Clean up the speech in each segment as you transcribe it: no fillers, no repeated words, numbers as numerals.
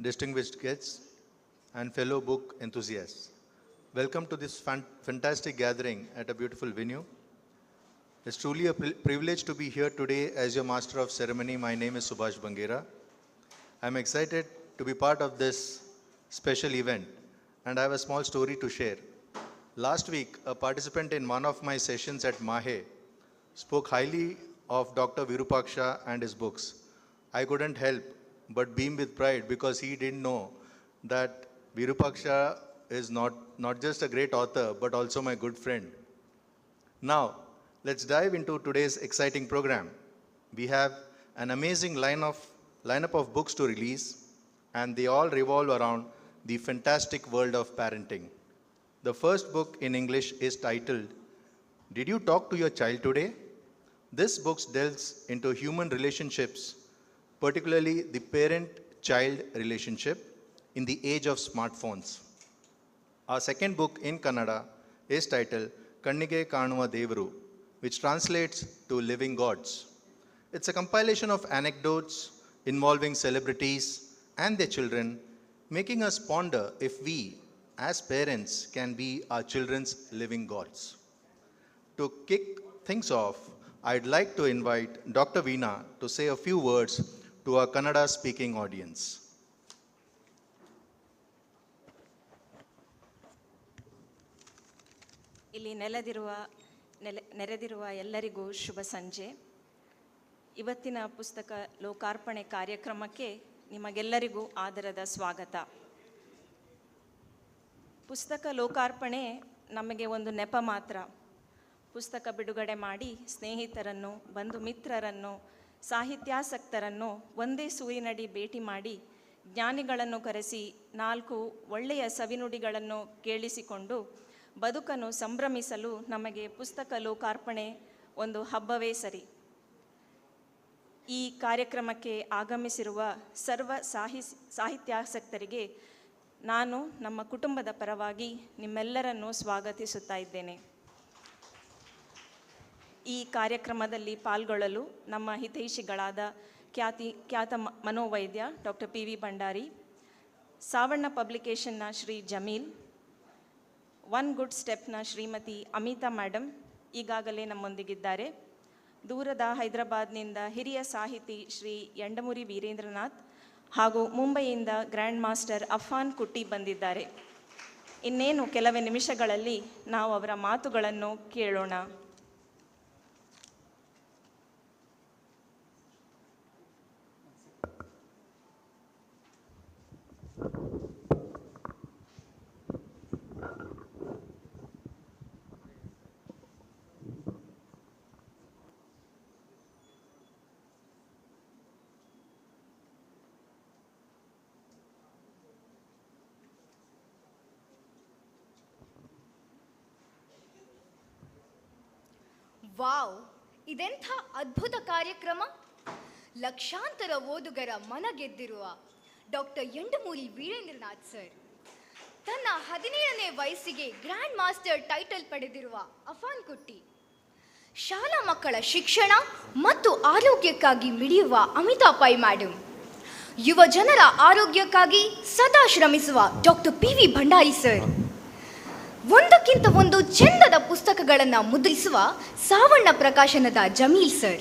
distinguished guests, and fellow book enthusiasts. Welcome to this fantastic gathering at a beautiful venue. It's truly a privilege to be here today as your master of ceremony. My name is Subhash Bangera. I'm excited to be part of this special event, and I have a small story to share. Last week, a participant in one of my sessions at Mahe spoke highly of Dr. Virupaksha and his books. I couldn't help but beam with pride because he didn't know that Virupaksha is not just a great author, but also my good friend. Now, let's dive into today's exciting program. We have an amazing lineup of books to release, and they all revolve around the fantastic world of parenting. The first book in English is titled, Did You Talk to Your Child Today? This book delves into human relationships, particularly the parent-child relationship in the age of smartphones. Our second book in Kannada is titled Kannige Kanuva Devaru, which translates to Living Gods. It's a compilation of anecdotes involving celebrities and their children, making us ponder if we, as parents, can be our children's living gods. To kick things off, I'd like to invite Dr. Veena to say a few words to our Kannada-speaking audience. ಇಲ್ಲಿ ನೆರೆದಿರುವ ಎಲ್ಲರಿಗೂ ಶುಭ ಸಂಜೆ. ಇವತ್ತಿನ ಪುಸ್ತಕ ಲೋಕಾರ್ಪಣೆ ಕಾರ್ಯಕ್ರಮಕ್ಕೆ ನಿಮಗೆಲ್ಲರಿಗೂ ಆದರದ ಸ್ವಾಗತ. ಪುಸ್ತಕ ಲೋಕಾರ್ಪಣೆ ನಮಗೆ ಒಂದು ನೆಪ ಮಾತ್ರ. ಪುಸ್ತಕ ಬಿಡುಗಡೆ ಮಾಡಿ ಸ್ನೇಹಿತರನ್ನು, ಬಂಧು ಮಿತ್ರರನ್ನು, ಸಾಹಿತ್ಯಾಸಕ್ತರನ್ನು ಒಂದೇ ಸೂರಿನಡಿ ಭೇಟಿ ಮಾಡಿ ಜ್ಞಾನಿಗಳನ್ನು ಕರೆಸಿ 4 ಒಳ್ಳೆಯ ಸವಿನುಡಿಗಳನ್ನು ಕೇಳಿಸಿಕೊಂಡು ಬದುಕನ್ನು ಸಂಭ್ರಮಿಸಲು ನಮಗೆ ಪುಸ್ತಕ ಲೋಕಾರ್ಪಣೆ ಒಂದು ಹಬ್ಬವೇ ಸರಿ. ಈ ಕಾರ್ಯಕ್ರಮಕ್ಕೆ ಆಗಮಿಸಿರುವ ಸರ್ವ ಸಾಹಿತ್ಯಾಸಕ್ತರಿಗೆ ನಾನು ನಮ್ಮ ಕುಟುಂಬದ ಪರವಾಗಿ ನಿಮ್ಮೆಲ್ಲರನ್ನು ಸ್ವಾಗತಿಸುತ್ತಾ ಇದ್ದೇನೆ. ಈ ಕಾರ್ಯಕ್ರಮದಲ್ಲಿ ಪಾಲ್ಗೊಳ್ಳಲು ನಮ್ಮ ಹಿತೈಷಿಗಳಾದ ಖ್ಯಾತ ಮನೋವೈದ್ಯ doctor P V Bhandari, Sawanna ಪಬ್ಲಿಕೇಶನ್ನ ಶ್ರೀ ಜಮೀಲ್, ಒನ್ ಗುಡ್ ಸ್ಟೆಪ್ನ ಶ್ರೀಮತಿ ಅಮಿತಾ ಮೇಡಮ್ ಈಗಾಗಲೇ ನಮ್ಮೊಂದಿಗಿದ್ದಾರೆ. ದೂರದ ಹೈದರಾಬಾದ್ನಿಂದ ಹಿರಿಯ ಸಾಹಿತಿ ಶ್ರೀ ಯಂಡಮುರಿ ವೀರೇಂದ್ರನಾಥ್ ಹಾಗೂ ಮುಂಬಯಿಯಿಂದ ಗ್ರ್ಯಾಂಡ್ ಮಾಸ್ಟರ್ ಅಫಾನ್ ಕುಟ್ಟಿ ಬಂದಿದ್ದಾರೆ. ಇನ್ನೇನು ಕೆಲವೇ ನಿಮಿಷಗಳಲ್ಲಿ ನಾವು ಅವರ ಮಾತುಗಳನ್ನು ಕೇಳೋಣ. ವಾವ್, ಇದೆಂಥ ಅದ್ಭುತ ಕಾರ್ಯಕ್ರಮ! ಲಕ್ಷಾಂತರ ಓದುಗರ ಮನ ಗೆದ್ದಿರುವ ಡಾಕ್ಟರ್ ಯಂಡಮೂರಿ ವೀರೇಂದ್ರನಾಥ್ ಸರ್, ತನ್ನ 17ನೇ ವಯಸ್ಸಿಗೆ ಗ್ರ್ಯಾಂಡ್ ಮಾಸ್ಟರ್ ಟೈಟಲ್ ಪಡೆದಿರುವ ಅಫಾನ್ ಕುಟ್ಟಿ, ಶಾಲಾ ಮಕ್ಕಳ ಶಿಕ್ಷಣ ಮತ್ತು ಆರೋಗ್ಯಕ್ಕಾಗಿ ಮಿಡಿಯುವ ಅಮಿತಾ ಪೈ ಮೇಡಮ್, ಯುವ ಜನರ ಆರೋಗ್ಯಕ್ಕಾಗಿ ಸದಾ ಶ್ರಮಿಸುವ doctor P V Bhandari sir, ಒಂದಕ್ಕಿಂತ ಒಂದು ಚೆಂದದ ಪುಸ್ತಕಗಳನ್ನು ಮುದ್ರಿಸುವ ಸಾವಣ್ಣ ಪ್ರಕಾಶನದ ಜಮೀಲ್ ಸರ್,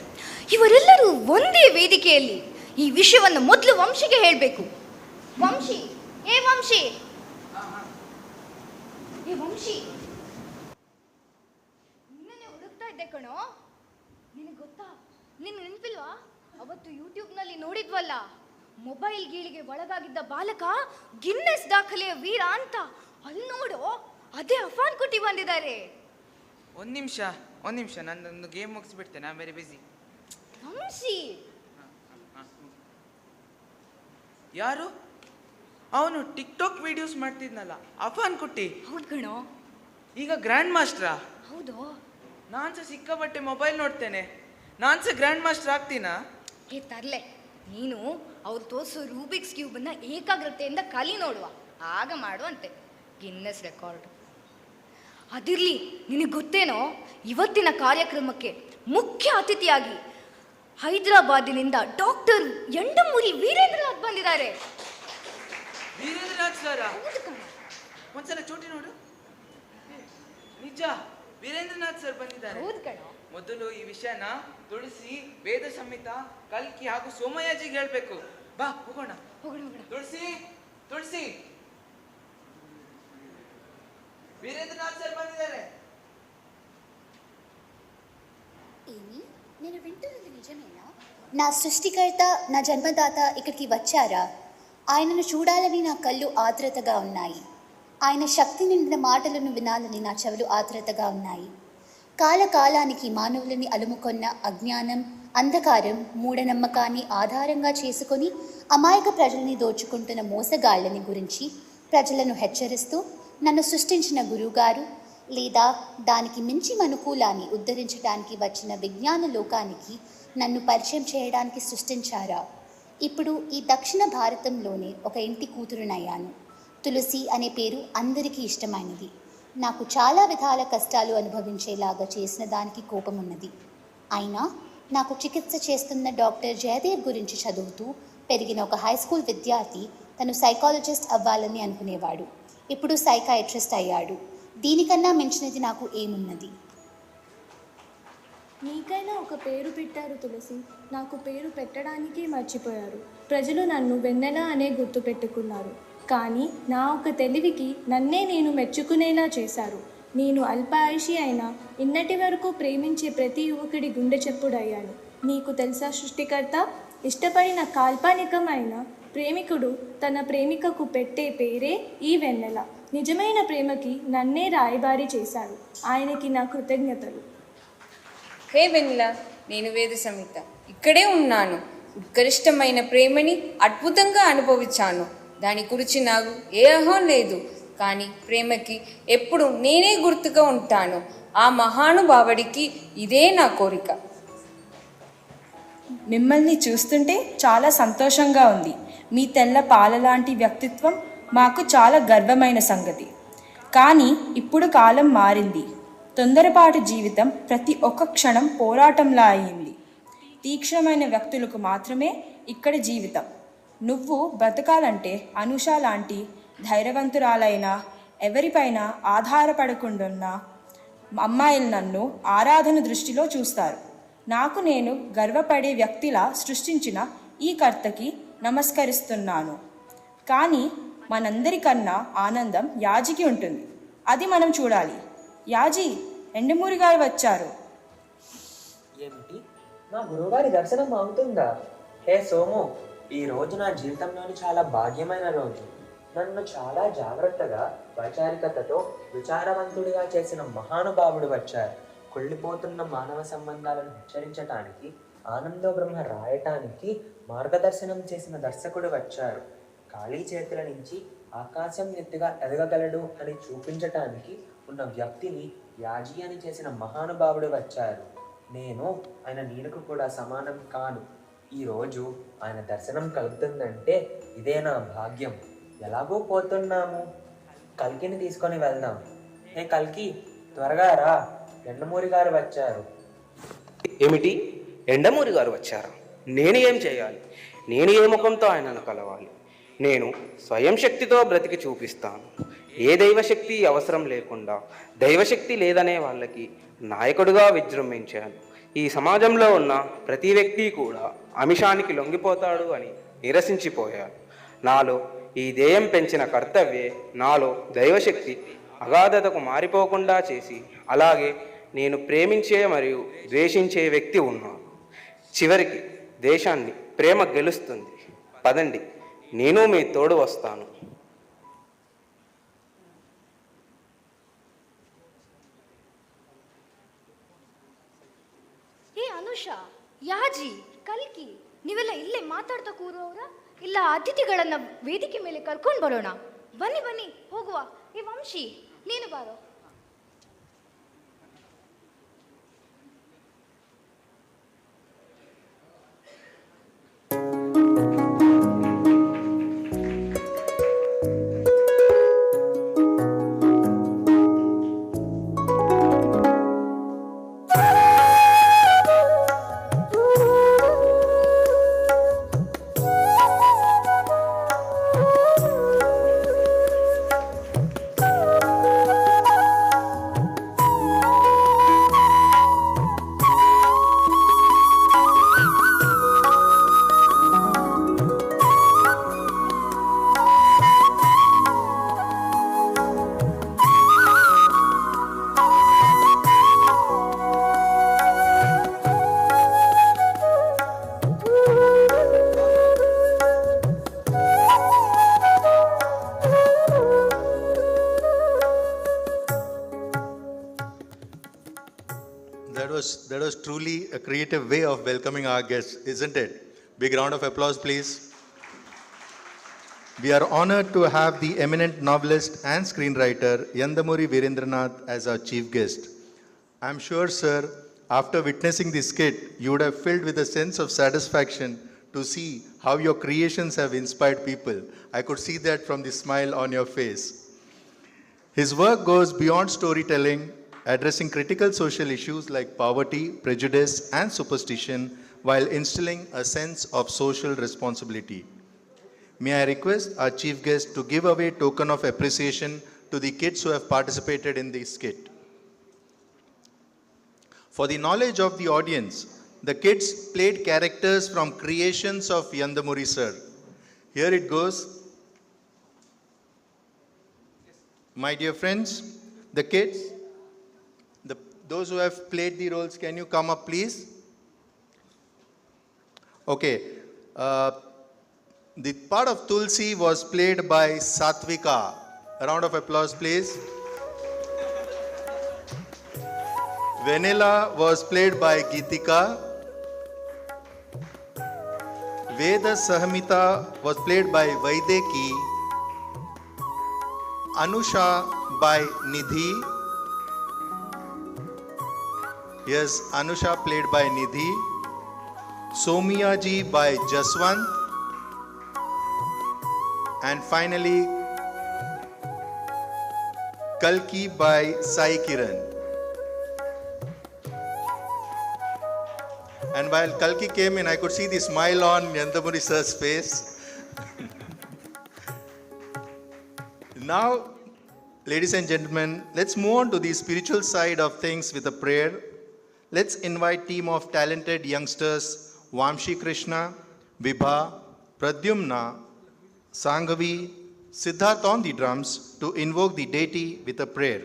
ಇವರೆಲ್ಲರೂ ಒಂದೇ ವೇದಿಕೆಯಲ್ಲಿ ಈ ವಿಷಯವನ್ನು ಮೊದಲು ವಂಶಿಗೆ ಹೇಳಬೇಕು. ವಂಶಿ, ಏ ವಂಶಿ, ನಿನ್ನೆ ಹುಡುಕ್ತಾ ಇದ್ದೆ ಕಣೋ. ನಿನಗೆ ಗೊತ್ತಾ, ನಿನ್ಗೆ ನೆನಪಿಲ್ವಾ ಅವತ್ತು ಯೂಟ್ಯೂಬ್ನಲ್ಲಿ ನೋಡಿದ್ವಲ್ಲ, ಮೊಬೈಲ್ ಗೀಳಿಗೆ ಒಳಗಾಗಿದ್ದ ಬಾಲಕ ಗಿನ್ನೆಸ್ ದಾಖಲೆಯ ವೀರ ಅಂತ. ಅಲ್ಲಿ ನೋಡು, ಅದೇ ಅಫಾನ್ ಕುಟ್ಟಿ ಬಂದಿದ್ದಾರೆ. ಒಂದು ನಿಮಿಷ ನನ್ನೊಂದು ಗೇಮ್ ಮುಗಿಸ್ಬಿಡ್ತೇನೆ, ನಾನು ವೆರಿ ಬಿಸಿ. ವಂಶಿ ಯಾರು? ಅವನು ಟಿಕ್ಟಾಕ್ ವಿಡಿಯೋಸ್ ಮಾಡ್ತಿದ್ನಲ್ಲ, ಅಫಾನ್ ಕುಟ್ಟಿ. ಹೌದು ಕಣೋ. ಈಗ ಗ್ರ್ಯಾಂಡ್ ಮಾಸ್ಟ್ರಾ? ಹೌದು. ನಾನ್ಸ ಸಿಕ್ಕಾಪಟ್ಟೆ ಮೊಬೈಲ್ ನೋಡ್ತೇನೆ, ನಾನ್ಸ ಗ್ರ್ಯಾಂಡ್ ಮಾಸ್ಟರ್ ಆಗ್ತೀನಾ? ಏ ತರ್ಲೆ, ನೀನು ಅವ್ರು ತೋರಿಸೋ ರೂಬಿಕ್ಸ್ ಕ್ಯೂಬನ್ನು ಏಕಾಗ್ರತೆಯಿಂದ ಕಲಿ ನೋಡುವ, ಆಗ ಮಾಡುವಂತೆ ಗಿನ್ನೆಸ್ ರೆಕಾರ್ಡ್. ಅದಿರಲಿ, ನಿನಗೆ ಗೊತ್ತೇನೋ ಇವತ್ತಿನ ಕಾರ್ಯಕ್ರಮಕ್ಕೆ ಮುಖ್ಯ ಅತಿಥಿಯಾಗಿ ಹೈದರಾಬಾದಿನಿಂದ ಡಾಕ್ಟರ್ ಯಂಡಮೂರಿ ವೀರೇಂದ್ರನಾಥ್ ಬಂದಿದ್ದಾರೆ. ವೀರೇಂದ್ರನಾಥ್ ಸರ ಹೌದು ಕಣ. ಒಂದ್ಸಲ ಚೋಟಿ ನೋಡು. ನಿಜ, ವೀರೇಂದ್ರನಾಥ್ ಸರ್ ಬಂದಿದ್ದಾರೆ. ಹೌದು ಕಣ. ಮೊದಲು ಈ ವಿಷಯನ ತುಳಸಿ, ವೇದ ಸಂಹಿತ, ಕಲ್ಕಿ ಹಾಗೂ ಸೋಮಯಾಜಿಗೆ ಹೇಳ್ಬೇಕು. ಬಾ ಹೋಗೋಣ. ಹೋಗೋಣ ಹೋಗೋಣ. ತುಳಸಿ, ತುಳಸಿ, వీరేంద్రనాథ్ సార్ ಬಂದಿದ್ದಾರೆ. ఏమి నేను వింటున్నది నిజమేనా? నా సృష్టికర్త, నా జన్మదాత ఇక్కడికి వచ్చారా? ఆయనను చూడాలని నా కళ్ళు ఆత్రుతగా ఉన్నాయి. ఆయన శక్తి నిండిన మాటలను వినాలని నా చెవులు ఆత్రుతగా ఉన్నాయి. కాలకాలానికి మానవులని అలుముకొన్న అజ్ఞానం, అంధకారం, మూఢనమ్మకాన్ని ఆధారంగా చేసుకొని అమాయక ప్రజల్ని దోచుకుంటున్న మోసగాళ్ళని గురించి ప్రజలను హెచ్చరిస్తూ నన్ను సృష్టించిన గురువుగారు లేదా దానికి మించి మనుకూలాన్ని ఉద్ధరించడానికి వచ్చిన విజ్ఞాన లోకానికి నన్ను పరిచయం చేయడానికి సృష్టించారా? ఇప్పుడు ఈ దక్షిణ భారతంలోనే ఒక ఇంటి కూతురునయ్యాను. తులసి అనే పేరు అందరికీ ఇష్టమైనది. నాకు చాలా విధాల కష్టాలు అనుభవించేలాగా చేసిన దానికి కోపం ఉన్నది. అయినా నాకు చికిత్స చేస్తున్న డాక్టర్ జయదేవ్ గురించి చదువుతూ పెరిగిన ఒక హై స్కూల్ విద్యార్థి తను సైకాలజిస్ట్ అవ్వాలని అనుకునేవాడు. ఇప్పుడు సైకాట్రిస్ట్ అయ్యాడు. దీనికన్నా మించినది నాకు ఏమున్నది? నీకైనా ఒక పేరు పెట్టారు తులసి, నాకు పేరు పెట్టడానికే మర్చిపోయారు. ప్రజలు నన్ను వెన్నెల అనే గుర్తు పెట్టుకున్నారు. కానీ నా ఒక తెలివికి నన్నే నేను మెచ్చుకునేలా చేశారు. నేను అల్పాయుషి అయినా ఇన్నటి వరకు ప్రేమించే ప్రతి యువకుడి గుండె చెప్పుడయ్యాను. నీకు తెలుసా సృష్టికర్త, ఇష్టపడిన కాల్పనికమైన ప్రేమికుడు తన ప్రేమికకు పెట్టే పేరే ఈ వెన్నెల. నిజమైన ప్రేమకి నన్నే రాయబారి చేశారు. ఆయనకి నా కృతజ్ఞతలు. హే వెన్నెల, నేను వేద సంహిత. ఇక్కడే ఉన్నాను. ఉత్కృష్టమైన ప్రేమని అద్భుతంగా అనుభవించాను. దాని గురించి నాకు ఏ అహం లేదు. కానీ ప్రేమకి ఎప్పుడు నేనే గుర్తుగా ఉంటాను. ఆ మహానుభావుడికి ఇదే నా కోరిక. మిమ్మల్ని చూస్తుంటే చాలా సంతోషంగా ఉంది. మీ తెల్ల పాలలాంటి వ్యక్తిత్వం మాకు చాలా గర్వమైన సంగతి. కానీ ఇప్పుడు కాలం మారింది. తొందరపాటు జీవితం ప్రతి ఒక్క క్షణం పోరాటంలా అయింది. తీక్షణమైన వ్యక్తులకు మాత్రమే ఇక్కడ జీవితం. నువ్వు బ్రతకాలంటే అనుష లాంటి ధైర్యవంతురాలైన, ఎవరిపైన ఆధారపడకుండా అమ్మాయిలు నన్ను ఆరాధన దృష్టిలో చూస్తారు. నాకు నేను గర్వపడే వ్యక్తిలా సృష్టించిన ఈ కర్తకి నమస్కరిస్తున్నాను. కానీ మనందరికన్నా ఆనందం యాజికి ఉంటుంది. అది మనం చూడాలి. యాజీ, ఎండమూరి గారు వచ్చారు. ఏమిటి, నా గురువుగారి దర్శనం అవుతుందా? హే సోము, ఈ రోజు నా జీవితంలోని చాలా భాగ్యమైన రోజు. నన్ను చాలా జాగ్రత్తగా, వైచారికతతో విచారవంతుడిగా చేసిన మహానుభావుడు వచ్చారు. కుళ్ళిపోతున్న మానవ సంబంధాలను హెచ్చరించటానికి, ఆనందో బ్రహ్మ రాయటానికి మార్గదర్శనం చేసిన దర్శకుడు వచ్చారు. ఖాళీ చేతుల నుంచి ఆకాశం ఎత్తుగా ఎదగగలడు అని చూపించటానికి ఉన్న వ్యక్తిని యాజీ అని చేసిన మహానుభావుడు వచ్చారు. నేను ఆయన నీడకు కూడా సమానం కాను. ఈరోజు ఆయన దర్శనం కలుగుతుందంటే ఇదే నా భాగ్యం. ఎలాగో పోతున్నాము, కల్కిని తీసుకొని వెళ్దాం. హే కల్కి, త్వరగా రా, ఎండమూరి గారు వచ్చారు. ఏమిటి, ఎండమూరి గారు వచ్చారా? నేను ఏం చేయాలి? నేను ఏ ముఖంతో ఆయనను కలవాలి? నేను స్వయం శక్తితో బ్రతికి చూపిస్తాను. ఏ దైవశక్తి అవసరం లేకుండా దైవశక్తి లేదనే వాళ్ళకి నాయకుడిగా విజృంభించాను. ఈ సమాజంలో ఉన్న ప్రతి వ్యక్తి కూడా అమిషానికి లొంగిపోతాడు అని నిరసించిపోయాడు. నాలో ఈ ధ్యేయం పెంచిన కర్తవ్యే నాలో దైవశక్తి అగాధతకు మారిపోకుండా చేసి, అలాగే నేను ప్రేమించే మరియు ద్వేషించే వ్యక్తి ఉన్నాను. చివరికి దేశాన్ని ప్రేమ గెలుస్తుంది. పదండి, నేను మీ తోడు వస్తాను. ಏ ಅನುಷಾ, ಯಾಜಿ, ಕಲ್ಕಿ, ನೀವೆಲ್ಲ ಇಲ್ಲೇ ಮಾತಾಡ್ತಾ ಕೂರುವವರ? ಇಲ್ಲ ಅತಿಥಿಗಳನ್ನ ವೇದಿಕೆ ಮೇಲೆ ಕರ್ಕೊಂಡು ಬರೋಣ? ಬನ್ನಿ ಬನ್ನಿ, ಹೋಗುವ. ಏ ವಂಶಿ, ನೀನು ಬಾರೋ. was truly a creative way of welcoming our guests, isn't it? Big round of applause, please. We are honored to have the eminent novelist and screenwriter Yandamuri Virendranath as our chief guest. I'm sure, sir, after witnessing this skit, you would have filled with a sense of satisfaction to see how your creations have inspired people. I could see that from the smile on your face. His work goes beyond storytelling, addressing critical social issues like poverty, prejudice, and superstition while instilling a sense of social responsibility. May I request our chief guest to give away a token of appreciation to the kids who have participated in this skit. For the knowledge of the audience, the kids played characters from creations of Yandamuri sir. Here it goes. My dear friends, the kids, those who have played the roles, can you come up please? Okay. The part of Tulsi was played by Satvika. A round of applause, please. Vanilla was played by Geetika. Veda Sahamita was played by Vaideki. Anusha by Nidhi. Yes, Anusha played by Nidhi. Somiya ji by Jaswant. And finally, Kalki by Sai Kiran. And while Kalki came in, I could see the smile on Yandamuri sir's face. Now, ladies and gentlemen, let's move on to the spiritual side of things with a prayer. Let's invite team of talented youngsters, Vamshi Krishna, Vibha, Pradyumna, Sanghavi, Siddharth on the drums to invoke the deity with a prayer.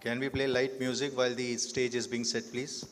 Can we play light music while the stage is being set, please?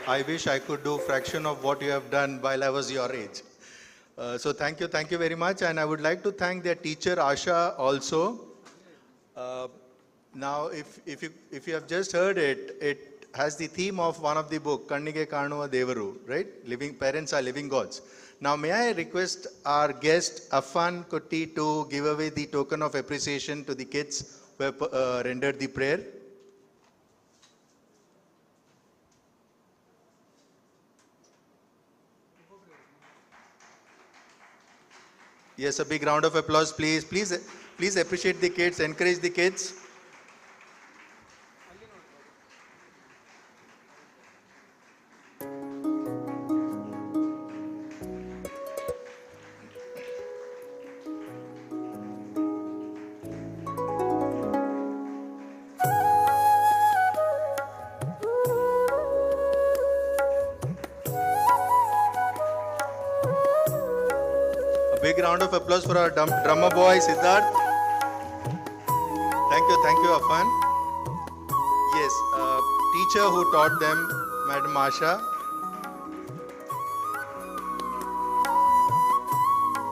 I wish I could do fraction of what you have done while I was your age. So thank you very much. And I would like to thank their teacher Asha also. Now, if you have just heard it, it has the theme of one of the book, Kannige Kanuva Devaru, right? Living parents are living gods. Now, may I request our guest Affan Kutti to give away the token of appreciation to the kids who have rendered the prayer. Yes, a big round of applause, please. Please appreciate the kids, encourage the kids. Big round of applause for our drummer boy, Siddharth. Thank you, Affan. Yes, teacher who taught them, Madam Asha.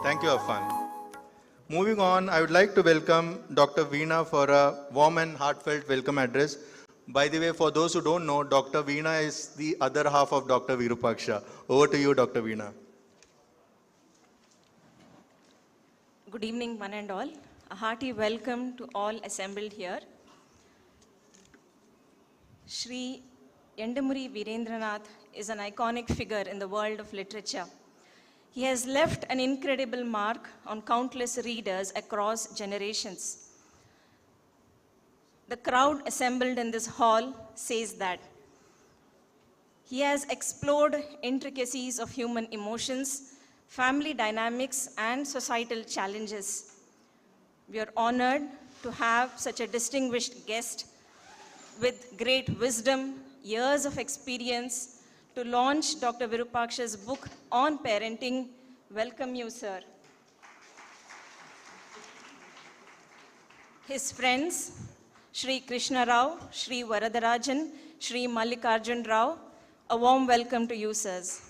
Thank you, Affan. Moving on, I would like to welcome Dr. Veena for a warm and heartfelt welcome address. By the way, for those who don't know, Dr. Veena is the other half of Dr. Virupaksha. Over to you, Dr. Veena. Good evening, one and all. A hearty welcome to all assembled here. Shri Yandamuri Virendranath is an iconic figure in the world of literature. He has left an incredible mark on countless readers across generations. The crowd assembled in this hall says that. He has explored intricacies of human emotions, family dynamics, and societal challenges. We are honored to have such a distinguished guest with great wisdom, years of experience to launch Dr. Virupaksha's book on parenting. Welcome you, sir. His friends, Shri Krishna Rao, Shri Varadarajan, Shri Mallikarjun Rao, a warm welcome to you, sirs.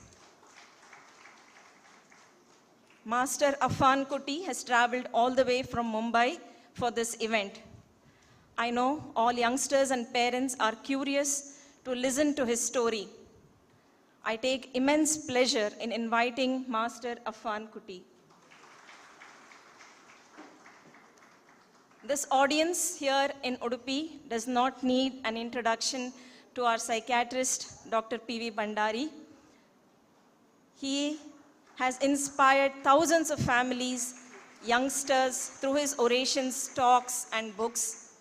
Master Affan Kutti has traveled all the way from Mumbai for this event. I know all youngsters and parents are curious to listen to his story. I take immense pleasure in inviting Master Affan Kutti. This audience here in Udupi does not need an introduction to our psychiatrist, Dr. P.V. Bandari. He has inspired thousands of families, youngsters, through his orations, talks, and books.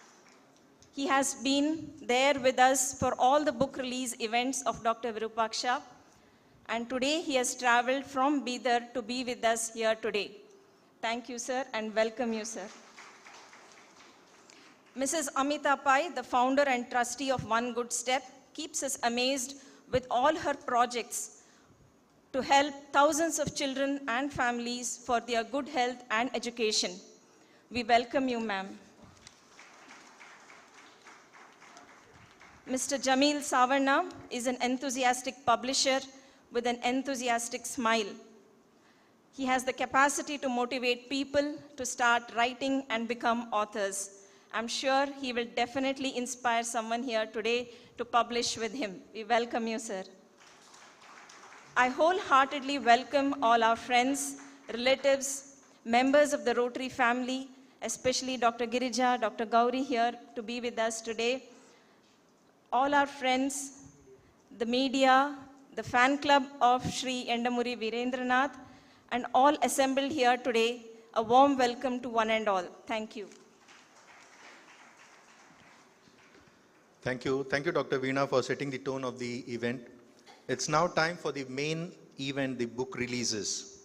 He has been there with us for all the book release events of Dr. Virupaksha, and today he has traveled from Bidar to be with us here today. Thank you, sir, and welcome you, sir. Mrs. Amita Pai, the founder and trustee of One Good Step, keeps us amazed with all her projects to help thousands of children and families for their good health and education. We welcome you, ma'am. Mr. Jamil Savarna is an enthusiastic publisher with an enthusiastic smile. He has the capacity to motivate people to start writing and become authors. I'm sure he will definitely inspire someone here today to publish with him. We welcome you, sir. I wholeheartedly welcome all our friends, relatives, members of the Rotary family, especially Dr. Girija, Dr. Gauri here to be with us today. All our friends, the media, the fan club of Shri Yandamuri Virendranath, and all assembled here today, a warm welcome to one and all. Thank you. Thank you, Dr. Veena, for setting the tone of the event. It's now time for the main event, the book releases.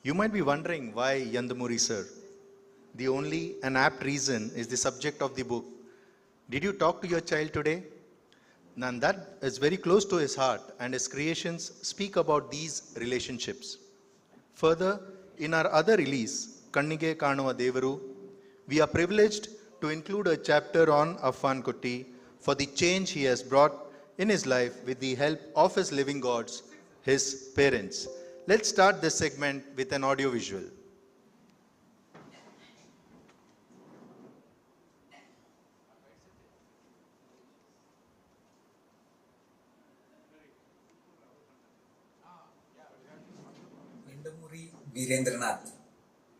You might be wondering why Yandamuri, sir. The only and apt reason is the subject of the book. Did you talk to your child today? And that is very close to his heart, and his creations speak about these relationships. Further, in our other release, Kannige Kanuva Devaru, we are privileged to include a chapter on Affan Kutti for the change he has brought in his life with the help of his living gods, his parents. Let's start this segment with an audio visual. ಎಂಡಮೂರಿ Veerendranath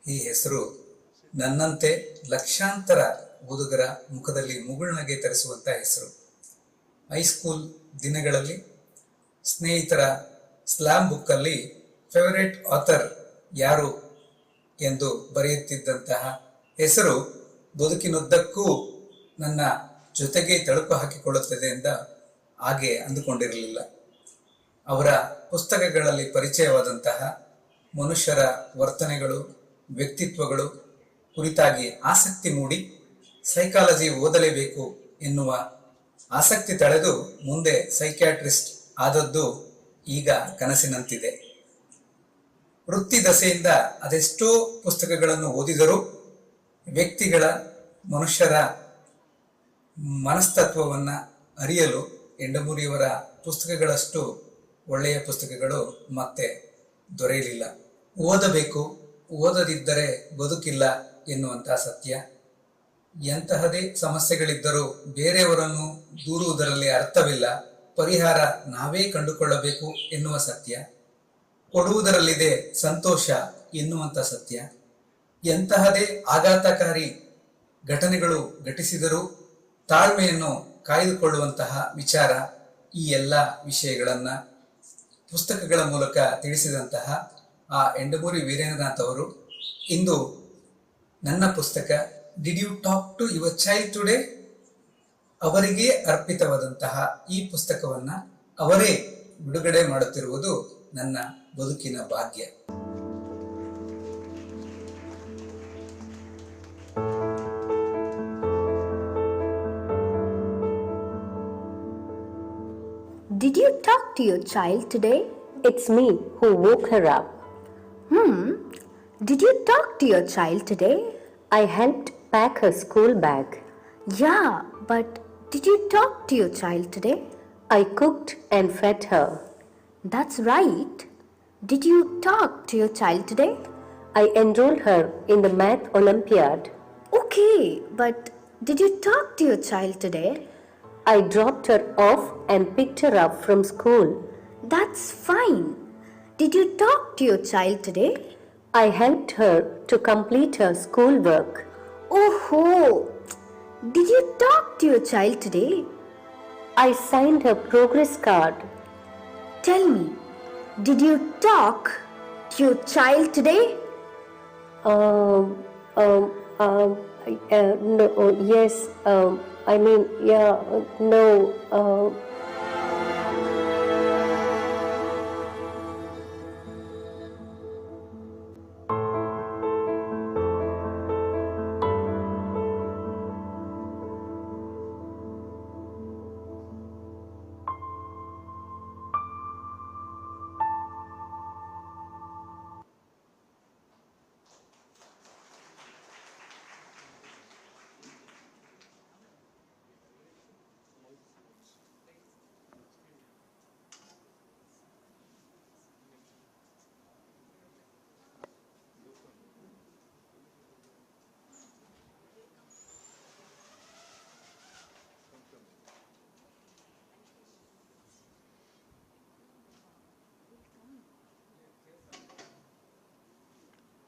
ಈ ಹೆಸರು ನನ್ನಂತೆ ಲಕ್ಷಾಂತರ ಓದುಗರ ಮುಖದಲ್ಲಿ ಮುಗುಳ್ನಗೆ ತರಿಸುವಂಥ ಹೆಸರು. High school ದಿನಗಳಲ್ಲಿ ಸ್ನೇಹಿತರ slam ಬುಕ್ಕಲ್ಲಿ ಫೇವರೇಟ್ ಆಥರ್ ಯಾರು ಎಂದು ಬರೆಯುತ್ತಿದ್ದಂತಹ ಹೆಸರು ಬದುಕಿನುದ್ದಕ್ಕೂ ನನ್ನ ಜೊತೆಗೆ ತಳುಕು ಹಾಕಿಕೊಳ್ಳುತ್ತದೆ ಎಂದ ಹಾಗೆ ಅಂದುಕೊಂಡಿರಲಿಲ್ಲ. ಅವರ ಪುಸ್ತಕಗಳಲ್ಲಿ ಪರಿಚಯವಾದಂತಹ ಮನುಷ್ಯರ ವರ್ತನೆಗಳು, ವ್ಯಕ್ತಿತ್ವಗಳು ಕುರಿತಾಗಿ ಆಸಕ್ತಿ ಮೂಡಿ ಸೈಕಾಲಜಿ ಓದಲೇಬೇಕು ಎನ್ನುವ ಆಸಕ್ತಿ ತಳೆದು ಮುಂದೆ ಸೈಕ್ಯಾಟ್ರಿಸ್ಟ್ ಆದದ್ದು ಈಗ ಕನಸಿನಂತಿದೆ. ವೃತ್ತಿ ದಶೆಯಿಂದ ಅದೆಷ್ಟೋ ಪುಸ್ತಕಗಳನ್ನು ಓದಿದರೂ ವ್ಯಕ್ತಿಗಳ, ಮನುಷ್ಯರ ಮನಸ್ತತ್ವವನ್ನು ಅರಿಯಲು ಎಂಡಮೂರಿಯವರ ಪುಸ್ತಕಗಳಷ್ಟು ಒಳ್ಳೆಯ ಪುಸ್ತಕಗಳು ಮತ್ತೆ ದೊರೆಯಲಿಲ್ಲ. ಓದಬೇಕು, ಓದದಿದ್ದರೆ ಬದುಕಿಲ್ಲ ಎನ್ನುವಂತಹ ಸತ್ಯ. ಎಂತಹದೇ ಸಮಸ್ಯೆಗಳಿದ್ದರೂ ಬೇರೆಯವರನ್ನು ದೂರುವುದರಲ್ಲಿ ಅರ್ಥವಿಲ್ಲ, ಪರಿಹಾರ ನಾವೇ ಕಂಡುಕೊಳ್ಳಬೇಕು ಎನ್ನುವ ಸತ್ಯ. ಕೊಡುವುದರಲ್ಲಿದೆ ಸಂತೋಷ ಎನ್ನುವಂಥ ಸತ್ಯ. ಎಂತಹದೇ ಆಘಾತಕಾರಿ ಘಟನೆಗಳು ಘಟಿಸಿದರೂ ತಾಳ್ಮೆಯನ್ನು ಕಾಯ್ದುಕೊಳ್ಳುವಂತಹ ವಿಚಾರ, ಈ ಎಲ್ಲ ವಿಷಯಗಳನ್ನು ಪುಸ್ತಕಗಳ ಮೂಲಕ ತಿಳಿಸಿದಂತಹ ಆ ಎಂಡಮೂರಿ ವೀರೇಂದ್ರನಾಥ್ ಅವರು ಇಂದು ನನ್ನ ಪುಸ್ತಕ did you talk to your child today ಅವರಿಗೆ ಅರ್ಪಿತವಾದಂತಹ ಈ ಪುಸ್ತಕವನ್ನು ಅವರೇ ಬಿಡುಗಡೆ ಮಾಡುತ್ತಿರುವುದು ನನ್ನ ಬದುಕಿನ ಭಾಗ್ಯ. Did you talk to your child today? It's me who woke her up. Did you talk to your child today? I helped pack her school bag. Yeah, but did you talk to your child today? I cooked and fed her. That's right. Did you talk to your child today? I enrolled her in the math Olympiad. Okay, but did you talk to your child today? I dropped her off and picked her up from school. That's fine. Did you talk to your child today? I helped her to complete her schoolwork. Oh, did you talk to your child today? I signed her progress card. Tell me, did you talk to your child today? No, yes, I mean, yeah, no.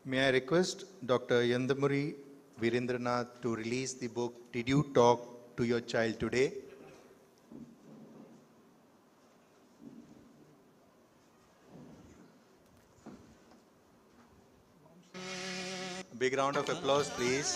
May I request Dr. Yandamuri Virendranath to release the book, Did You Talk to Your Child Today? A big round of applause, please.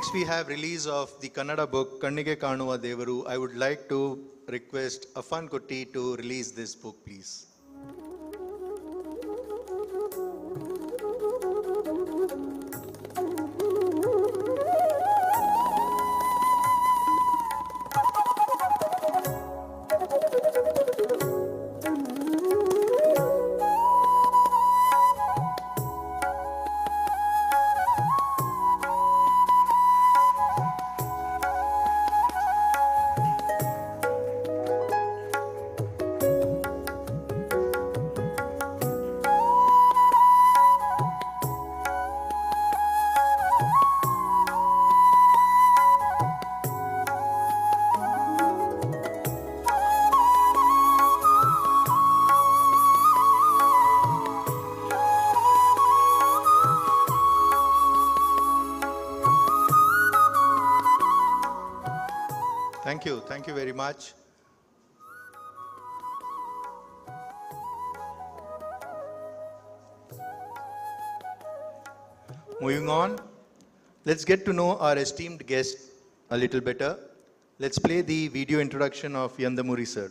Next, we have release of the Kannada book Kannige Kanuva Devaru. I would like to request Affan Kutti to release this book, please. Thank you very much. Moving on, let's get to know our esteemed guest a little better. Let's play the video introduction of Yandamuri sir.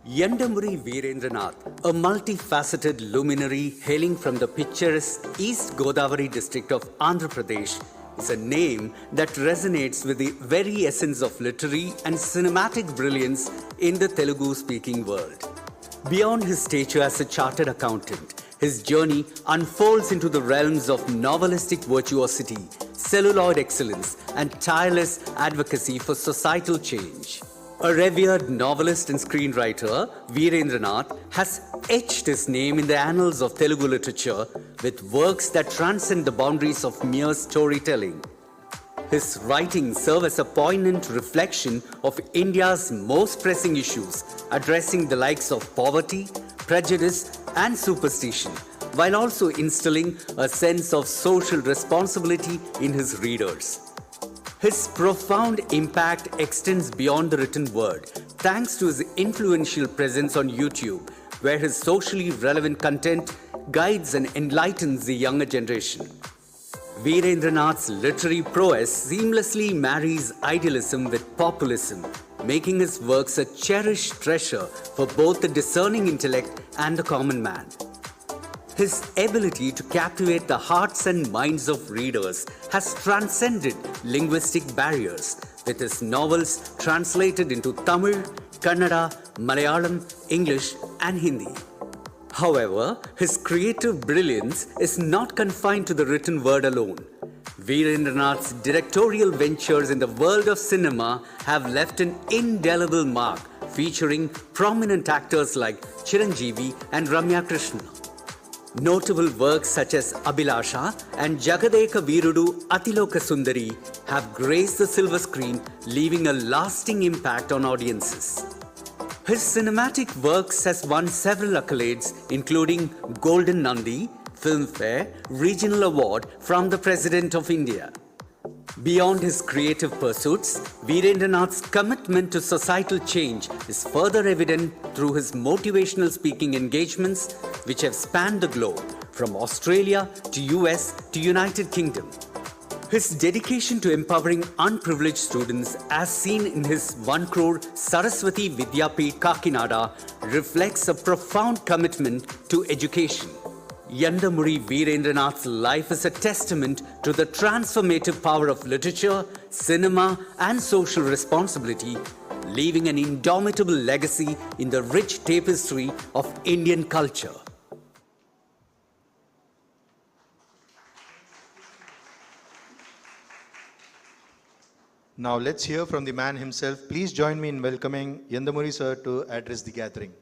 Yandamuri Veerendranath, a multifaceted luminary hailing from the picturesque East Godavari district of Andhra Pradesh, is a name that resonates with the very essence of literary and cinematic brilliance in the Telugu-speaking world. Beyond his stature as a chartered accountant, his journey unfolds into the realms of novelistic virtuosity, celluloid excellence, and tireless advocacy for societal change. A revered novelist and screenwriter, Veerendranath has etched his name in the annals of Telugu literature with works that transcend the boundaries of mere storytelling. His writings serve as a poignant reflection of India's most pressing issues, addressing the likes of poverty, prejudice, and superstition, while also instilling a sense of social responsibility in his readers. His profound impact extends beyond the written word, thanks to his influential presence on YouTube, where his socially relevant content guides and enlightens the younger generation. Veerendranath's literary prowess seamlessly marries idealism with populism, making his works a cherished treasure for both the discerning intellect and the common man. His ability to captivate the hearts and minds of readers has transcended linguistic barriers, with his novels translated into Tamil, Kannada, Malayalam, English, and Hindi. However, his creative brilliance is not confined to the written word alone. Veerendranath's directorial ventures in the world of cinema have left an indelible mark, featuring prominent actors like Chiranjeevi and Ramya Krishna. Notable works such as Abhilasha and Jagadeka Veerudu Atiloka Sundari have graced the silver screen, leaving a lasting impact on audiences. His cinematic works has won several accolades, including Golden Nandi, Filmfare, Regional Award from the President of India. Beyond his creative pursuits, Veerendranath's commitment to societal change is further evident through his motivational speaking engagements, which have spanned the globe, from Australia to US to United Kingdom. His dedication to empowering unprivileged students, as seen in his 1 crore Saraswati Vidyapith Kakinada, reflects a profound commitment to education. Yandamuri Veerendranath's life is a testament to the transformative power of literature, cinema, and social responsibility, leaving an indomitable legacy in the rich tapestry of Indian culture. Now let's hear from the man himself. Please join me in welcoming Yandamuri sir to address the gathering.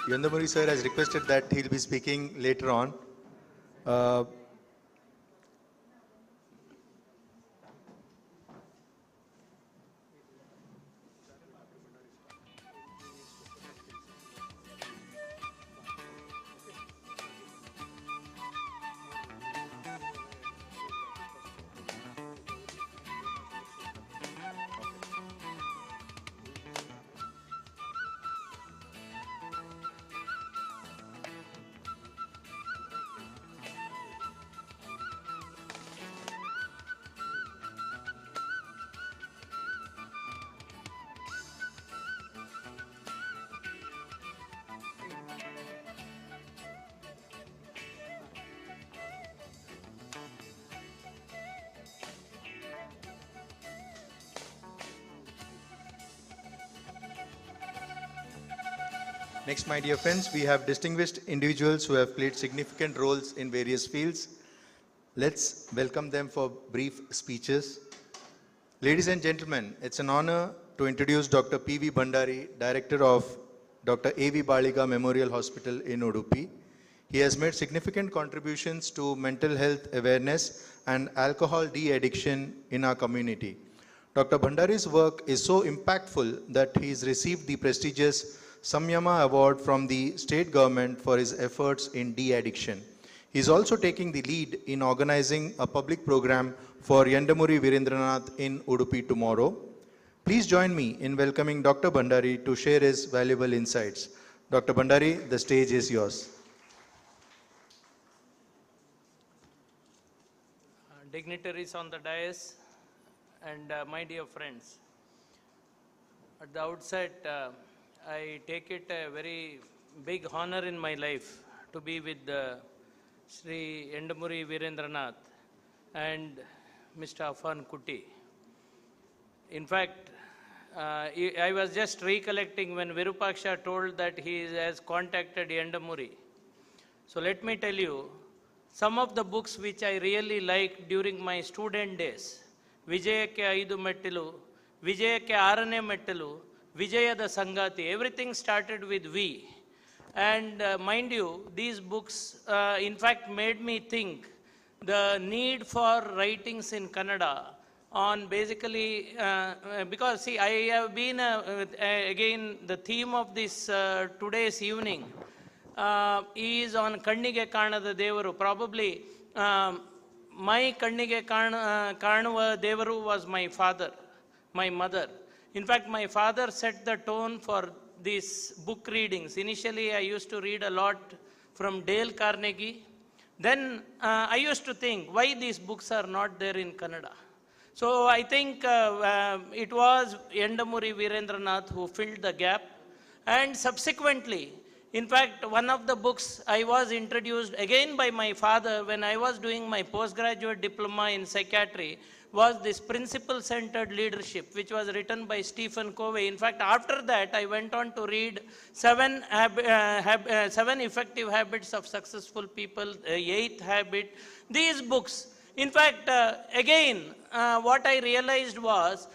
Yandamuri sir has requested that he'll be speaking later on. Uh, Next, my dear friends, we have distinguished individuals who have played significant roles in various fields. Let's welcome them for brief speeches. Ladies and gentlemen, it's an honor to introduce Dr. P.V. Bhandari, Director of Dr. A.V. Baliga Memorial Hospital in Udupi. He has made significant contributions to mental health awareness and alcohol de-addiction in our community. Dr. Bhandari's work is so impactful that he has received the prestigious Samyama Award from the state government for his efforts in de-addiction. He is also taking the lead in organizing a public program for Yandamuri Virendranath in Udupi tomorrow. Please join me in welcoming Dr. Bhandari to share his valuable insights. Dr. Bhandari, the stage is yours. Dignitaries on the dais and my dear friends. At the outset, I take it a very big honor in my life to be with Sri Yandamuri Virendranath and Mr. Afan Kuti. In fact, I was just recollecting when Virupaksha told that he has contacted Yandamuri. So let me tell you, some of the books which I really liked during my student days, Vijayakke Aidu Mettilu, Vijayakke Arane Mettilu, Vijayada Sangati, everything started with V. And mind you, these books in fact made me think the need for writings in Kannada on basically, because see, I have been, again, the theme of this today's evening is on Kannige Kanada Devaru. Probably my Kannige Kanuva Devaru was my father, my mother. In fact, my father set the tone for these book readings. Initially, I used to read a lot from Dale Carnegie. Then I used to think, why these books are not there in Kannada? So I think it was Yandamuri Virendranath who filled the gap. And subsequently, in fact, one of the books I was introduced again by my father when I was doing my postgraduate diploma in psychiatry was this principle-centered leadership, which was written by Stephen Covey. In fact, after that, I went on to read seven effective habits of successful people, eighth habit, these books. In fact, again, what I realized was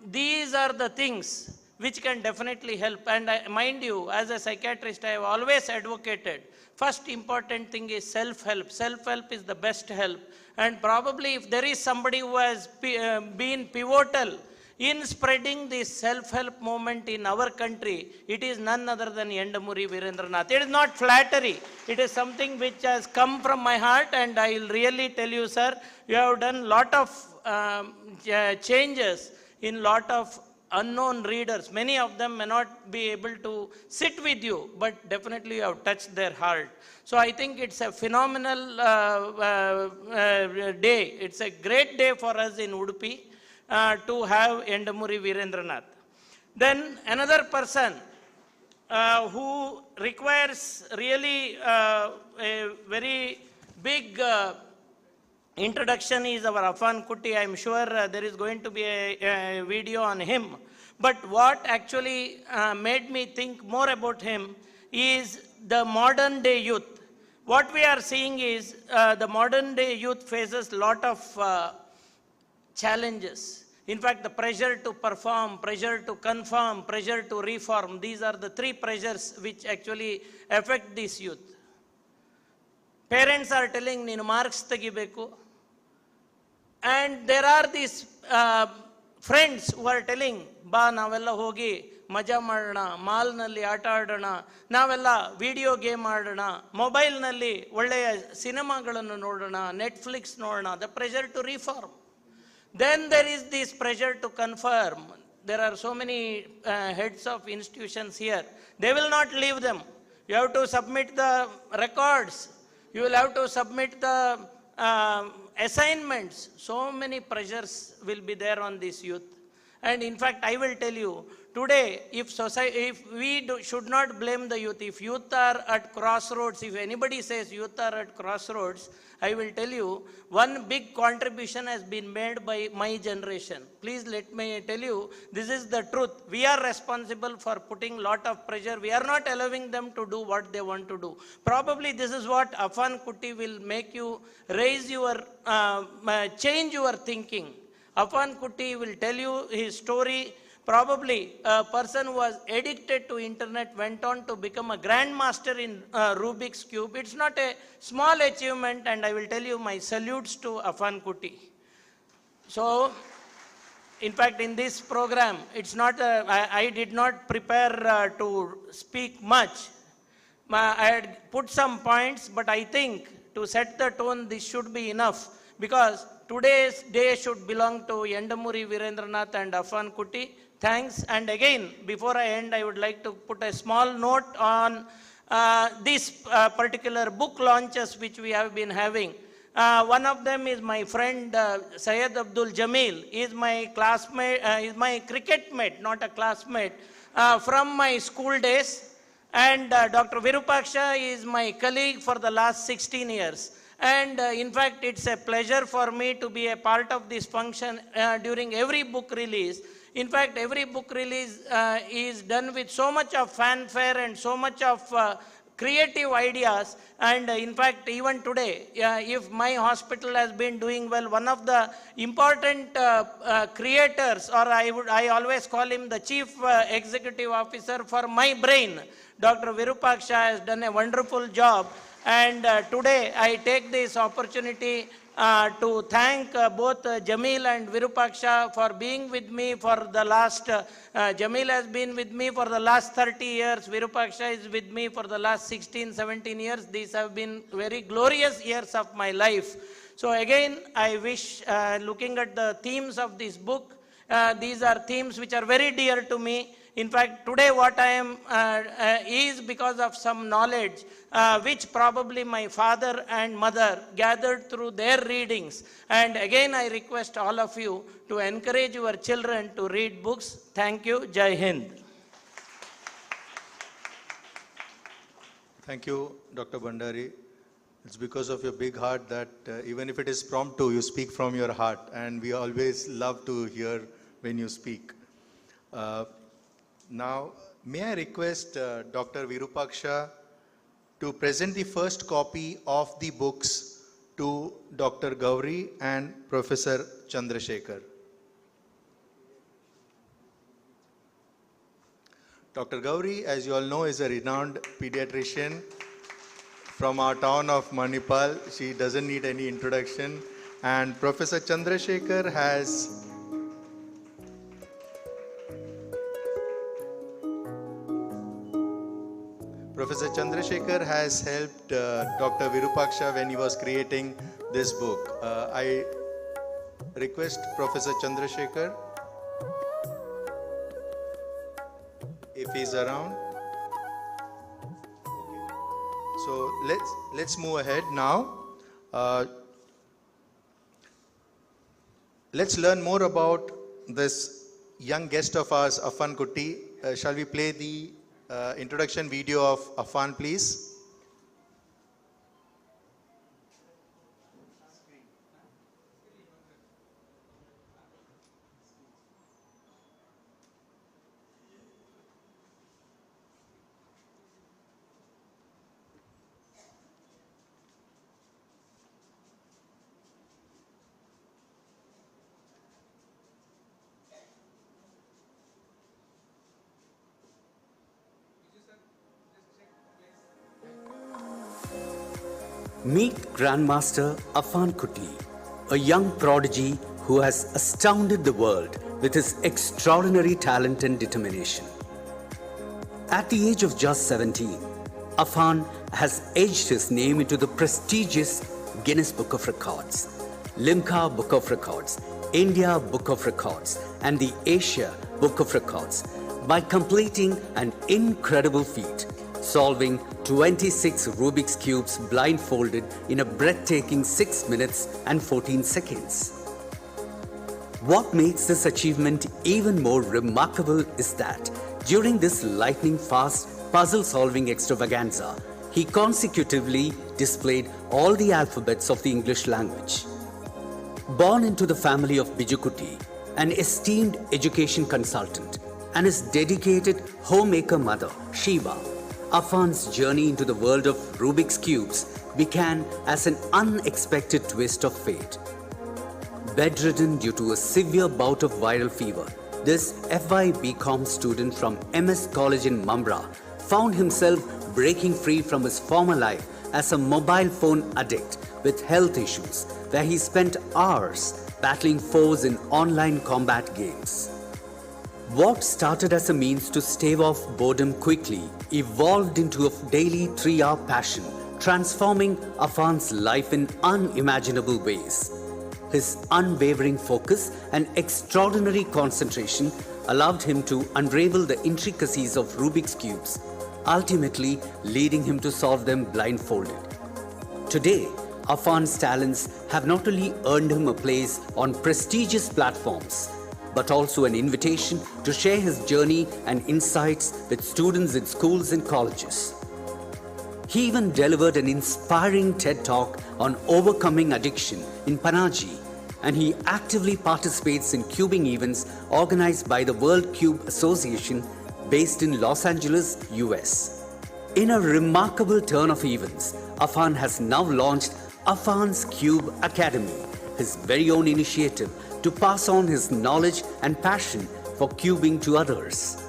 these are the things which can definitely help. And mind you, as a psychiatrist, I have always advocated, first important thing is self-help. Self-help is the best help. And probably if there is somebody who has been pivotal in spreading this self-help movement in our country, it is none other than Yandamuri Virendranath. It is not flattery. It is something which has come from my heart, and I will really tell you, sir, you have done a lot of changes in lot of unknown readers. Many of them may not be able to sit with you, but definitely you have touched their heart. So I think it's a phenomenal day. It's a great day for us in Udupi to have Yandamuri Virendranath. Then another person who requires really a very big introduction is our Afan Kuti. I'm sure there is going to be a video on him. But what actually made me think more about him is the modern day youth. What we are seeing is the modern day youth faces a lot of challenges. In fact, the pressure to perform, pressure to conform, pressure to reform, these are the three pressures which actually affect this youth. Parents are telling, ನೀನು marks ತೆಗಿಬೇಕು. And there are these friends who are telling, ಬಾ ನಾವೆಲ್ಲ ಹೋಗಿ ಮಜಾ ಮಾಡೋಣ, ಮಾಲ್ನಲ್ಲಿ ಆಟ ಆಡೋಣ, ನಾವೆಲ್ಲ ವಿಡಿಯೋ ಗೇಮ್ ಆಡೋಣ, ಮೊಬೈಲ್ನಲ್ಲಿ ಒಳ್ಳೆಯ ಸಿನಿಮಾಗಳನ್ನು ನೋಡೋಣ, ನೆಟ್ಫ್ಲಿಕ್ಸ್ ನೋಡೋಣ. The pressure to reform. Then there is this pressure to confirm. There are so many heads of institutions here. They will not leave them. You have to submit the records. You will have to submit the assignments. So many pressures will be there on this youth. And in fact, I will tell you, today, if we should not blame the youth, if youth are at crossroads, if anybody says youth are at crossroads, I will tell you, one big contribution has been made by my generation. Please let me tell you, this is the truth. We are responsible for putting lot of pressure. We are not allowing them to do what they want to do. Probably this is what Afan Kuti will make you raise your, change your thinking. Afan Kuti will tell you his story. Probably a person who was addicted to internet went on to become a grandmaster in Rubik's Cube. It's not a small achievement, and I will tell you my salutes to Afan Kuti. So, in fact, in this program, it's not, I did not prepare to speak much. I had put some points, but I think to set the tone, this should be enough, because today's day should belong to Yendamuri Virendranath and Afan Kuti. Thanks. And again, before I end, I would like to put a small note on these particular book launches which we have been having. One of them is my friend Syed Abdul Jamil. He is my classmate, is my cricket mate, not a classmate, from my school days. And Dr. Virupaksha is my colleague for the last 16 years. And in fact, it's a pleasure for me to be a part of this function during every book release. In fact, every book release is done with so much of fanfare and so much of creative ideas. And in fact, even today, if my hospital has been doing well, one of the important creators, or I always call him the chief executive officer for my brain, Dr. Virupaksha, has done a wonderful job. And today I take this opportunity to thank both Jamil and Virupaksha for being with me for the last, Jamil has been with me for the last 30 years, Virupaksha is with me for the last 16, 17 years. These have been very glorious years of my life. So again, I wish, looking at the themes of this book, these are themes which are very dear to me. In fact, today what I am is because of some knowledge which probably my father and mother gathered through their readings. And again, I request all of you to encourage your children to read books. Thank you. Jai Hind. Thank you, Dr. Bandari. It's because of your big heart that even if it is promptu, you speak from your heart. And we always love to hear when you speak. Now, may I request Dr. Virupaksha to present the first copy of the books to Dr. Gauri and Professor Chandrasekhar. Dr. Gauri, as you all know, is a renowned pediatrician from our town of Manipal. She doesn't need any introduction. And Professor Chandrasekhar has Professor Chandrasekhar has helped Dr. Virupaksha when he was creating this book. I request Professor Chandrasekhar, if he's around. So let's move ahead now. Let's learn more about this young guest of ours, Afan Kuti. Shall we play the introduction video of Afan, please? Meet Grandmaster Afan Kuti, a young prodigy who has astounded the world with his extraordinary talent and determination. At the age of just 17, Afan has edged his name into the prestigious Guinness Book of Records, Limca Book of Records, India Book of Records, and the Asia Book of Records by completing an incredible feat, solving 26 Rubik's Cubes blindfolded in a breathtaking 6 minutes and 14 seconds. What makes this achievement even more remarkable is that during this lightning-fast puzzle-solving extravaganza, he consecutively displayed all the alphabets of the English language. Born into the family of Bijukuti, an esteemed education consultant, and his dedicated homemaker mother, Shiva, Afan's journey into the world of Rubik's Cubes began as an unexpected twist of fate. Bedridden due to a severe bout of viral fever, this FY BCom student from MS College in Mambra found himself breaking free from his former life as a mobile phone addict with health issues, where he spent hours battling foes in online combat games. What started as a means to stave off boredom quickly evolved into a daily 3-hour passion, transforming Afan's life in unimaginable ways. His unwavering focus and extraordinary concentration allowed him to unravel the intricacies of Rubik's Cubes, ultimately leading him to solve them blindfolded. Today, Afan's talents have not only earned him a place on prestigious platforms, but also an invitation to share his journey and insights with students in schools and colleges. He even delivered an inspiring TED Talk on overcoming addiction in Panaji, and he actively participates in cubing events organized by the World Cube Association based in Los Angeles, US. In a remarkable turn of events, Afan has now launched Afan's Cube Academy, his very own initiative to pass on his knowledge and passion for cubing to others.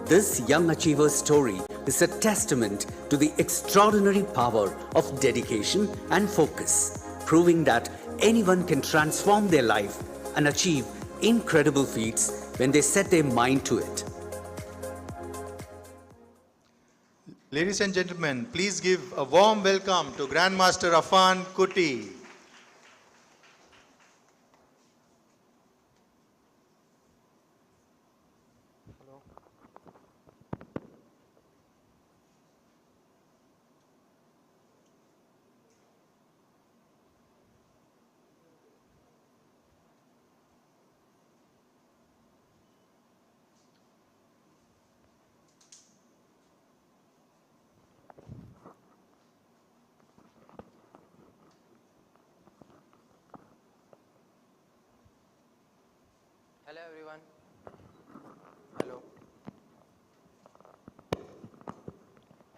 This young achiever's story is a testament to the extraordinary power of dedication and focus, proving that anyone can transform their life and achieve incredible feats when they set their mind to it. Ladies and gentlemen, please give a warm welcome to Grandmaster Afan Kuti. Hello everyone. Hello.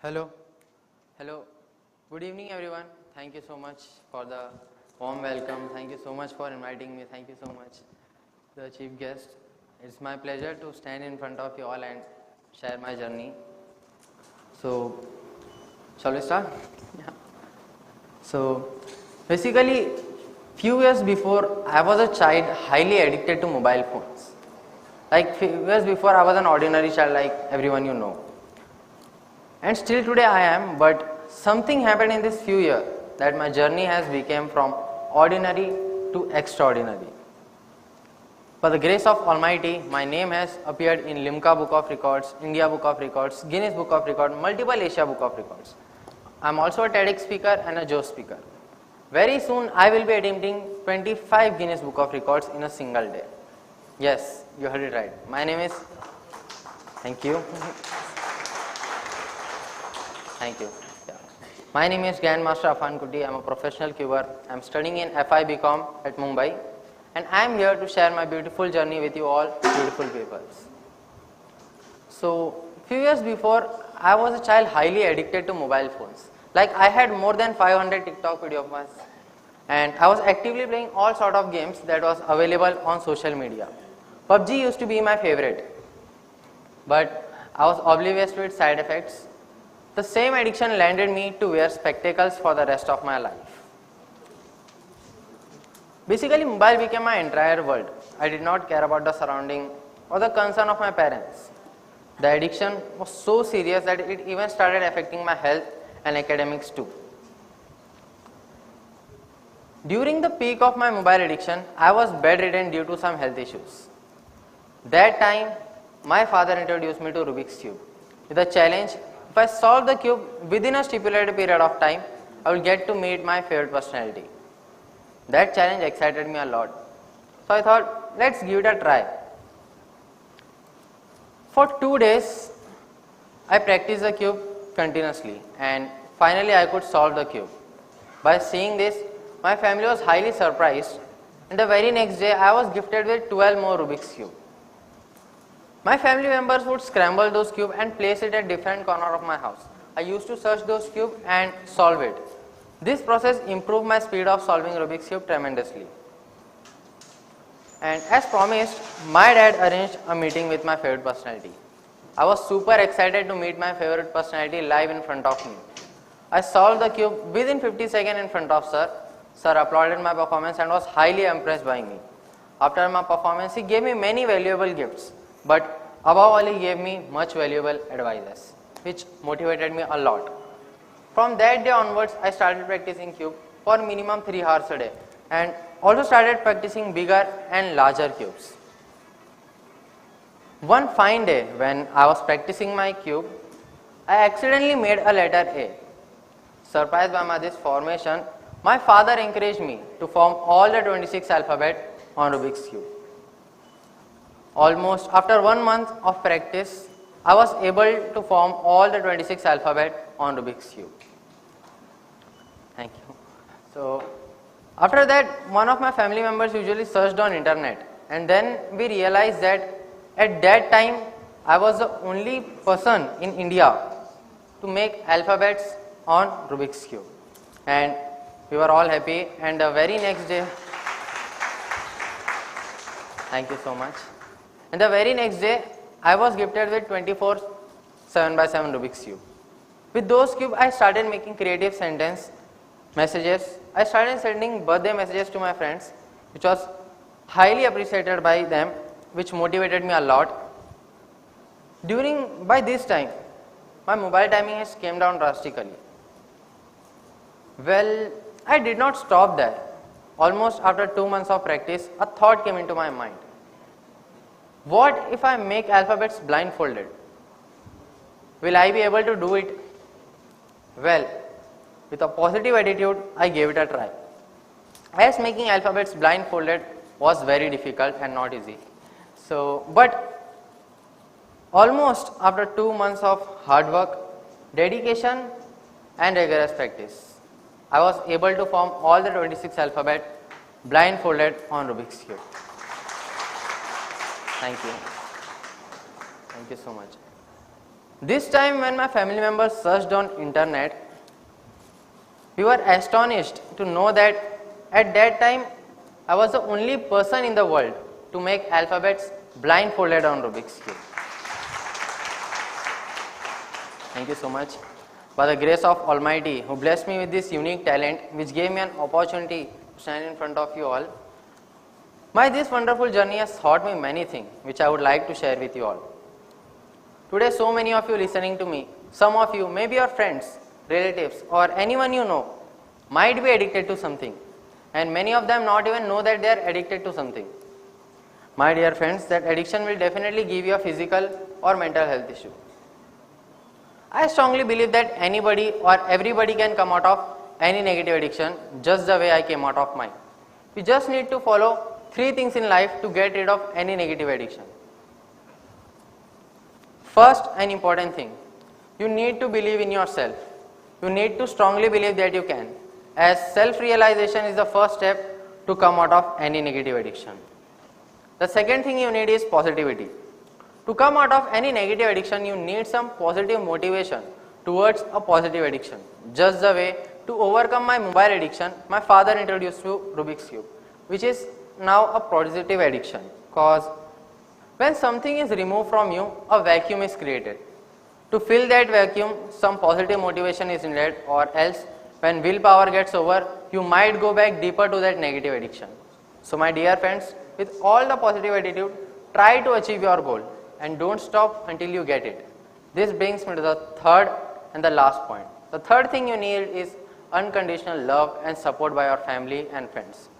Hello. Hello. Good evening everyone. Thank you so much for the warm welcome. Thank you so much for inviting me. Thank you so much, the chief guest. It's my pleasure to stand in front of you all and share my journey. So, shall we start? Yeah. So, basically, few years before, I was a child highly addicted to mobile phones. Like few years before, I was an ordinary child like everyone you know. And still today I am, but something happened in this few years that my journey has become from ordinary to extraordinary. By the grace of Almighty, my name has appeared in Limca Book of Records, India Book of Records, Guinness Book of Records, multiple Asia Book of Records. I am also a TEDx speaker and a Joe speaker. Very soon I will be attempting 25 Guinness Book of Records in a single day. Yes, you heard it right. My name is... Thank you. Thank you. Yeah. My name is Grandmaster Afan Kuti. I am a professional cuber. I am studying in FI BCom at Mumbai. And I am here to share my beautiful journey with you all beautiful people. So, few years before, I was a child highly addicted to mobile phones. Like I had more than 500 TikTok videos of mine. And I was actively playing all sort of games that was available on social media. PUBG used to be my favorite. But I was oblivious to its side effects. The same addiction landed me to wear spectacles for the rest of my life. Basically, mobile became my entire world. I did not care about the surrounding or the concern of my parents. The addiction was so serious that it even started affecting my health and academics too. During the peak of my mobile addiction, I was bedridden due to some health issues. That time, my father introduced me to Rubik's Cube with a challenge: if I solve the cube within a stipulated period of time, I will get to meet my favorite personality. That challenge excited me a lot. So I thought, let's give it a try. For 2 days, I practiced the cube continuously and finally I could solve the cube. By seeing this, my family was highly surprised, and the very next day I was gifted with 12 more Rubik's Cube. My family members would scramble those cubes and place it at different corners of my house. I used to search those cubes and solve it. This process improved my speed of solving Rubik's Cube tremendously. And as promised, my dad arranged a meeting with my favorite personality. I was super excited to meet my favorite personality live in front of me. I solved the cube within 50 seconds in front of sir. Sir applauded my performance and was highly impressed by me. After my performance, he gave me many valuable gifts, but above all, he gave me much valuable advices, which motivated me a lot. From that day onwards, I started practicing cube for minimum 3 hours a day and also started practicing bigger and larger cubes. One fine day when I was practicing my cube, I accidentally made a letter A. Surprised by this formation, my father encouraged me to form all the 26 alphabet on Rubik's Cube. Almost after 1 month of practice, I was able to form all the 26 alphabet on Rubik's Cube. Thank you. So, after that, one of my family members usually searched on internet, and then we realized that at that time, I was the only person in India to make alphabets on Rubik's Cube. And we were all happy, and the very next day, thank you so much. And the very next day, I was gifted with 24 7x7 Rubik's Cube. With those cubes, I started making creative sentence messages. I started sending birthday messages to my friends, which was highly appreciated by them, which motivated me a lot. By this time, my mobile timing has came down drastically. Well, I did not stop there. Almost after 2 months of practice, a thought came into my mind. What if I make alphabets blindfolded? Will I be able to do it? Well, with a positive attitude, I gave it a try. As making alphabets blindfolded was very difficult and not easy. But almost after 2 months of hard work, dedication and rigorous practice, I was able to form all the 26 alphabet blindfolded on Rubik's Cube. Thank you. Thank you so much. This time when my family members searched on internet, we were astonished to know that at that time I was the only person in the world to make alphabets blindfolded on Rubik's Cube. Thank you so much. By the grace of Almighty, who blessed me with this unique talent, which gave me an opportunity to stand in front of you all, this wonderful journey has taught me many things, which I would like to share with you all. Today, so many of you listening to me, some of you, maybe your friends, relatives, or anyone you know, might be addicted to something, and many of them not even know that they are addicted to something. My dear friends, that addiction will definitely give you a physical or mental health issue. I strongly believe that anybody or everybody can come out of any negative addiction just the way I came out of mine. We just need to follow 3 things in life to get rid of any negative addiction. First and important thing, you need to believe in yourself. You need to strongly believe that you can, as self-realization is the first step to come out of any negative addiction. The second thing you need is positivity. To come out of any negative addiction, you need some positive motivation towards a positive addiction. Just the way to overcome my mobile addiction, my father introduced me to Rubik's Cube, which is now a positive addiction, because when something is removed from you, a vacuum is created. To fill that vacuum, some positive motivation is needed, or else, when willpower gets over, you might go back deeper to that negative addiction. So, my dear friends, with all the positive attitude, try to achieve your goal and don't stop until you get it. This brings me to the third and the last point. The third thing you need is unconditional love and support by your family and friends.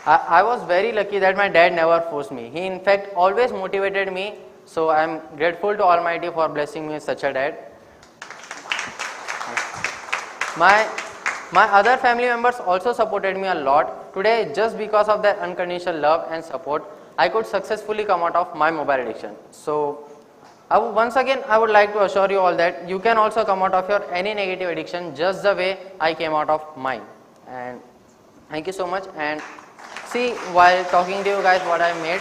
I was very lucky that my dad never forced me. He in fact always motivated me. So I am grateful to Almighty for blessing me with such a dad. My other family members also supported me a lot. Today, just because of their unconditional love and support, I could successfully come out of my mobile addiction. So once again, I would like to assure you all that you can also come out of your any negative addiction just the way I came out of mine. And thank you so much. And see, while talking to you guys, what I made,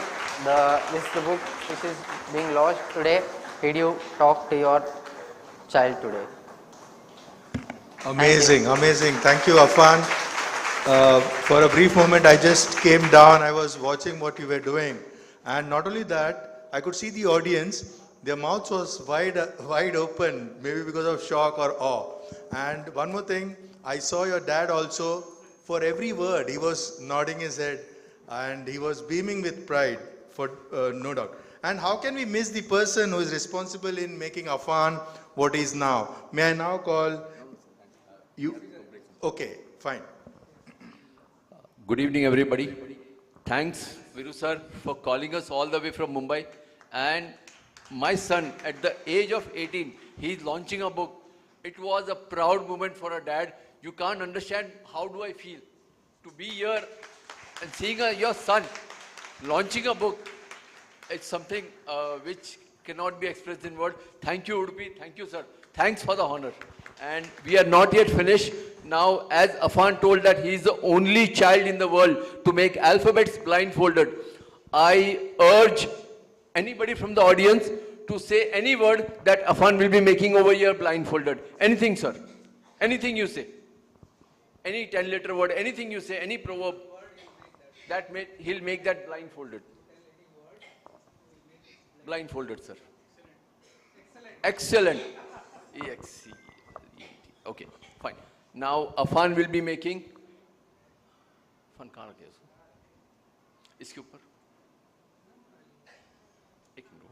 this is the book which is being launched today. Did you talk to your child today? Amazing, amazing. Thank you, Afan. For a brief moment, I just came down. I was watching what you were doing. And not only that, I could see the audience. Their mouth was wide open, maybe because of shock or awe. And one more thing, I saw your dad also. For every word, he was nodding his head and he was beaming with pride, for no doubt. And how can we miss the person who is responsible in making Afan what he is now? May I now call you? Okay, fine. Good evening, everybody. Thanks, Viru sir, for calling us all the way from Mumbai. And my son, at the age of 18, he's launching a book. It was a proud moment for a dad. You can't understand how do I feel to be here and seeing your son launching a book. It's something which cannot be expressed in words. Thank you, Udupi. Thank you, sir. Thanks for the honor. And we are not yet finished. Now, as Afan told that he is the only child in the world to make alphabets blindfolded, I urge anybody from the audience to say any word that Afan will be making over here blindfolded. Anything, sir. Anything you say. Any 10-letter word, anything you say, any proverb, he'll make that blindfolded. Blindfolded, sir. Excellent. Excellent. Okay, fine. Now, Afan will be making. Afan कहाँ रखे उसको? इसके ऊपर. एक minute.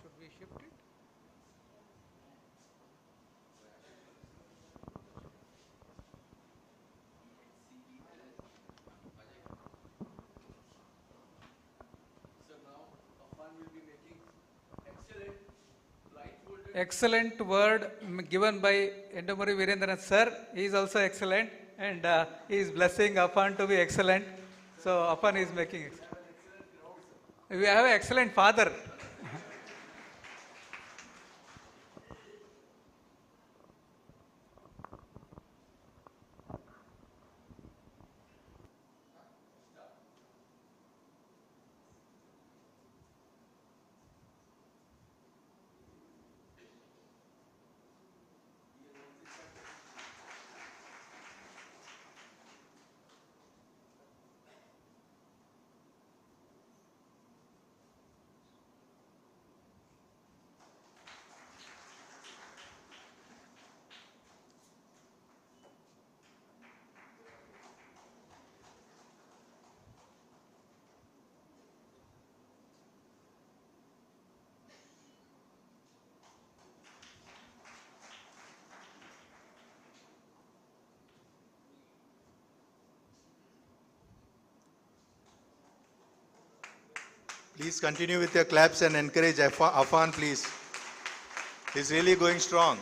Should we shift it? Excellent word given by Endamuri Virendranath sir. He is also excellent and he is blessing Afan to be excellent. So Afan is making excellent. We have an excellent father. Please continue with your claps and encourage Afan, please. He's really going strong.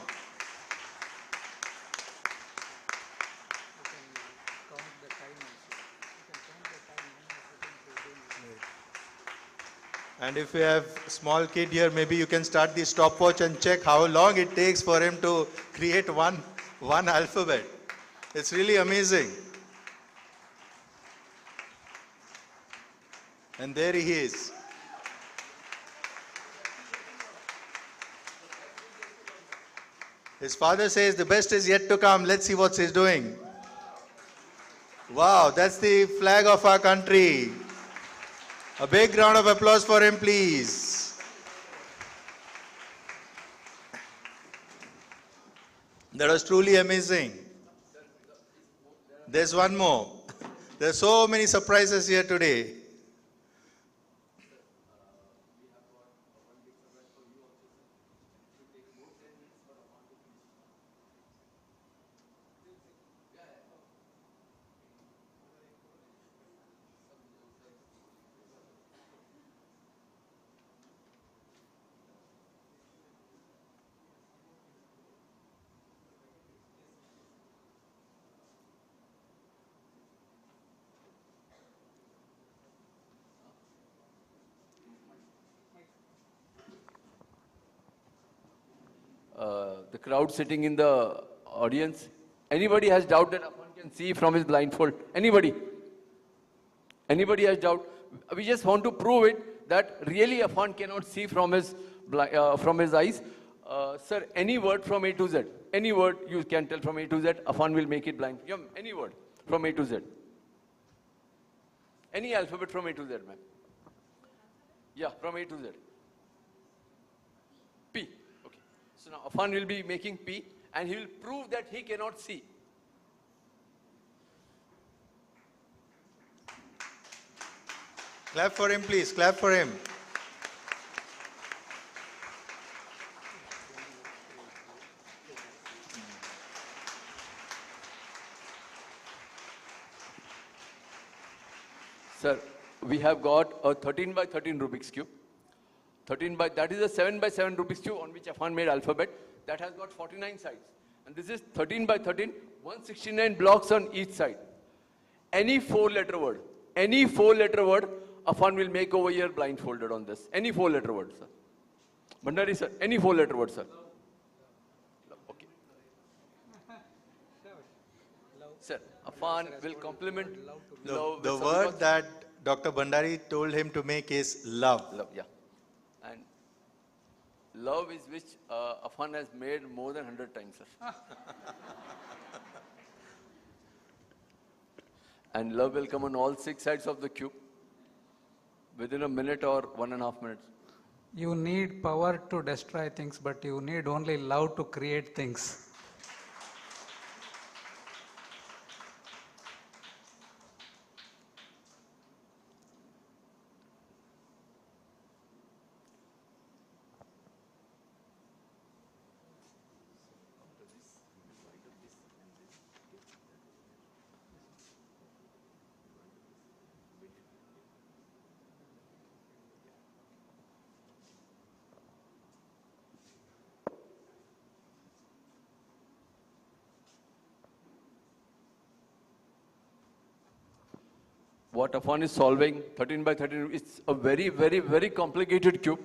And if you have a small kid here, maybe you can start the stopwatch and check how long it takes for him to create one alphabet. It's really amazing. And there he is. His father says the best is yet to come. Let's see what he's doing. Wow, that's the flag of our country. A big round of applause for him, please. That was truly amazing. There's one more. There are so many surprises here today. The crowd sitting in the audience. Anybody has doubt that Afan can see from his blindfold? Anybody? Anybody has doubt? We just want to prove it that really Afan cannot see from his eyes. Sir, any word from A to Z. Any word you can tell from A to Z, Afan will make it blind. Yeah, any word from A to Z. Any alphabet from A to Z, ma'am. Yeah, from A to Z. P. Okay. So now Afan will be making P and he will prove that he cannot see. Clap for him, please. Clap for him. Sir, we have got a 13 by 13 Rubik's Cube. That is a 7 by 7 Rubik's Cube on which Afan made alphabet. That has got 49 sides. And this is 13 by 13, 169 blocks on each side. Any four-letter word, Afan will make over here blindfolded on this. Any four-letter word, sir. Bhandari, sir, any four-letter word, sir. Okay. Sir, Afan will complement love. The word that Dr. Bhandari told him to make is love. Love, yeah. And love is which Afan has made more than 100 times, sir. And love will come on all 6 sides of the cube within a minute or 1.5 minutes. You need power to destroy things, but you need only love to create things. What Afan is solving, 13 by 13, it's a very, very, very complicated cube.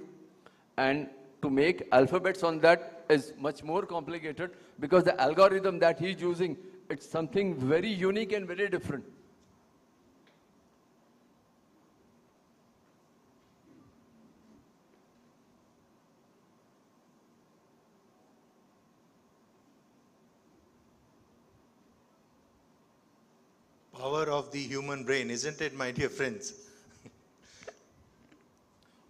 And to make alphabets on that is much more complicated because the algorithm that he's using, it's something very unique and very different. Power of the human brain, isn't it, my dear friends?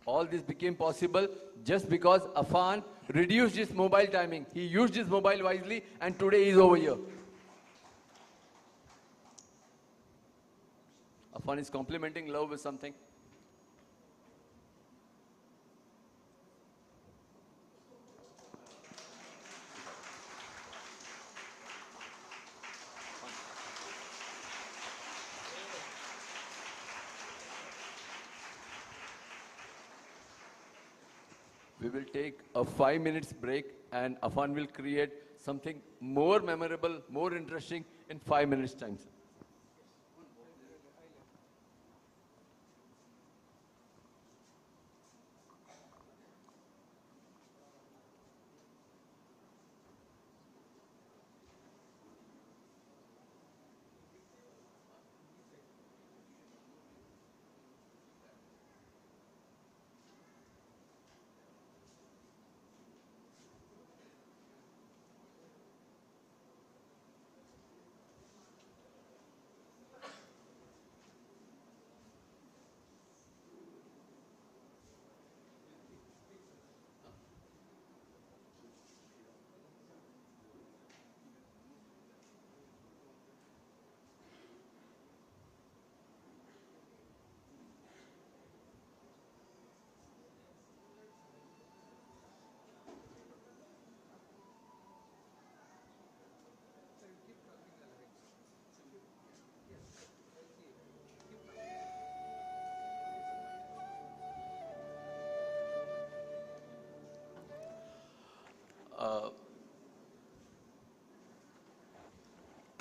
All this became possible just because Afan reduced his mobile timing. He used his mobile wisely and today he's over here. Afan is complementing love with something. We will take a 5 minutes break and Afan will create something more memorable, more interesting in 5 minutes time.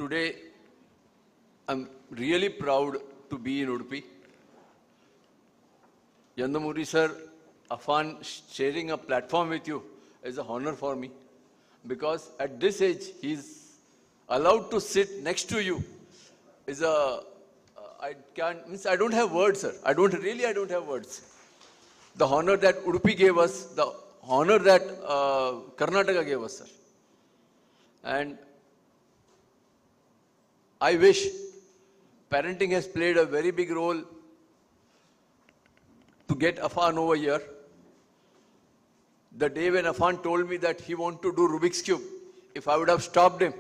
Today, I'm really proud to be in Udupi. Yandamuri sir, Afan sharing a platform with you is an honor for me, because at this age, he's allowed to sit next to you. Is a I don't have words, sir. I don't have words. The honor that Udupi gave us, the honor that Karnataka gave us, sir. And I wish parenting has played a very big role to get Afan over here. The day when Afan told me that he wanted to do Rubik's Cube, if I would have stopped him,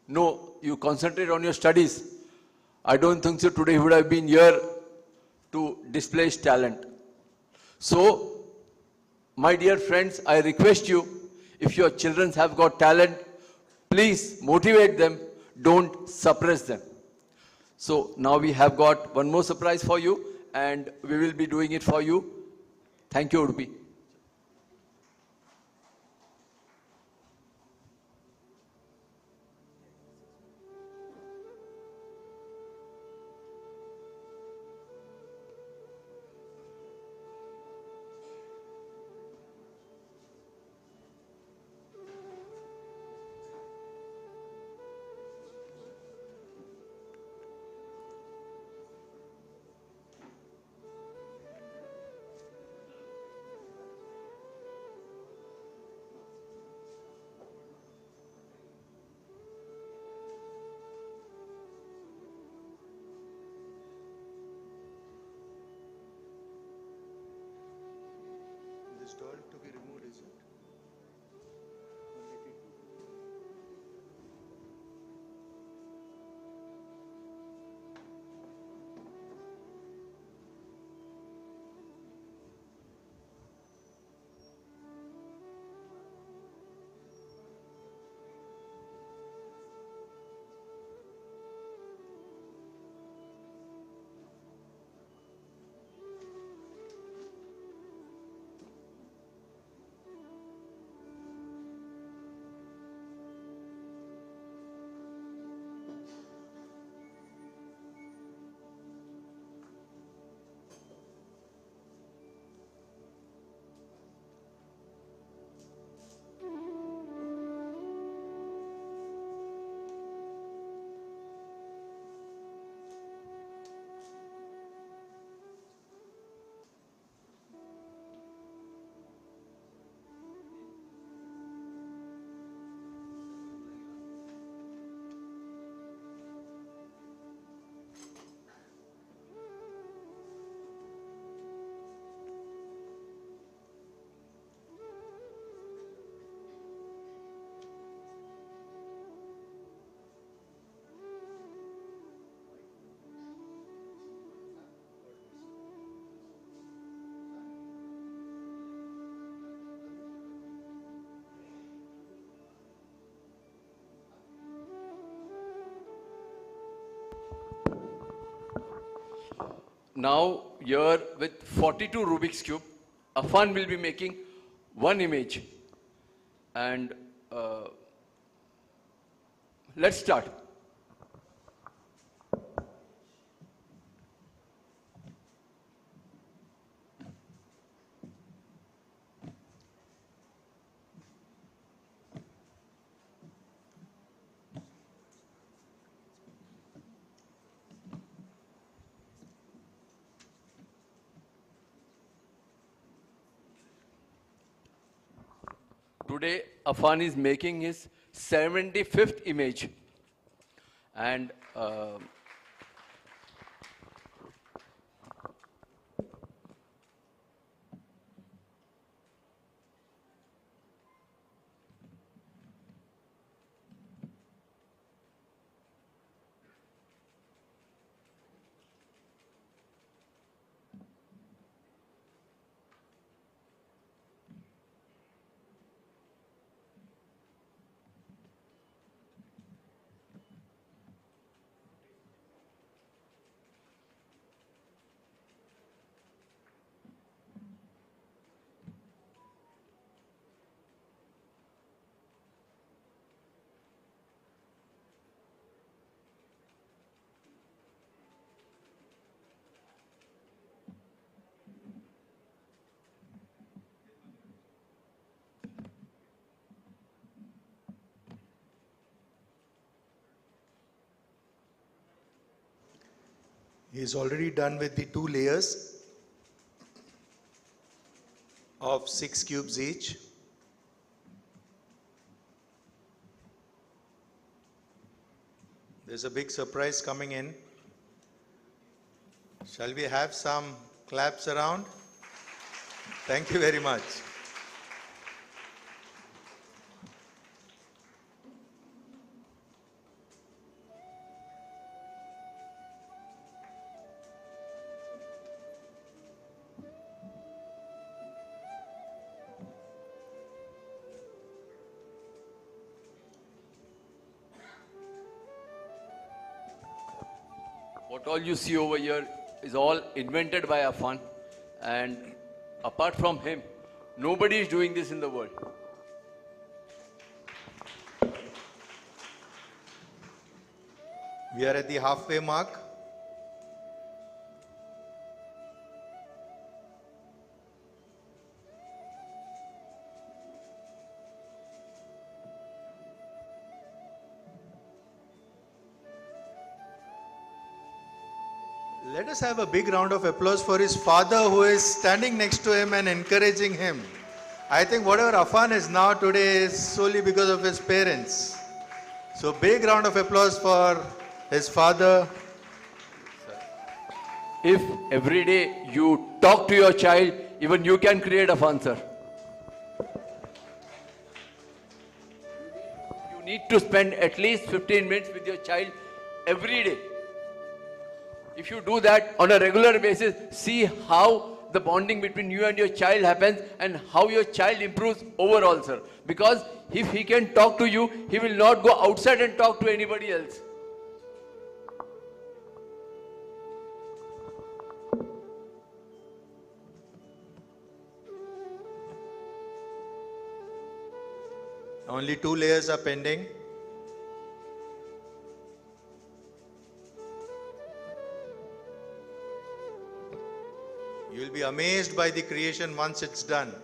no, you concentrate on your studies, I don't think so today he would have been here to display his talent. So, my dear friends, I request you, if your children have got talent, please motivate them, don't suppress them. So, now we have got one more surprise for you, and we will be doing it for you. Thank you, Udupi. This doll to be removed, is it? Now, here with 42 Rubik's Cube, Afan will be making one image. And let's start. Today, Afan is making his 75th image. And He is already done with the 2 layers of 6 cubes each. There's a big surprise coming in. Shall we have some claps around? Thank you very much. What all you see over here is all invented by Afan, and apart from him, nobody is doing this in the world. We are at the halfway mark. Let us have a big round of applause for his father who is standing next to him and encouraging him. I think whatever Afan is now today is solely because of his parents. So big round of applause for his father. If every day you talk to your child, even you can create Afan, sir. You need to spend at least 15 minutes with your child every day. If you do that on a regular basis, see how the bonding between you and your child happens and how your child improves overall, sir. Because if he can talk to you, he will not go outside and talk to anybody else. Only 2 layers are pending. You will be amazed by the creation once it's done.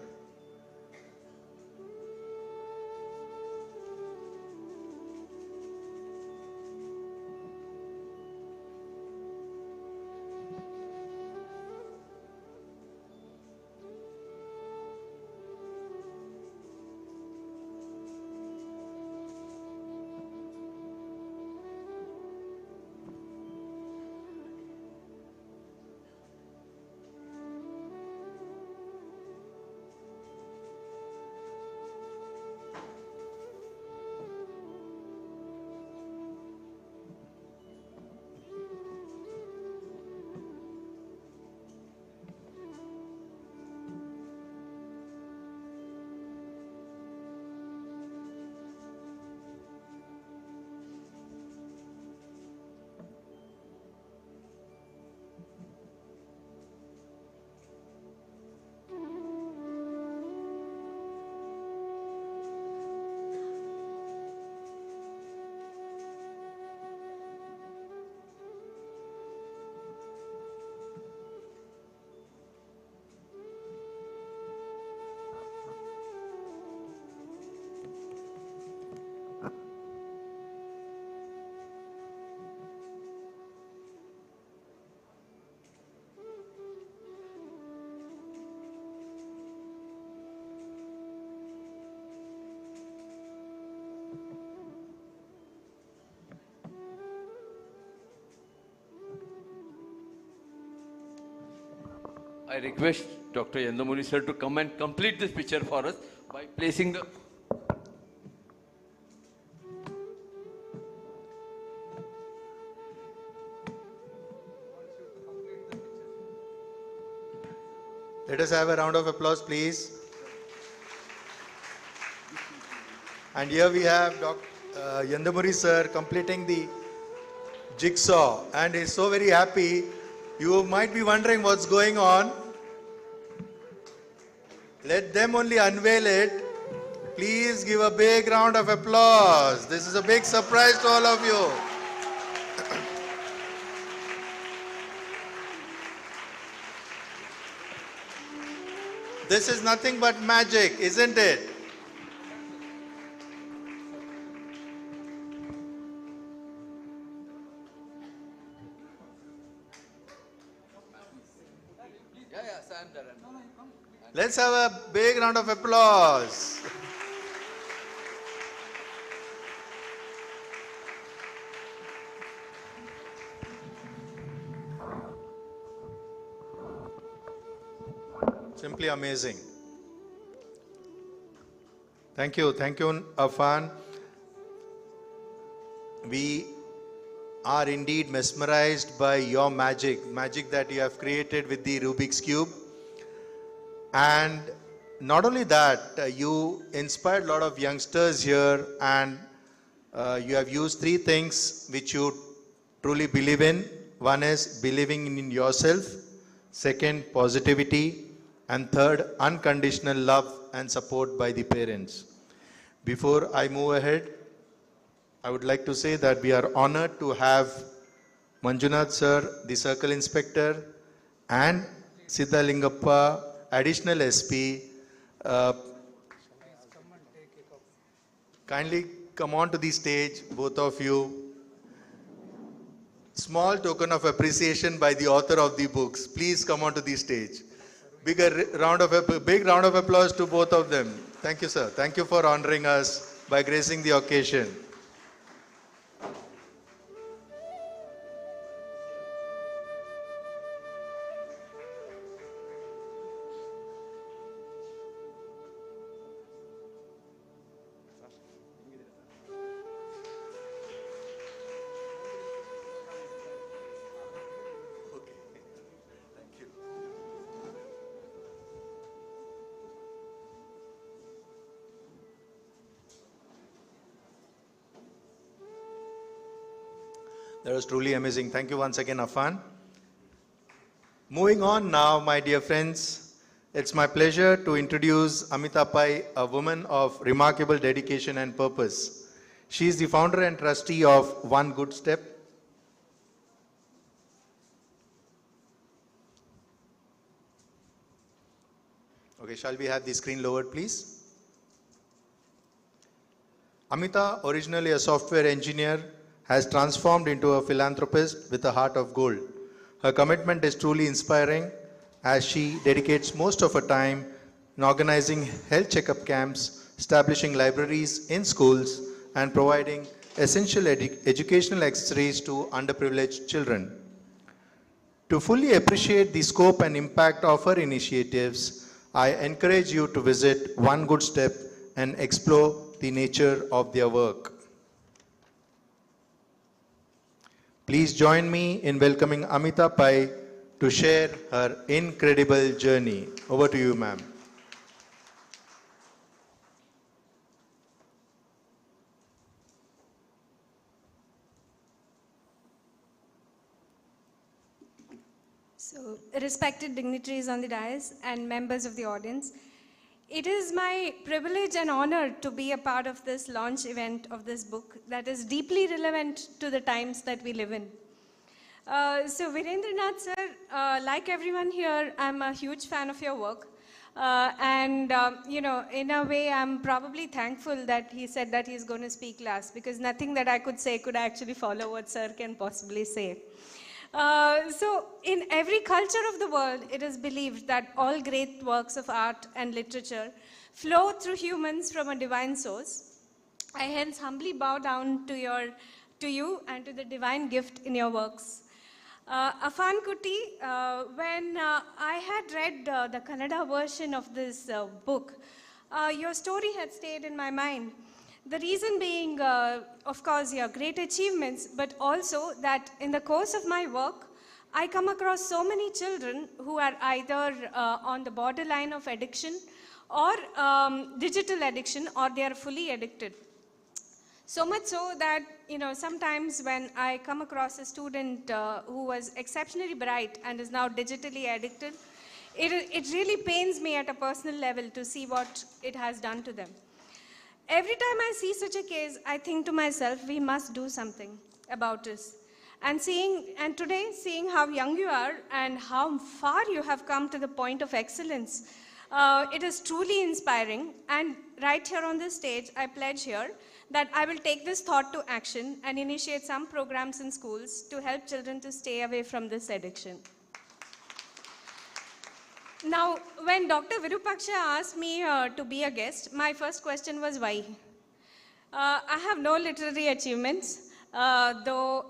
I request Dr. Yandamuni sir to come and complete this picture for us by placing the... Let us have a round of applause, please. And here we have Dr. Yandamuri sir completing the jigsaw, and he's so very happy. You might be wondering what's going on. Let them only unveil it. Please give a big round of applause. This is a big surprise to all of you. This is nothing but magic, isn't it? Let's have a big round of applause. Simply amazing. Thank you, Afan. We are indeed mesmerized by your magic that you have created with the Rubik's Cube. And not only that, you inspired a lot of youngsters here, and you have used three things which you truly believe in. One is believing in yourself, second, positivity, and third, unconditional love and support by the parents. Before I move ahead, I would like to say that we are honored to have Manjunath sir, the Circle Inspector, and Siddhalingappa, Additional SP. Kindly come on to the stage, both of you. Small token of appreciation by the author of the books. Please come on to the stage. Big round of applause to both of them. Thank you, sir. Thank you for honoring us by gracing the occasion. That was truly amazing. Thank you once again, Afan. Moving on now, my dear friends, it's my pleasure to introduce Amita Pai, a woman of remarkable dedication and purpose. She is the founder and trustee of One Good Step. Okay, shall we have the screen lowered, please? Amita, originally a software engineer, has transformed into a philanthropist with a heart of gold. Her commitment is truly inspiring as she dedicates most of her time in organizing health checkup camps, establishing libraries in schools, and providing essential educational accessories to underprivileged children. To fully appreciate the scope and impact of her initiatives, I encourage you to visit One Good Step and explore the nature of their work. Please join me in welcoming Amita Pai to share her incredible journey. Over to you, ma'am. So, respected dignitaries on the dais and members of the audience, it is my privilege and honor to be a part of this launch event of this book that is deeply relevant to the times that we live in. So Virendranath sir, like everyone here, I'm a huge fan of your work. You know, in a way, I'm probably thankful that he said that he's going to speak last, because nothing that I could say could actually follow what sir can possibly say. So in every culture of the world, it is believed that all great works of art and literature flow through humans from a divine source. I hence humbly bow down to you and to the divine gift in your works. Afan Kuti, when I had read the Kannada version of this book, your story had stayed in my mind. The reason being, of course, your great achievements, but also that in the course of my work, I come across so many children who are either on the borderline of addiction or digital addiction, or they are fully addicted. So much so that, you know, sometimes when I come across a student who was exceptionally bright and is now digitally addicted, it really pains me at a personal level to see what it has done to them. Every time I see such a case, I think to myself, we must do something about this. And today, seeing how young you are and how far you have come to the point of excellence, it is truly inspiring. And right here on this stage, I pledge here that I will take this thought to action and initiate some programs in schools to help children to stay away from this addiction. Now, when Dr. Virupaksha asked me to be a guest, my first question was why? I have no literary achievements, though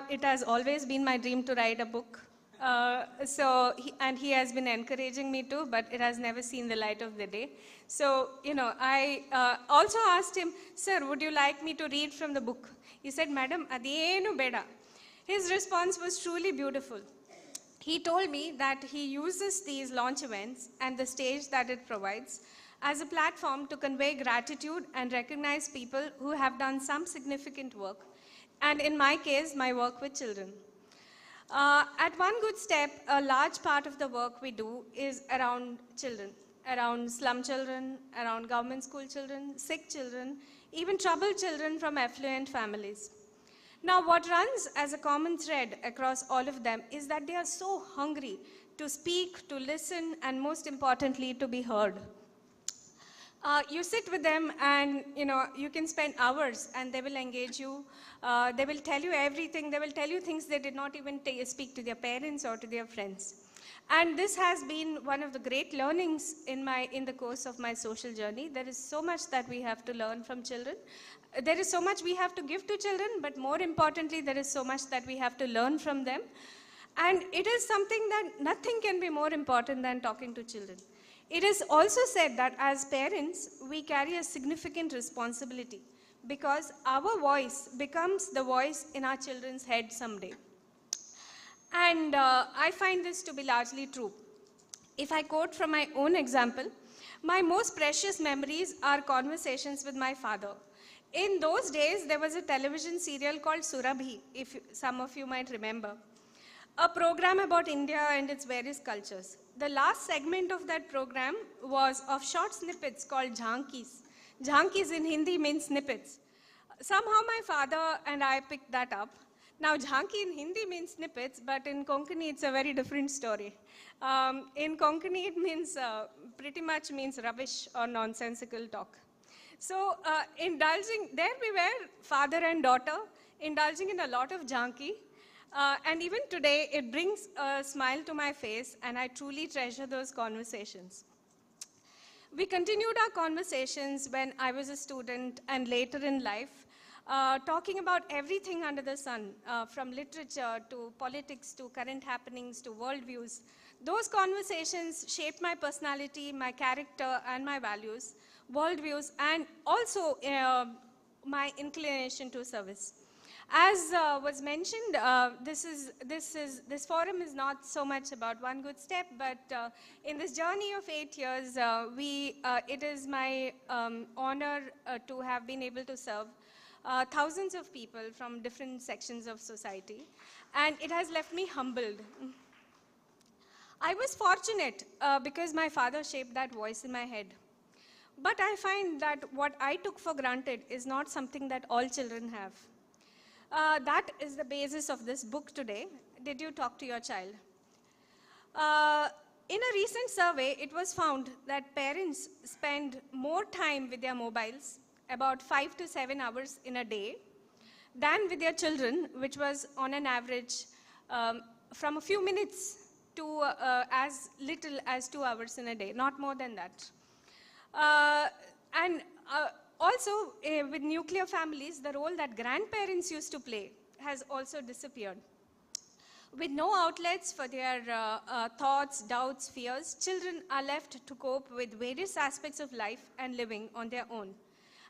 it has always been my dream to write a book. And he has been encouraging me to, but it has never seen the light of the day. So, I also asked him, sir, would you like me to read from the book? He said, madam, adenu beda. His response was truly beautiful. He told me that he uses these launch events and the stage that it provides as a platform to convey gratitude and recognize people who have done some significant work, and in my case, my work with children. At One Good Step, a large part of the work we do is around children, around slum children, around government school children, sick children, even troubled children from affluent families. Now, what runs as a common thread across all of them is that they are so hungry to speak, to listen, and most importantly, to be heard. You sit with them and, you can spend hours and they will engage you. They will tell you everything. They will tell you things they did not even speak to their parents or to their friends. And this has been one of the great learnings in the course of my social journey. There is so much that we have to learn from children. There is so much we have to give to children, but more importantly, there is so much that we have to learn from them. And it is something that nothing can be more important than talking to children. It is also said that as parents, we carry a significant responsibility because our voice becomes the voice in our children's head someday. And I find this to be largely true. If I quote from my own example, my most precious memories are conversations with my father. In those days, there was a television serial called Surabhi, if some of you might remember, a program about India and its various cultures. The last segment of that program was of short snippets called jhankis. Jhankis in Hindi means snippets. Somehow my father and I picked that up. Now, jhanki in Hindi means snippets, but in Konkani it's a very different story. In Konkani it means, pretty much means rubbish or nonsensical talk. So there we were, father and daughter, indulging in a lot of jhanki. And even today, it brings a smile to my face, and I truly treasure those conversations. We continued our conversations when I was a student and later in life, talking about everything under the sun, from literature to politics to current happenings to worldviews. Those conversations shaped my personality, my character, and my values, worldviews, and also my inclination to service. As was mentioned, this forum is not so much about One Good Step, but in this journey of 8 years, it is my honor to have been able to serve thousands of people from different sections of society, and it has left me humbled. I was fortunate because my father shaped that voice in my head. But I find that what I took for granted is not something that all children have. That is the basis of this book today. Did you talk to your child? In a recent survey, it was found that parents spend more time with their mobiles, about 5 to 7 hours in a day, than with their children, which was on an average from a few minutes to as little as 2 hours in a day, not more than that. Also, with nuclear families, the role that grandparents used to play has also disappeared. With no outlets for their thoughts, doubts, fears, children are left to cope with various aspects of life and living on their own.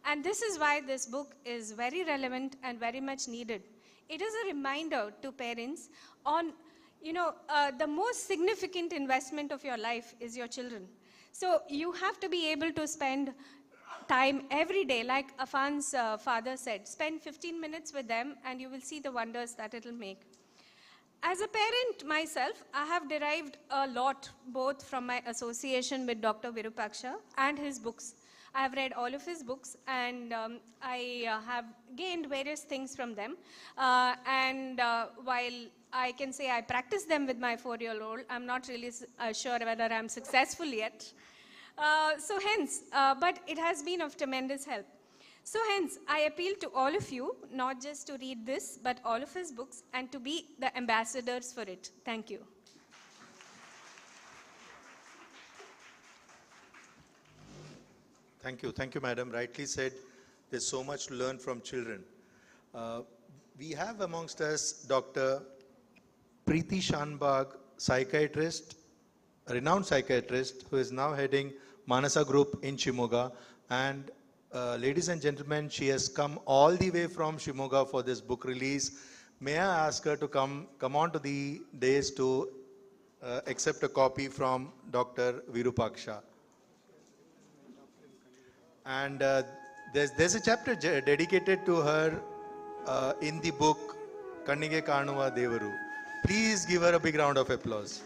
And this is why this book is very relevant and very much needed. It is a reminder to parents on, the most significant investment of your life is your children. So you have to be able to spend time every day, like Afan's father said, spend 15 minutes with them and you will see the wonders that it will make. As a parent myself, I have derived a lot both from my association with Dr. Virupaksha and his books. I have read all of his books and I have gained various things from them. While I can say I practice them with my 4-year-old, I'm not really sure whether I'm successful yet. But it has been of tremendous help. So hence, I appeal to all of you, not just to read this, but all of his books, and to be the ambassadors for it. Thank you. Thank you, madam. Rightly said, there's so much to learn from children. We have amongst us Dr. Preeti Shanbag, psychiatrist, a renowned psychiatrist who is now heading Manasa Group in Shimoga. And ladies and gentlemen, she has come all the way from Shimoga for this book release. May I ask her to come on to the dais to accept a copy from Dr. Virupaksha. And there's a chapter dedicated to her in the book Kannige Kanuva Devaru. Please give her a big round of applause.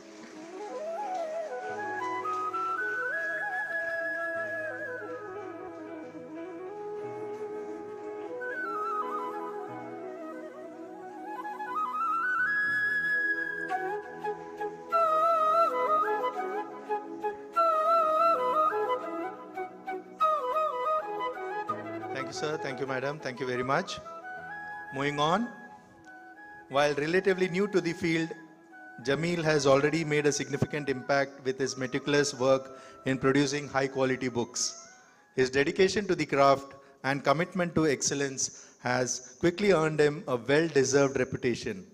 Thank you, sir. Thank you, madam. Thank you very much. Moving on. While relatively new to the field, Jamil has already made a significant impact with his meticulous work in producing high-quality books. His dedication to the craft and commitment to excellence has quickly earned him a well-deserved reputation.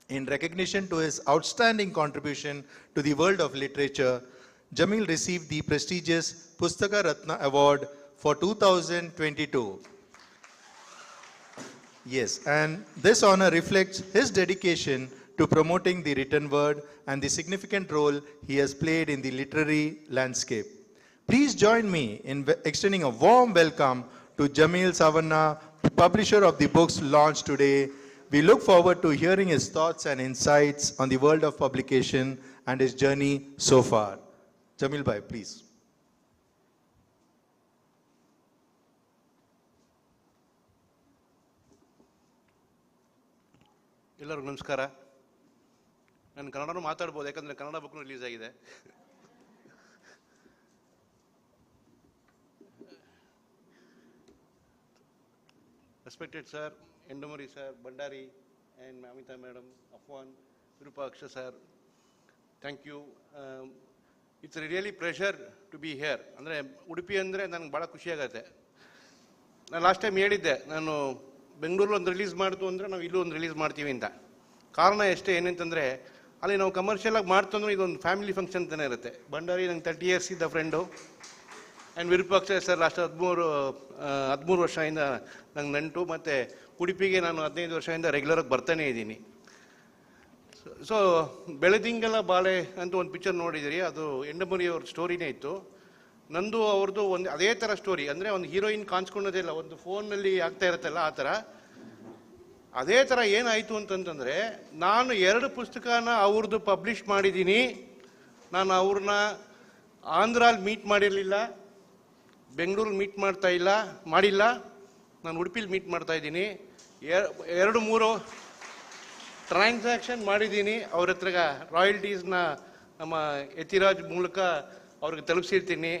In recognition to his outstanding contribution to the world of literature, Jamil received the prestigious Pustaka Ratna Award for 2022. Yes, and this honor reflects his dedication to promoting the written word and the significant role he has played in the literary landscape. Please join me in extending a warm welcome to Jamil Savanna, publisher of the books launched today. We look forward to hearing his thoughts and insights on the world of publication and his journey so far. Jamil bhai, please. ಎಲ್ಲರಿಗೂ ನಮಸ್ಕಾರ. ನಾನು ಕನ್ನಡನೂ ಮಾತಾಡ್ಬೋದು, ಯಾಕಂದರೆ Kannada book release ಆಗಿದೆ. Respected sir, Endamuri sir, Bandari and Mamita madam, Afwan, Virupaksha sir, thank you. It's a really pleasure to be here. ಅಂದರೆ ಉಡುಪಿ ಅಂದರೆ ನನಗೆ ಭಾಳ ಖುಷಿಯಾಗತ್ತೆ. ನಾನು ಲಾಸ್ಟ್ ಟೈಮ್ ಹೇಳಿದ್ದೆ, ನಾನು ಬೆಂಗಳೂರಲ್ಲಿ ಒಂದು ರಿಲೀಸ್ ಮಾಡ್ತು ಅಂದರೆ ನಾವು ಇಲ್ಲೂ ಒಂದು ರಿಲೀಸ್ ಮಾಡ್ತೀವಿ ಅಂತ. ಕಾರಣ ಎಷ್ಟೇ ಏನಂತಂದರೆ, ಅಲ್ಲಿ ನಾವು ಕಮರ್ಷಿಯಲಾಗಿ ಮಾಡ್ತಂದ್ರೆ ಇದೊಂದು ಫ್ಯಾಮಿಲಿ ಫಂಕ್ಷನ್ ಅಂತಲೇ ಇರುತ್ತೆ. ಭಂಡಾರಿ ನಂಗೆ 30 years ಇದ್ದ friend, and Virupaksha sir last 13 ವರ್ಷದಿಂದ ನಂಗೆ ನಂಟು. ಮತ್ತು ಉಡುಪಿಗೆ ನಾನು 15 ವರ್ಷದಿಂದ ರೆಗ್ಯುಲರಾಗಿ ಬರ್ತಾನೇ ಇದ್ದೀನಿ. ಸೊ ಬೆಳೆದಿಂಗಲ ಬಾಳೆ ಅಂತ ಒಂದು ಪಿಕ್ಚರ್ ನೋಡಿದಿರಿ, ಅದು ಎಂಡಮುರಿ ಅವ್ರ ಸ್ಟೋರಿನೇ ಇತ್ತು. ನಂದು ಅವ್ರದ್ದು ಒಂದು ಅದೇ ಥರ ಸ್ಟೋರಿ, ಅಂದರೆ ಒಂದು ಹೀರೋಯಿನ್ ಕಾಣಿಸ್ಕೊಳ್ಳೋದಿಲ್ಲ, ಒಂದು ಫೋನ್ನಲ್ಲಿ ಆಗ್ತಾ ಇರುತ್ತಲ್ಲ ಆ ಥರ. ಅದೇ ಥರ ಏನಾಯಿತು ಅಂತಂತಂದರೆ, ನಾನು 2 ಪುಸ್ತಕನ ಅವ್ರದ್ದು ಪಬ್ಲಿಷ್ ಮಾಡಿದ್ದೀನಿ. ನಾನು ಅವ್ರನ್ನ ಆಂಧ್ರಲ್ಲಿ ಮೀಟ್ ಮಾಡಿರಲಿಲ್ಲ, ಬೆಂಗಳೂರಲ್ಲಿ ಮೀಟ್ ಮಾಡಿಲ್ಲ, ನಾನು ಉಡುಪಿಲಿ ಮೀಟ್ ಮಾಡ್ತಾ ಇದ್ದೀನಿ. 2-3 ಟ್ರಾನ್ಸಾಕ್ಷನ್ ಮಾಡಿದ್ದೀನಿ. ಅವ್ರ ಹತ್ರ ರಾಯಲ್ಟೀಸ್ನ ನಮ್ಮ ಯತಿರಾಜ್ ಮೂಲಕ ಅವ್ರಿಗೆ ತಲುಪಿಸಿರ್ತೀನಿ.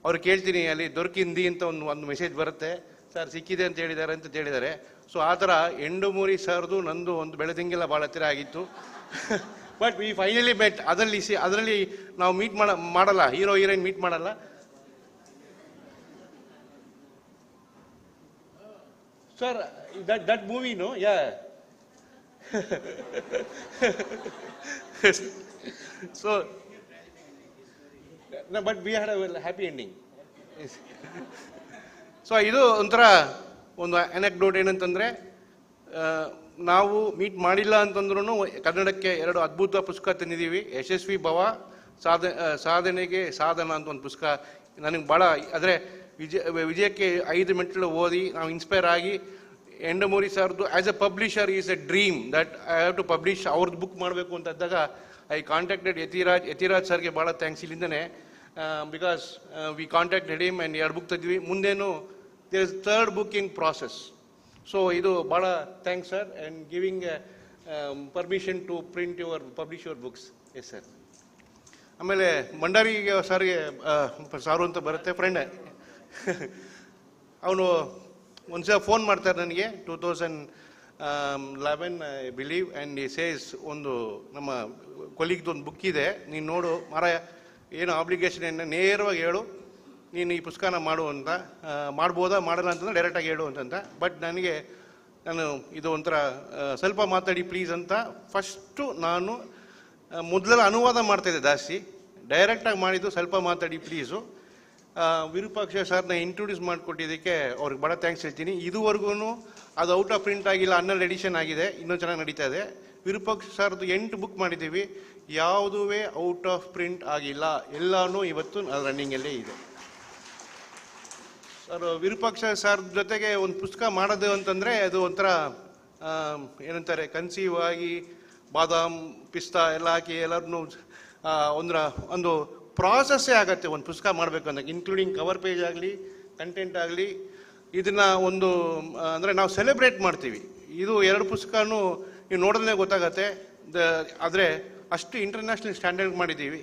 ಅವ್ರು ಕೇಳ್ತೀನಿ, ಅಲ್ಲಿ ದೊರಕಿಂದಿ ಅಂತ ಒಂದು ಮೆಸೇಜ್ ಬರುತ್ತೆ, ಸರ್ ಸಿಕ್ಕಿದೆ ಅಂತ ಹೇಳಿದ್ದಾರೆ. ಸೊ ಆ ಥರ ಎಂಡಮೂರಿ ಸರ್ದು ನಂದು ಒಂದು ಬೆಳೆದಿಂಗೆಲ್ಲ ಭಾಳ ಹತ್ತಿರ ಆಗಿತ್ತು. But we finally met. ಅದರಲ್ಲಿ ನಾವು ಮೀಟ್ ಮಾಡಲ್ಲ, ಹೀರೋ ಹೀರೋಯಿನ್ ಮೀಟ್ ಮಾಡಲ್ಲ. Sir that movie no yeah so but we had a happy ending. So ಇದು ಒಂಥರ ಒಂದು ಅನೆಕ್ಡೋಟ್. ಏನಂತಂದರೆ, ನಾವು ಮೀಟ್ ಮಾಡಿಲ್ಲ ಅಂತಂದ್ರೂ ಕನ್ನಡಕ್ಕೆ 2 ಅದ್ಭುತ ಪುಸ್ತಕ ತಂದಿದ್ದೀವಿ. ಯಶಸ್ವಿ ಭವ, ಸಾಧನೆಗೆ ಸಾಧನ ಅಂತ ಒಂದು ಪುಸ್ತಕ ನನಗೆ ಭಾಳ, ಆದರೆ ವಿಜಯಕ್ಕೆ 5 ಮೆಟ್ಲು ಓದಿ ನಾವು ಇನ್ಸ್ಪೈರ್ ಆಗಿ, ಎಂಡಮೂರಿ ಸರ್ದು as a publisher is a dream that I have to publish. ಅವ್ರದ್ದು ಬುಕ್ ಮಾಡಬೇಕು ಅಂತಂದಾಗ ಐ ಕಾಂಟ್ಯಾಕ್ಟೆಡ್ ಯತಿರಾಜ್ ಸರ್ಗೆ ಭಾಳ ಥ್ಯಾಂಕ್ಸ್ ಇಲ್ಲಿಂದನೇ. Because we contacted him and 2 book ತೆಗೆದ್ವಿ. ಮುಂದೇನು there is 3rd book in process. So ಇದು ಭಾಳ thanks sir and giving permission to publish your books. Yes sir. ಆಮೇಲೆ ಭಂಡಾರಿಗೆ ಸರ್ಗೆ ಸಾರು ಅಂತ ಬರುತ್ತೆ, ಫ್ರೆಂಡ್. ಅವನು ಒಂದ್ಸಲ ಫೋನ್ ಮಾಡ್ತಾರೆ ನನಗೆ, 2011 ಐ ಬಿಲೀವ್, ಆ್ಯಂಡ್ ಈ ಸೇಸ್ ಒಂದು ನಮ್ಮ ಕೊಲೀಗ್ದು ಒಂದು ಬುಕ್ ಇದೆ, ನೀನು ನೋಡು ಮಾರಾಯ, ಏನು ಆಬ್ಲಿಗೇಷನ್ ನೇರವಾಗಿ ಹೇಳು, ನೀನು ಈ ಪುಸ್ತಕನ ಮಾಡು ಅಂತ, ಮಾಡ್ಬೋದಾ ಮಾಡಲ್ಲ ಅಂತಂದ್ರೆ ಡೈರೆಕ್ಟಾಗಿ ಹೇಳು ಅಂತಂತ. ಬಟ್ ನಾನು ಇದು ಒಂಥರ ಸ್ವಲ್ಪ ಮಾತಾಡಿ ಪ್ಲೀಸ್ ಅಂತ ಫಸ್ಟು ನಾನು ಮೊದಲೆಲ್ಲ ಅನುವಾದ ಮಾಡ್ತಾಯಿದ್ದೆ ಜಾಸ್ತಿ, ಡೈರೆಕ್ಟಾಗಿ ಮಾಡಿದ್ದು ಸ್ವಲ್ಪ ಮಾತಾಡಿ ಪ್ಲೀಸು. ವಿರೂಪಾಕ್ಷ ಸರ್ನ ಇಂಟ್ರೊಡ್ಯೂಸ್ ಮಾಡಿಕೊಟ್ಟಿದ್ದಕ್ಕೆ ಅವ್ರಿಗೆ ಭಾಳ ಥ್ಯಾಂಕ್ಸ್ ಹೇಳ್ತೀನಿ. ಇದುವರೆಗೂ ಅದು ಔಟ್ ಆಫ್ ಪ್ರಿಂಟ್ ಆಗಿಲ್ಲ, 12 ಎಡಿಷನ್ ಆಗಿದೆ, ಇನ್ನೂ ಚೆನ್ನಾಗಿ ನಡೀತಾ ಇದೆ. ವಿರೂಪಾಕ್ಷ ಸರ್ದು 8 ಬುಕ್ ಮಾಡಿದ್ದೀವಿ, ಯಾವುದೂ ಔಟ್ ಆಫ್ ಪ್ರಿಂಟ್ ಆಗಿಲ್ಲ, ಎಲ್ಲನೂ ಇವತ್ತು ರನ್ನಿಂಗಲ್ಲೇ ಇದೆ. ಸರ್ ವಿರೂಪಾಕ್ಷ ಸರ್ ಜೊತೆಗೆ ಒಂದು ಪುಸ್ತಕ ಮಾಡೋದು ಅಂತಂದರೆ ಅದು ಒಂಥರ ಏನಂತಾರೆ, ಕನ್ಸೀವ್ ಆಗಿ ಬಾದಾಮ್ ಪಿಸ್ತಾ ಎಲ್ಲ ಹಾಕಿ ಎಲ್ಲರನ್ನೂ ಒಂದು ಪ್ರಾಸೆಸ್ಸೇ ಆಗತ್ತೆ ಒಂದು ಪುಸ್ತಕ ಮಾಡಬೇಕು ಅಂತ, ಇನ್ಕ್ಲೂಡಿಂಗ್ ಕವರ್ ಪೇಜ್ ಆಗಲಿ ಕಂಟೆಂಟ್ ಆಗಲಿ. ಇದನ್ನು ಒಂದು ಅಂದರೆ ನಾವು ಸೆಲೆಬ್ರೇಟ್ ಮಾಡ್ತೀವಿ. ಇದು 2 ಪುಸ್ತಕನೂ ನೀವು ನೋಡಿದ್ರೆ ಗೊತ್ತಾಗತ್ತೆ. ಆದರೆ ಅಷ್ಟು ಇಂಟರ್ನ್ಯಾಷನಲ್ ಸ್ಟ್ಯಾಂಡರ್ಡ್ ಮಾಡಿದ್ದೀವಿ.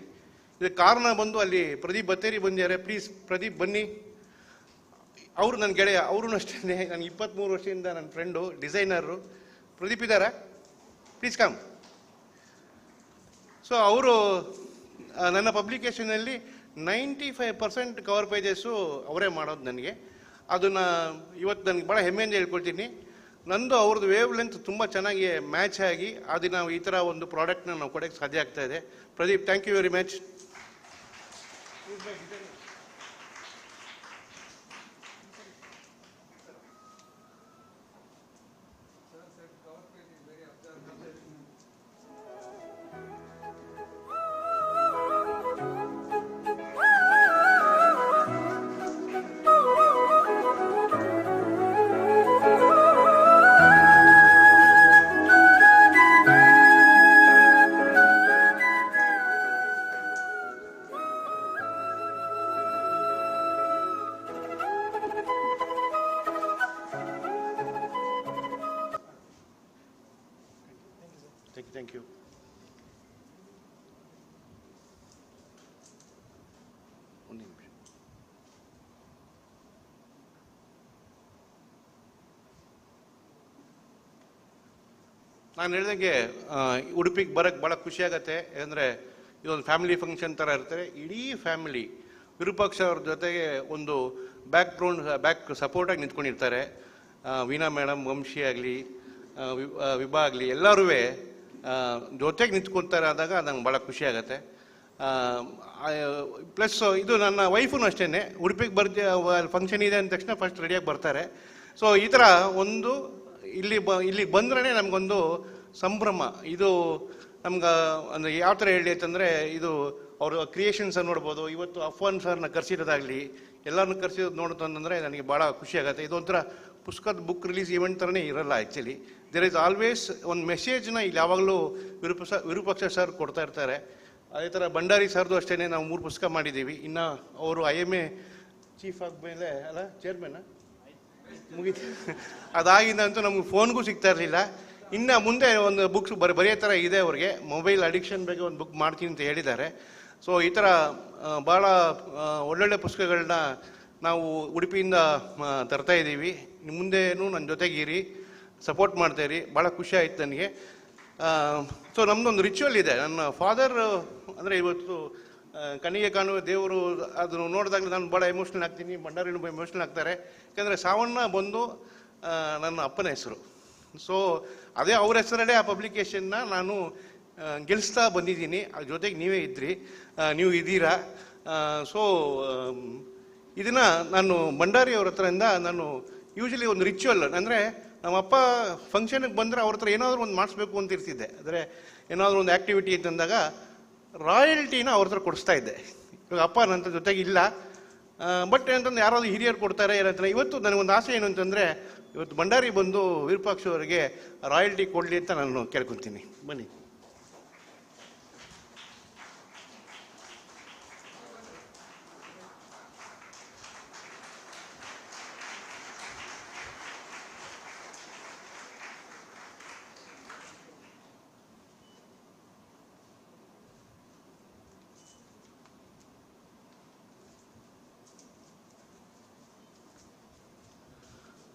ಇದಕ್ಕೆ ಕಾರಣ ಬಂದು ಅಲ್ಲಿ ಪ್ರದೀಪ್ ಬತ್ತೇರಿ ಬಂದಿದ್ದಾರೆ. ಪ್ಲೀಸ್ ಪ್ರದೀಪ್ ಬನ್ನಿ. ಅವರು ನನ್ನ ಗೆಳೆಯ, ಅವರು ಅಷ್ಟೇ, ನನಗೆ 23 ವರ್ಷದಿಂದ ನನ್ನ ಫ್ರೆಂಡು, ಡಿಸೈನರು. ಪ್ರದೀಪ್ ಇದ್ದಾರಾ? Please come. ಸೊ ಅವರು ನನ್ನ ಪಬ್ಲಿಕೇಶನಲ್ಲಿ 95% ಕವರ್ ಪೇಜಸ್ಸು ಅವರೇ ಮಾಡೋದು ನನಗೆ. ಅದನ್ನು ಇವತ್ತು ನನಗೆ ಭಾಳ ಹೆಮ್ಮೆಯಿಂದ ಹೇಳ್ಕೊಳ್ತೀನಿ. ನಂದು ಅವ್ರದ್ದು ವೇವ್ ಲೆಂತ್ ತುಂಬ ಚೆನ್ನಾಗಿ ಮ್ಯಾಚ್ ಆಗಿ ಅದು ನಾವು ಈ ಥರ ಒಂದು ಪ್ರಾಡಕ್ಟ್ನ ನಾವು ಕೊಡೋಕ್ಕೆ ಸಾಧ್ಯ ಆಗ್ತಾ ಇದೆ. Pradeep, thank you very much. Thank you. ಒಂದು ನಿಮಿಷ. ನಾನು ಹೇಳ್ದಂಗೆ ಉಡುಪಿಗೆ ಬರೋಕ್ಕೆ ಭಾಳ ಖುಷಿ ಆಗತ್ತೆ. ಯಾಕಂದರೆ ಇದೊಂದು ಫ್ಯಾಮಿಲಿ ಫಂಕ್ಷನ್ ಥರ ಇರ್ತಾರೆ. ಇಡೀ ಫ್ಯಾಮಿಲಿ ವಿರೂಪಾಕ್ಷ ಅವ್ರ ಜೊತೆಗೆ ಒಂದು ಬ್ಯಾಕ್ ಸಪೋರ್ಟಾಗಿ ನಿಂತ್ಕೊಂಡಿರ್ತಾರೆ. ವೀಣಾ ಮೇಡಮ್, ವಂಶಿ ಆಗಲಿ, ವಿಭಾ ಆಗಲಿ, ಎಲ್ಲರೂ ಜೊತೆಗೆ ನಿಂತ್ಕೊತಾರೆ. ಆದಾಗ ನಂಗೆ ಭಾಳ ಖುಷಿ ಆಗುತ್ತೆ. ಪ್ಲಸ್ ಇದು ನನ್ನ ವೈಫೂ ಅಷ್ಟೇ, ಉಡುಪಿಗೆ ಫಂಕ್ಷನ್ ಇದೆ ಅಂದ ತಕ್ಷಣ ಫಸ್ಟ್ ರೆಡಿಯಾಗಿ ಬರ್ತಾರೆ. ಸೊ ಈ ಥರ ಒಂದು ಇಲ್ಲಿಗೆ ಬಂದ್ರೇ ನಮಗೊಂದು ಸಂಭ್ರಮ. ಇದು ನಮ್ಗೆ ಅಂದರೆ ಯಾವ ಥರ ಹೇಳಿ ಅಂತಂದರೆ, ಇದು ಅವರು ಕ್ರಿಯೇಷನ್ಸನ್ನು ನೋಡ್ಬೋದು. ಇವತ್ತು ಅಫ್ವಾನ್ ಸರ್ನ ಕರೆಸಿರೋದಾಗಲಿ, ಎಲ್ಲರನ್ನೂ ಕರೆಸಿರೋದು ನೋಡೋದಂದರೆ ನನಗೆ ಭಾಳ ಖುಷಿ ಆಗುತ್ತೆ. ಇದೊಂಥರ ಪುಸ್ತಕದ ಬುಕ್ ರಿಲೀಸ್ ಈವೆಂಟ್ ಥರನೇ ಇರಲ್ಲ. ಆ್ಯಕ್ಚುಲಿ ದೇರ್ ಇಸ್ ಆಲ್ವೇಸ್ ಒಂದು ಮೆಸೇಜ್ನ ಇಲ್ಲಿ ಯಾವಾಗಲೂ ವಿರೂಪಾಕ್ಷ ಸರ್ ಕೊಡ್ತಾ ಇರ್ತಾರೆ. ಅದೇ ಥರ ಭಂಡಾರಿ ಸರ್ದು ಅಷ್ಟೇ ನಾವು 3 ಪುಸ್ತಕ ಮಾಡಿದ್ದೀವಿ. ಇನ್ನು ಅವರು IMA ಚೀಫ್ ಆದಮೇಲೆ ಅಲ್ಲ ಚೇರ್ಮನ್ ಮುಗೀತು. ಅದಾಗಿಂದಂತೂ ನಮ್ಗೆ ಫೋನ್ಗೂ ಸಿಗ್ತಾ ಇರಲಿಲ್ಲ. ಇನ್ನು ಮುಂದೆ ಒಂದು ಬುಕ್ಸ್ ಬರೆಯೋ ಥರ ಇದೆ ಅವ್ರಿಗೆ. ಮೊಬೈಲ್ ಅಡಿಕ್ಷನ್ ಬಗ್ಗೆ ಒಂದು ಬುಕ್ ಮಾಡ್ತೀನಿ ಅಂತ ಹೇಳಿದ್ದಾರೆ. ಸೊ ಈ ಥರ ಭಾಳ ಒಳ್ಳೊಳ್ಳೆ ಪುಸ್ತಕಗಳನ್ನ ನಾವು ಉಡುಪಿಯಿಂದ ತರ್ತಾ ಇದ್ದೀವಿ. ಮುಂದೇನು ನನ್ನ ಜೊತೆಗಿರಿ, ಸಪೋರ್ಟ್ ಮಾಡ್ತಾಯಿರಿ. ಭಾಳ ಖುಷಿ ಆಯ್ತು ನನಗೆ. ಸೊ ನಮ್ಮದೊಂದು ರಿಚುವಲ್ ಇದೆ. ನನ್ನ ಫಾದರ್ ಅಂದರೆ ಇವತ್ತು ಕಣ್ಣಿಗೆ ಕಾಣುವ ದೇವರು, ಅದನ್ನು ನೋಡಿದಾಗಲೇ ನಾನು ಭಾಳ ಎಮೋಷ್ನಲ್ ಆಗ್ತೀನಿ. ಭಂಡಾರಿನೂ ಎಮೋಷ್ನಲ್ ಆಗ್ತಾರೆ. ಯಾಕೆಂದರೆ ಸಾವಣ್ಣ ಬಂದು ನನ್ನ ಅಪ್ಪನ ಹೆಸರು. ಸೊ ಅದೇ ಅವ್ರ ಹೆಸರಲ್ಲೇ ಆ ಪಬ್ಲಿಕೇಶನ್ನ ನಾನು ಗೆಲ್ಲಿಸ್ತಾ ಬಂದಿದ್ದೀನಿ. ಅದ್ರ ಜೊತೆಗೆ ನೀವೇ ಇದ್ರಿ, ನೀವು ಇದ್ದೀರಾ. ಸೊ ಇದನ್ನು ನಾನು ಭಂಡಾರಿ ಅವ್ರ ಹತ್ರದಿಂದ ನಾನು ಯೂಶಲಿ ಒಂದು ರಿಚುವಲ್ ಅಂದರೆ, ನಮ್ಮಪ್ಪ ಫಂಕ್ಷನ್ಗೆ ಬಂದರೆ ಅವ್ರ ಹತ್ರ ಏನಾದರೂ ಒಂದು ಮಾಡಿಸ್ಬೇಕು ಅಂತ ಇರ್ತಿದ್ದೆ. ಅಂದರೆ ಏನಾದರೂ ಒಂದು ಆ್ಯಕ್ಟಿವಿಟಿ ಅಂತಂದಾಗ ರಾಯಲ್ಟಿನ ಅವ್ರ ಹತ್ರ ಕೊಡಿಸ್ತಾ ಇದ್ದೆ. ಇವಾಗ ಅಪ್ಪ ನನ್ನ ಜೊತೆಗೆ ಇಲ್ಲ, ಬಟ್ ಏನಂತಂದ್ರೆ ಯಾರಾದರೂ ಹಿರಿಯರು ಕೊಡ್ತಾರೆ ಏನಂತಾರೆ. ಇವತ್ತು ನನಗೊಂದು ಆಸೆ ಏನು ಅಂತಂದರೆ, ಇವತ್ತು ಭಂಡಾರಿ ಬಂದು ವಿರೂಪಾಕ್ಷ ಅವರಿಗೆ ರಾಯಲ್ಟಿ ಕೊಡಲಿ ಅಂತ ನಾನು ಕೇಳ್ಕೊತೀನಿ. ಬನ್ನಿ.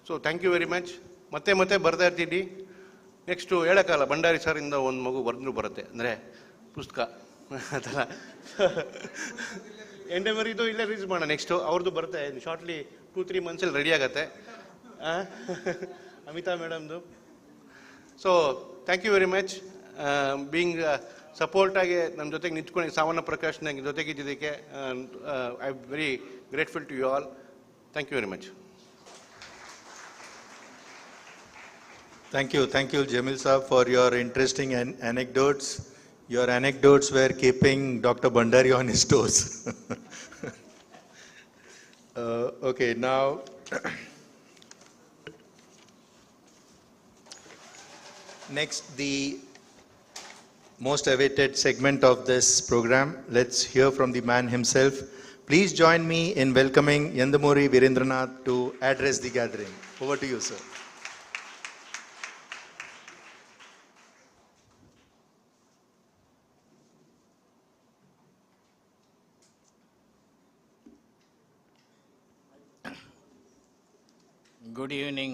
So thank you very much. ಮತ್ತೆ ಬರ್ತಾ ಇರ್ತೀನಿ. ನೆಕ್ಸ್ಟು ಹೇಳೋಕ್ಕಲ್ಲ, ಭಂಡಾರಿ ಸರಿಂದ ಒಂದು ಮಗು ಬರೆದ್ರು ಬರುತ್ತೆ ಅಂದರೆ ಪುಸ್ತಕ ಅದಲ್ಲ. ಎಂಡಮರಿದು ಇಲ್ಲೇ ರಿಲೀಸ್ ಮಾಡೋಣ ನೆಕ್ಸ್ಟು. ಅವ್ರದ್ದು ಬರುತ್ತೆ ಶಾರ್ಟ್ಲಿ 2-3 ಮಂತ್ಸಲ್ಲಿ ರೆಡಿ ಆಗುತ್ತೆ. ಅಮಿತಾ ಮೇಡಮ್ದು. So thank you very much being ಸಪೋರ್ಟಾಗಿ ನಮ್ಮ ಜೊತೆಗೆ ನಿಂತ್ಕೊಂಡು ಸಾವನ್ನ ಪ್ರಕಾಶ್ ನಂಗೆ ಜೊತೆಗಿದ್ದಕ್ಕೆ I am very grateful to you all. Thank you very much. Thank you, Jamil Saab, for your interesting anecdotes. Your anecdotes were keeping Dr. Bandari on his toes. Okay, now next, the most awaited segment of this program. Let's hear from the man himself. Please join me in welcoming Yandamuri Virendranath to address the gathering. Over to you, sir. Good evening,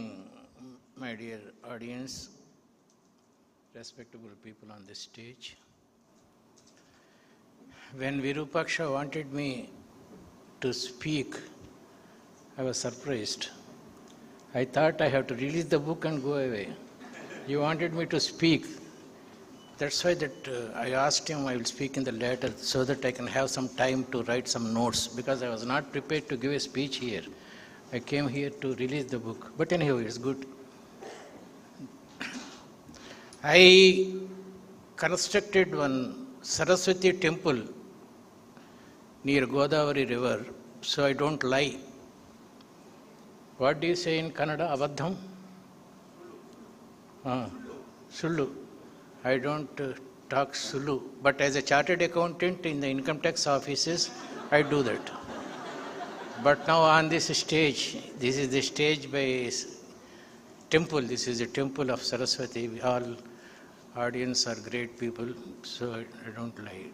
my dear audience, respectable people on this stage. When Virupaksha wanted me to speak, I was surprised. I thought I have to release the book and go away. You wanted me to speak. That's why I asked him I will speak in the later so that I can have some time to write some notes, because I was not prepared to give a speech here. I came here to release the book. But anyhow, it's good. I constructed one Saraswati temple near Godavari river, so I don't lie. What do you say in Kannada? Abadham? Sulu. I don't talk Sulu. But as a chartered accountant in the income tax offices, I do that. But now on this stage, this is the stage by temple. This is the temple of Saraswati. All audience are great people, so I don't lie.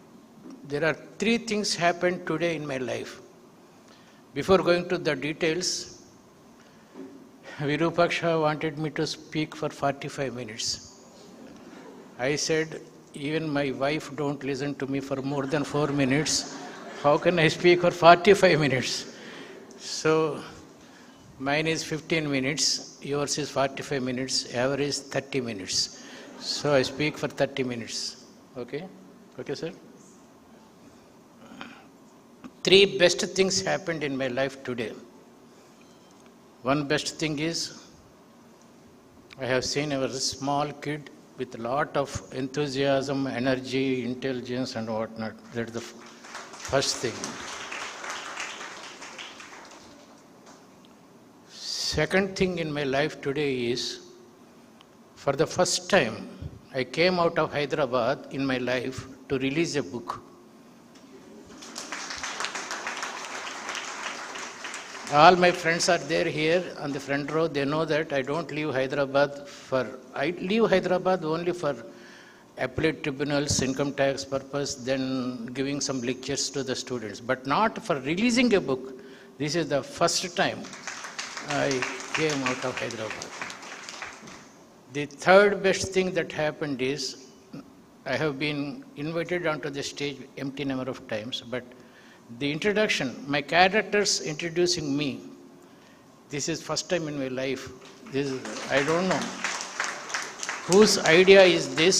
There are 3 things happened today in my life. Before going to the details, Virupaksha wanted me to speak for 45 minutes. I said, even my wife don't listen to me for more than 4 minutes. How can I speak for 45 minutes? So, mine is 15 minutes, yours is 45 minutes, average 30 minutes. So, I speak for 30 minutes. Okay? Okay, sir? 3 best things happened in my life today. One best thing is, I have seen a very small kid with a lot of enthusiasm, energy, intelligence and whatnot. That's the first thing. Second thing in my life today is, for the first time, I came out of Hyderabad in my life to release a book. All my friends are there here on the front row. They know that I don't leave Hyderabad I leave Hyderabad only for appellate tribunals, income tax purpose, then giving some lectures to the students, but not for releasing a book. This is the first time I came out of Hyderabad. The third best thing that happened is, I have been invited onto the stage empty number of times, but the introduction, my characters introducing me, this is first time in my life. I don't know whose idea is this,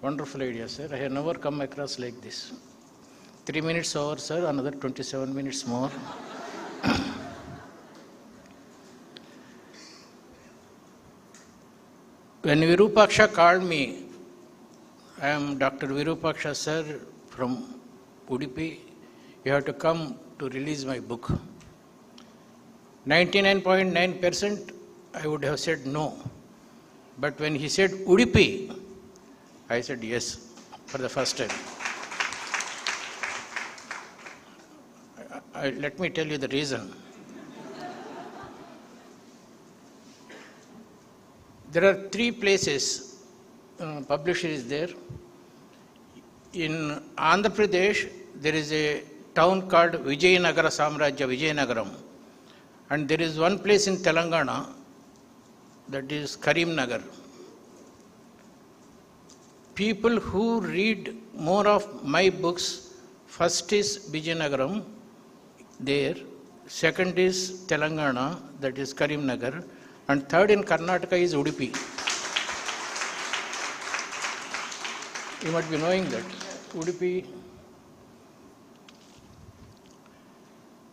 Wonderful idea, sir. I have never come across like this. 3 minutes over, sir, another 27 minutes more. When Virupaksha called me, I am Dr. Virupaksha, sir, from Udupi. You have to come to release my book. 99.9% I would have said no. But when he said Udupi, I said yes for the first time. Let me tell you the reason. There are 3 places, publisher is there. In Andhra Pradesh, there is a town called Vijayanagara Samrajya, Vijayanagaram. And there is one place in Telangana, that is Karimnagar. People who read more of my books First is Vijayanagaram, there. Second is Telangana, that is Karimnagar. And third in Karnataka is Udupi. You might be knowing that. Udupi.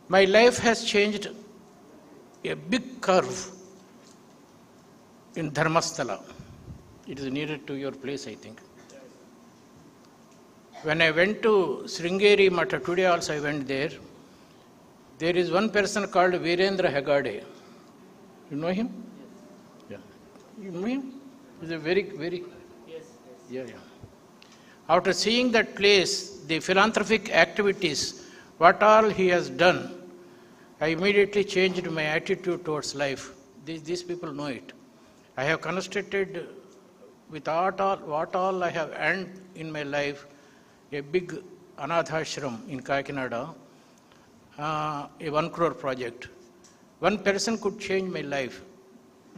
My life has changed a big curve in Dharmasthala. It is nearer to your place, I think. When I went to Sringeri Mata, today also I went there, there is one person called Virendra Hegade. You know him? Yeah. You know him? He's a very, very... Yes. Yeah. After seeing that place, the philanthropic activities, what all he has done, I immediately changed my attitude towards life. These people know it. I have constructed with what all I have earned in my life, a big anadhashram in Kakinada, a 1 crore project. One person could change my life.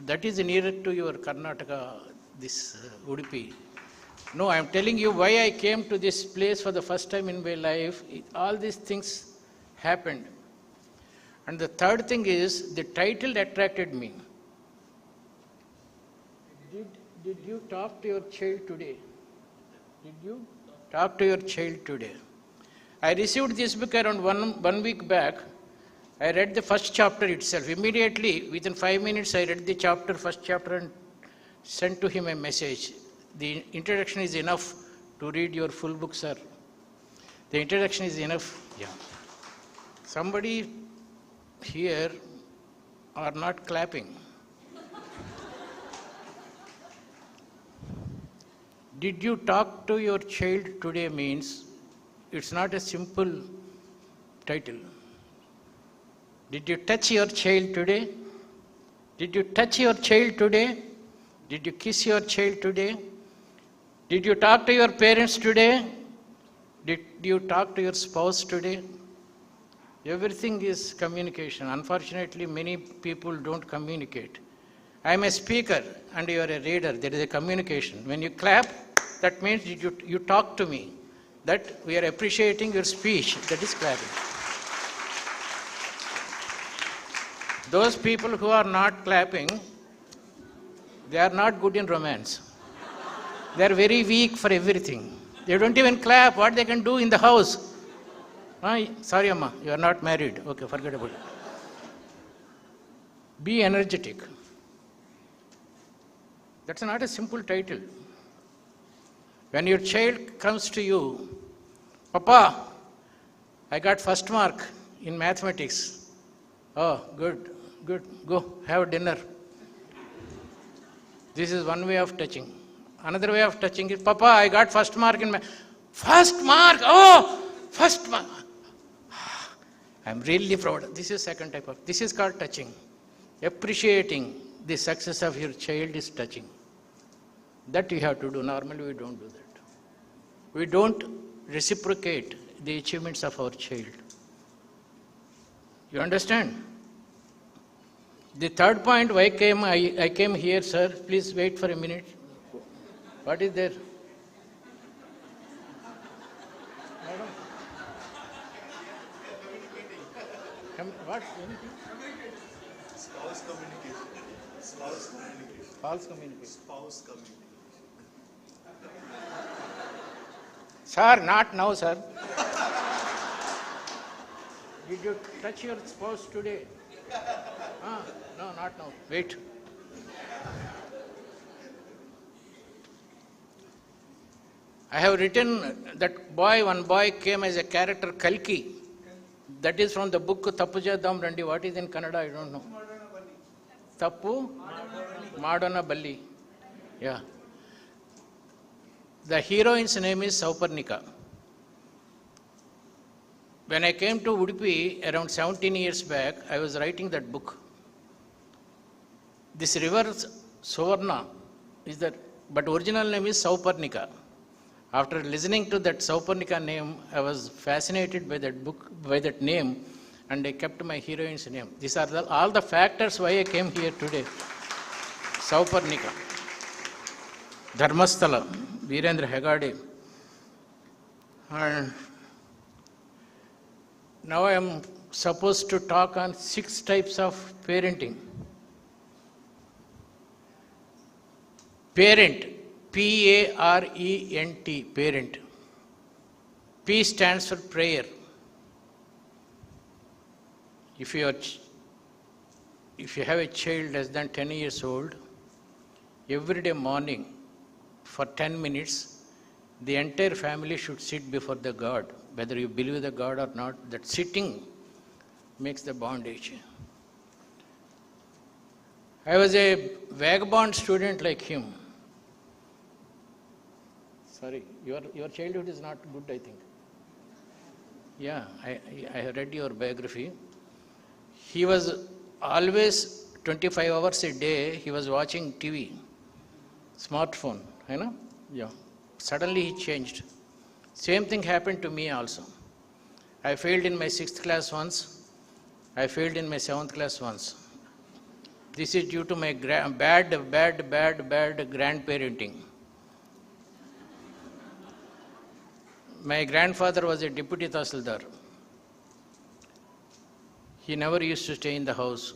That is nearer to your Karnataka, this Udupi. No, I am telling you why I came to this place for the first time in my life. All these things happened. And the third thing is, the title attracted me. Did you talk to your child today? Did you talk to your child today? I received this book around one week back. I read the first chapter itself. Immediately, within 5 minutes, I read the first chapter and sent to him a message. The introduction is enough to read your full book, sir. The introduction is enough. Yeah. Somebody here are not clapping. Did you talk to your child today means it's not a simple title. Did you touch your child today? Did you touch your child today? Did you kiss your child today? Did you talk to your parents today? Did you talk to your spouse today? Everything is communication. Unfortunately, many people don't communicate. I am a speaker and you are a reader. There is a communication. When you clap, that means you talk to me. That we are appreciating your speech. That is clapping. Those people who are not clapping, they are not good in romance. They are very weak for everything. They don't even clap. What they can do in the house? Sorry, Amma, you are not married. Okay, forget about it. Be energetic. That's not a simple title. When your child comes to you, Papa, I got first mark in mathematics. Oh, good. Go, have dinner. This is one way of touching. Another way of touching is, Papa, I got first mark in math. First mark! Oh, first mark! I'm really proud. This is second type of, this is called touching. Appreciating the success of your child is touching. That you have to do. Normally we don't do that. We don't reciprocate the achievements of our child. You understand? The third point, why I came here, sir. Please wait for a minute. What is there? Madam? What? Spouse communication. False communication. Spouse communication. Sir, not now, sir. Did you touch your spouse today? No, not now. Wait. I have written that one boy came as a character Kalki. That is from the book Tappu Cheddam Randi. What is in Kannada? I don't know. Tappu Madona Balli. Yeah. The heroine's name is Sauparnika. When I came to Udupi around 17 years back, I was writing that book. This river Suvarna is that, but original name is Sauparnika. After listening to that Sauparnika name, I was fascinated by that book, by that name, and I kept my heroine's name. These are all the factors why I came here today. Sauparnika. Dharmasthala, Virendra Hegade. And Now I am supposed to talk on 6 types of parenting. Parent, P-A-R-E-N-T, parent. P stands for prayer. If you have a child less than 10 years old, every day morning for 10 minutes, the entire family should sit before the God. Whether you believe the God or not, that sitting makes the bondage. I was a vagabond student like him. Sorry, your childhood is not good, I think. Yeah, I have read your biography. He was always 25 hours a day, he was watching TV, smartphone, you know? Yeah. Suddenly he changed. Same thing happened to me also. I failed in my 6th class once. I failed in my 7th class once. This is due to my bad grandparenting. My grandfather was a deputy tahsildar. He never used to stay in the house.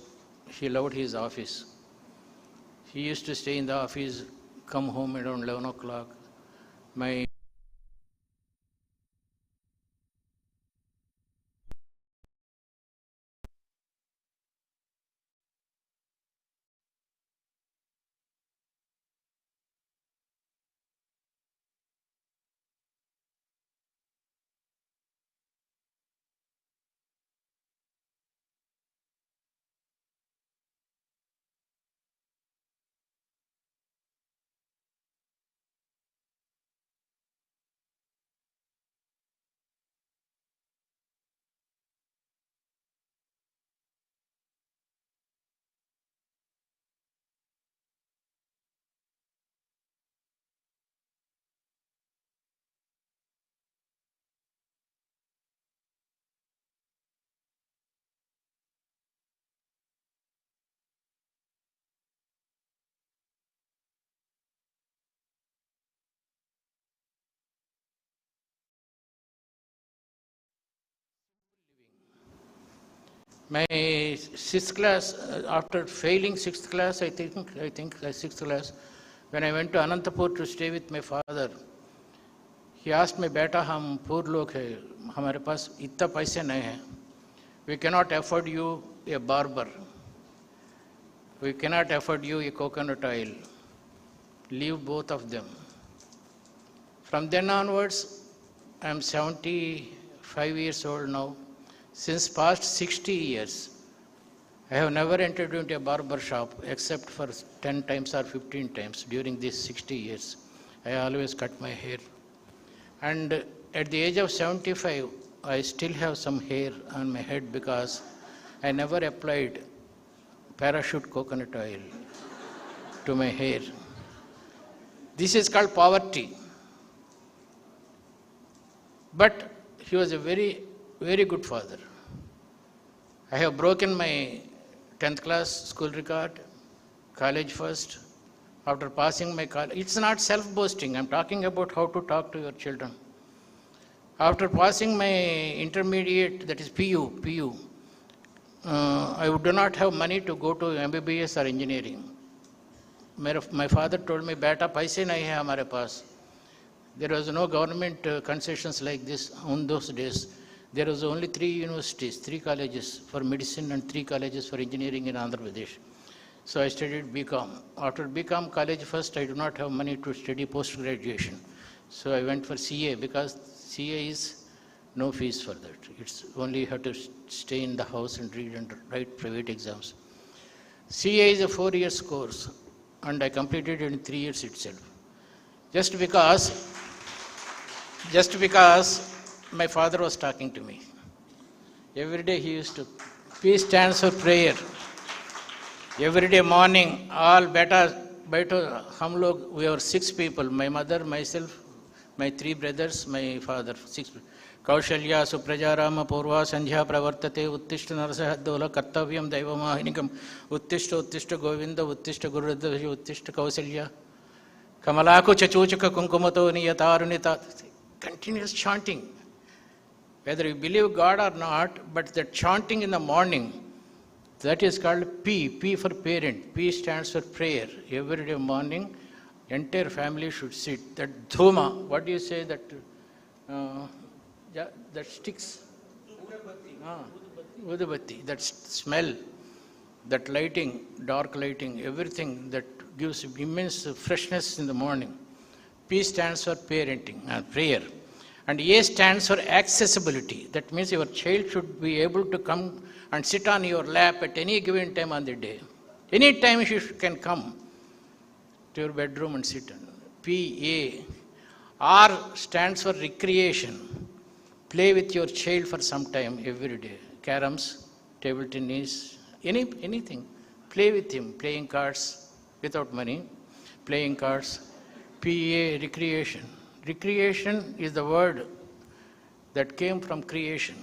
He loved his office. He used to stay in the office, come home around 11 o'clock. My My 6th class, after failing 6th class, I think 6th class, when I went to Anantapur to stay with my father, he asked me, "Beta, हम poor लोग हैं, हमारे पास इतना पैसे नहीं हैं. We cannot afford you a barber. We cannot afford you a coconut oil. Leave both of them." From then onwards, I am 75 years old now. Since past 60 years, I have never entered into a barber shop except for 10 times or 15 times during these 60 years. I always cut my hair. And at the age of 75, I still have some hair on my head because I never applied parachute coconut oil to my hair. This is called poverty. But he was a very, very good father. I have broken my 10th class school record, college first. After passing my college, it's not self-boasting. I'm talking about how to talk to your children. After passing my intermediate, that is PU, I do not have money to go to MBBS or engineering. My father told me, "Beta, paise nahi hai hamare paas." There was no government concessions like this on those days. There was only 3 universities, 3 colleges for medicine and 3 colleges for engineering in Andhra Pradesh. So I studied BCom. After BCom college first, I do not have money to study post-graduation. So I went for CA because CA is no fees for that. It's only you have to stay in the house and read and write private exams. CA is a 4 years course and I completed it in 3 years itself. Just because my father was talking to me. Every day he used to, P stands for prayer. Every day morning, all hum log, we were 6 people, my mother, myself, my 3 brothers, my father, 6 people. Kaushalya suprajarama purva sandhya pravartate uttishta narasahadola kartavyam daivamahinikam uttishta govinda uttishta gurudavya uttishta kausalya kamalaku chachuchaka kunkumato niyatarunita. Continuous chanting. whether you believe God or not, but the chanting in the morning, that is called P. P for parent. P stands for prayer. Every day morning, entire family should sit. That dhuma, what do you say that that sticks? Udabatti. That smell, that lighting, dark lighting, everything that gives immense freshness in the morning. P stands for parenting and prayer. And A stands for accessibility. That means your child should be able to come and sit on your lap at any given time on the day. Any time she can come to your bedroom and sit on. P-A. R stands for recreation. Play with your child for some time every day. Caroms, table tennis, anything. Play with him. Playing cards without money. Playing cards. P-A, recreation. Recreation is the word that came from creation.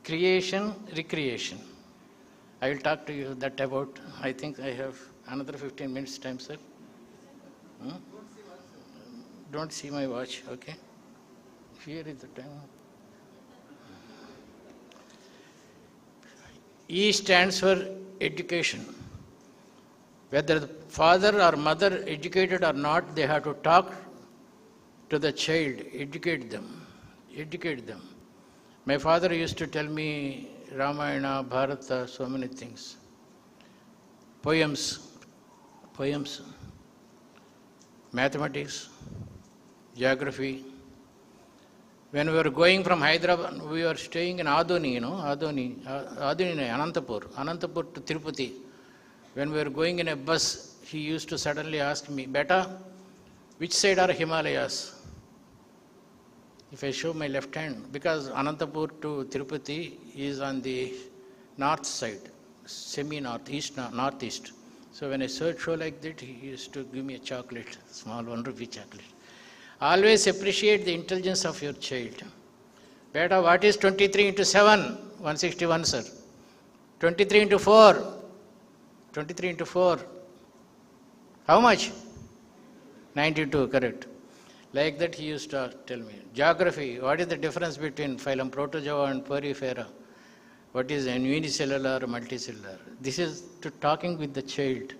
Creation, recreation. I will talk to you that about, I think I have another 15 minutes time, sir. Don't see my watch, okay? Here is the time. E stands for education. Whether the father or mother educated or not, they have to talk to the child, educate them. My father used to tell me Ramayana, Bharata, so many things. Poems, mathematics, geography. When we were going from Hyderabad, we were staying in Adoni, Anantapur to Tirupati. When we were going in a bus, he used to suddenly ask me, Beta, which side are Himalayas? If I show my left hand, because Anantapur to Tirupati is on the north side, semi-northeast, northeast. So when I show like that, he used to give me a chocolate, small 1 rupee chocolate. Always appreciate the intelligence of your child. Beta, what is 23 into 7? 161, sir. 23 into 4? 23 into 4. How much? 92, correct. Like that he used to tell me. Geography, what is the difference between phylum Protozoa and Porifera? What is unicellular or multicellular? This is to talking with the child.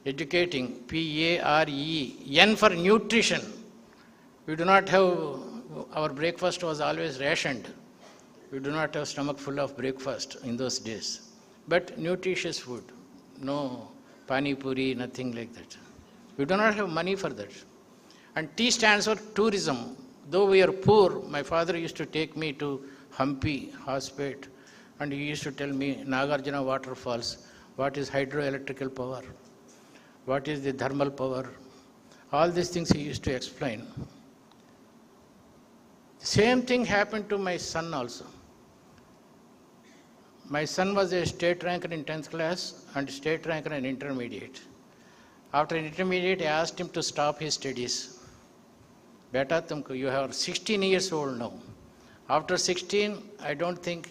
Educating, P-A-R-E. N for nutrition. We do not have, our breakfast was always rationed. We do not have stomach full of breakfast in those days. But nutritious food. No pani puri, nothing like that. We do not have money for that. And T stands for tourism. Though we are poor, my father used to take me to Hampi, Hospet, and he used to tell me Nagarjuna waterfalls, what is hydroelectrical power, what is the thermal power. All these things he used to explain. Same thing happened to my son also. My son was a state ranker in 10th class and state ranker in intermediate. After intermediate, I asked him to stop his studies. Beta, you are 16 years old now. After 16, I don't think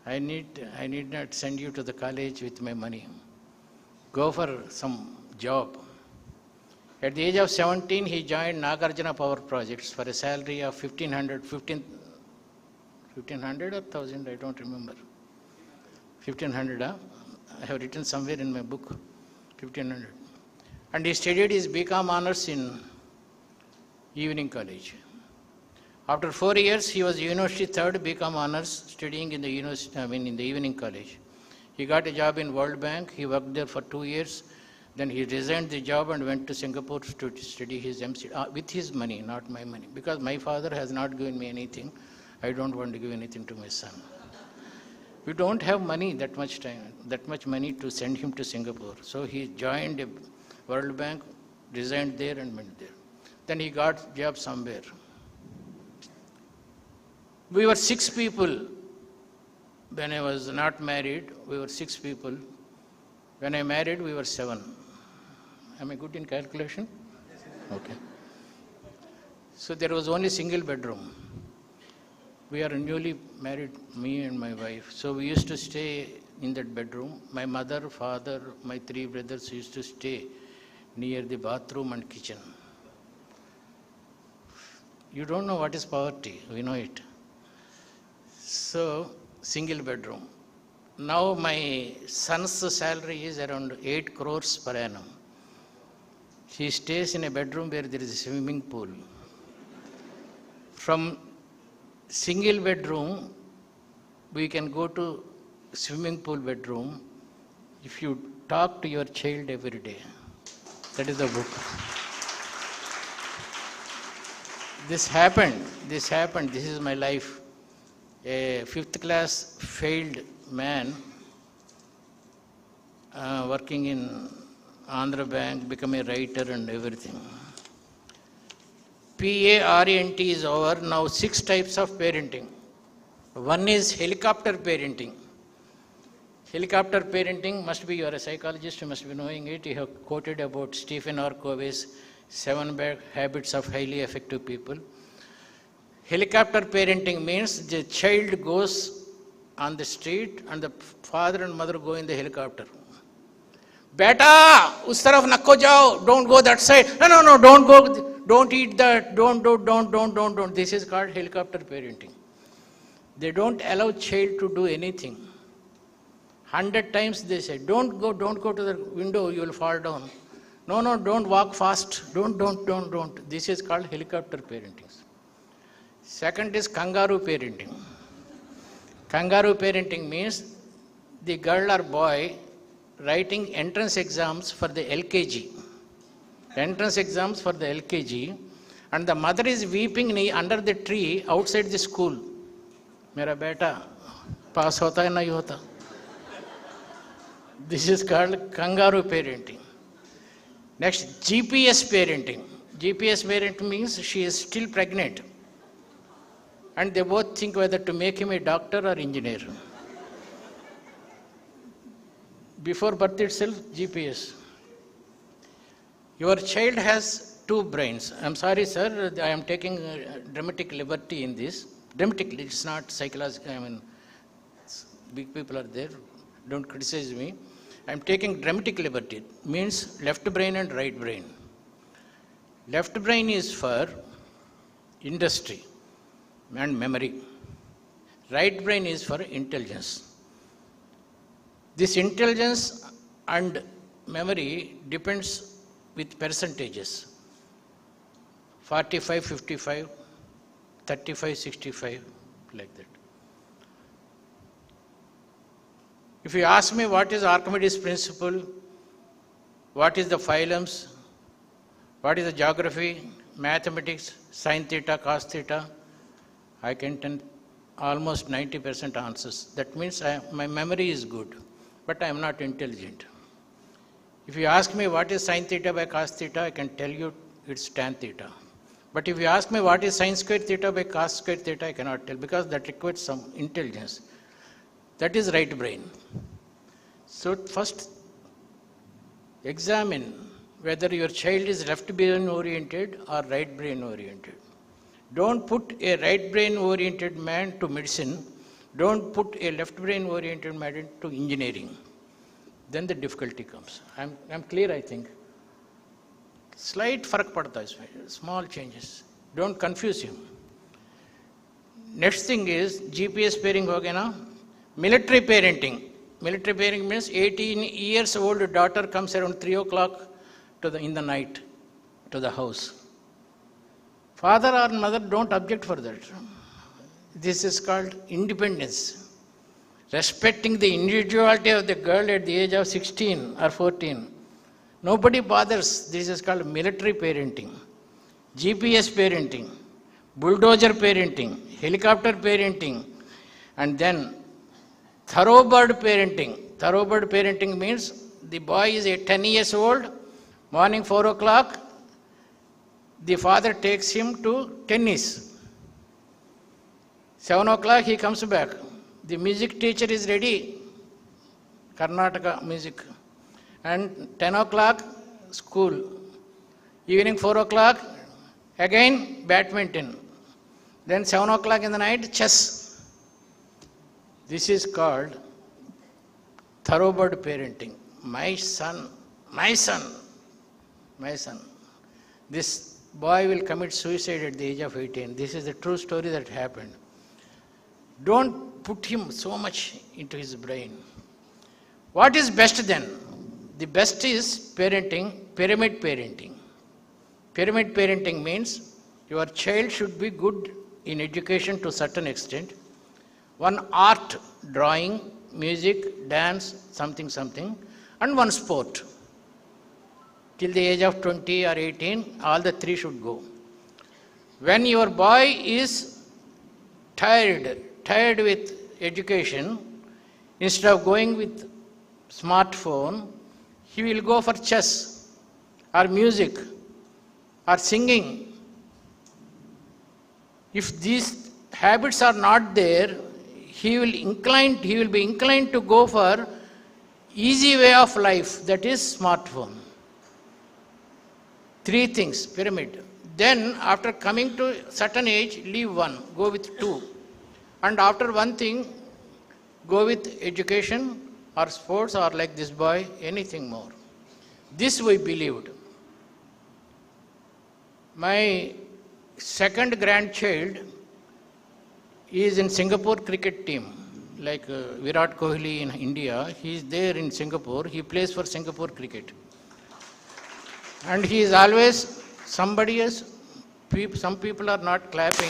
I need not send you to the college with my money. Go for some job. At the age of 17, he joined Nagarjuna Power Projects for a salary of 1,500 or 1,000, I don't remember. 1,500, I have written somewhere in my book, 1,500. And he studied his BCom honors in evening college. After 4 years, he was university third BCom honors studying in the in the evening college. He got a job in World Bank. He worked there for 2 years. Then he resigned the job and went to Singapore to study his MC with his money, not my money. Because my father has not given me anything. I don't want to give anything to my son. We don't have money that much money to send him to Singapore. So he joined a World Bank, resigned there and went there. Then he got job somewhere. We were 6 people. When I was not married, we were 6 people. When I married, we were 7. Am I good in calculation? Okay. So there was only single bedroom. We are newly married, me and my wife. So we used to stay in that bedroom. My mother, father, my 3 brothers used to stay near the bathroom and kitchen. You don't know what is poverty, we know it. So, single bedroom. Now my son's salary is around 8 crores per annum. He stays in a bedroom where there is a swimming pool. From single bedroom, we can go to swimming pool bedroom if you talk to your child every day. That is the book. This happened, this is my life. A 5th class failed man working in Andhra Bank, become a writer and everything. PARENT is over. Now 6 types of parenting. One is helicopter parenting. Helicopter parenting must be, you are a psychologist, you must be knowing it. You have quoted about Stephen R. Covey's 7 Bad Habits of Highly Effective People. Helicopter parenting means the child goes on the street and the father and mother go in the helicopter. Beta, us taraf nakko jao, don't go that side. No, don't go, don't eat that, don't. This is called helicopter parenting. They don't allow child to do anything. 100 times they say, don't go to the window, you will fall down. No, don't walk fast, don't. This is called helicopter parenting. Second is kangaroo parenting. Kangaroo parenting means the girl or boy writing entrance exams for the LKG. Entrance exams for the LKG, and the mother is weeping under the tree outside the school. Mera beta, pass hota hai nahi hota. This is called kangaroo parenting. Next, GPS parenting. GPS parenting means she is still pregnant. And they both think whether to make him a doctor or engineer. Before birth itself, GPS. Your child has 2 brains. I'm sorry, sir, I am taking dramatic liberty in this. Dramatically, it's not psychological. I mean, big people are there. Don't criticize me. I'm taking dramatic liberty. Means left brain and right brain. Left brain is for industry and memory. Right brain is for intelligence. This intelligence and memory depends with percentages. 45, 55, 35, 65, like that. If you ask me what is Archimedes' principle, what is the phylums, what is the geography, mathematics, sin theta, cos theta, I can tell almost 90% answers. That means my memory is good, but I am not intelligent. If you ask me what is sin theta by cos theta, I can tell you it's tan theta. But if you ask me what is sin square theta by cos square theta, I cannot tell, because that requires some intelligence. That is right brain. So first examine whether your child is left brain oriented or right brain oriented. Don't put a right brain oriented man to medicine. Don't put a left brain oriented man to engineering. Then the difficulty comes. I'm clear, I think. Slight farak padta is small changes. Don't confuse him. Next thing is GPS pairing ho gaya na? Military parenting. Military parenting means 18 years old daughter comes around 3 o'clock in the night to the house. Father or mother don't object for that. This is called independence. Respecting the individuality of the girl at the age of 16 or 14. Nobody bothers. This is called military parenting. GPS parenting. Bulldozer parenting. Helicopter parenting. And then thoroughbred parenting. Thoroughbred parenting means the boy is 10 years old, morning 4 o'clock, the father takes him to tennis. 7 o'clock he comes back. The music teacher is ready, Karnataka music. And 10 o'clock, school. Evening 4 o'clock, again badminton. Then 7 o'clock in the night, chess. This is called thoroughbred parenting. My son. This boy will commit suicide at the age of 18. This is a true story that happened. Don't put him so much into his brain. What is best then? The best is parenting, pyramid parenting. Pyramid parenting means your child should be good in education to a certain extent. One art, drawing, music, dance, something, and one sport. Till the age of 20 or 18, all the three should go. When your boy is tired with education, instead of going with smartphone, he will go for chess or music or singing. If these habits are not there, he will be inclined to go for easy way of life, that is smartphone. Three things, pyramid. Then after coming to certain age, leave one, go with two. And after one thing, go with education or sports or like this boy, anything more. This we believed. My second grandchild is in Singapore cricket team, like Virat Kohli in India. He is there in Singapore. He plays for Singapore cricket. And he is always somebody else. Some people are not clapping.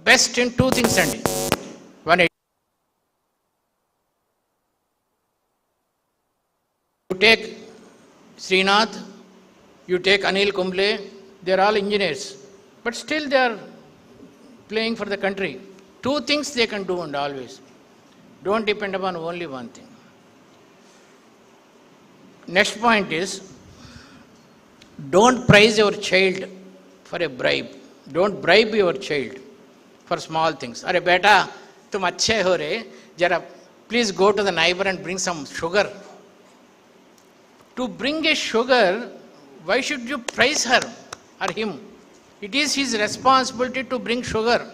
Best in two things, Andy. One, you take Srinath, you take Anil Kumble, they are all engineers, but still they are playing for the country. Two things they can do, and always. Don't depend upon only one thing. Next point is, don't praise your child for a bribe. Don't bribe your child for small things. Arey beta, tum achhe ho re, jara please go to the neighbor and bring some sugar. To bring a sugar, why should you praise her or him? It is his responsibility to bring sugar.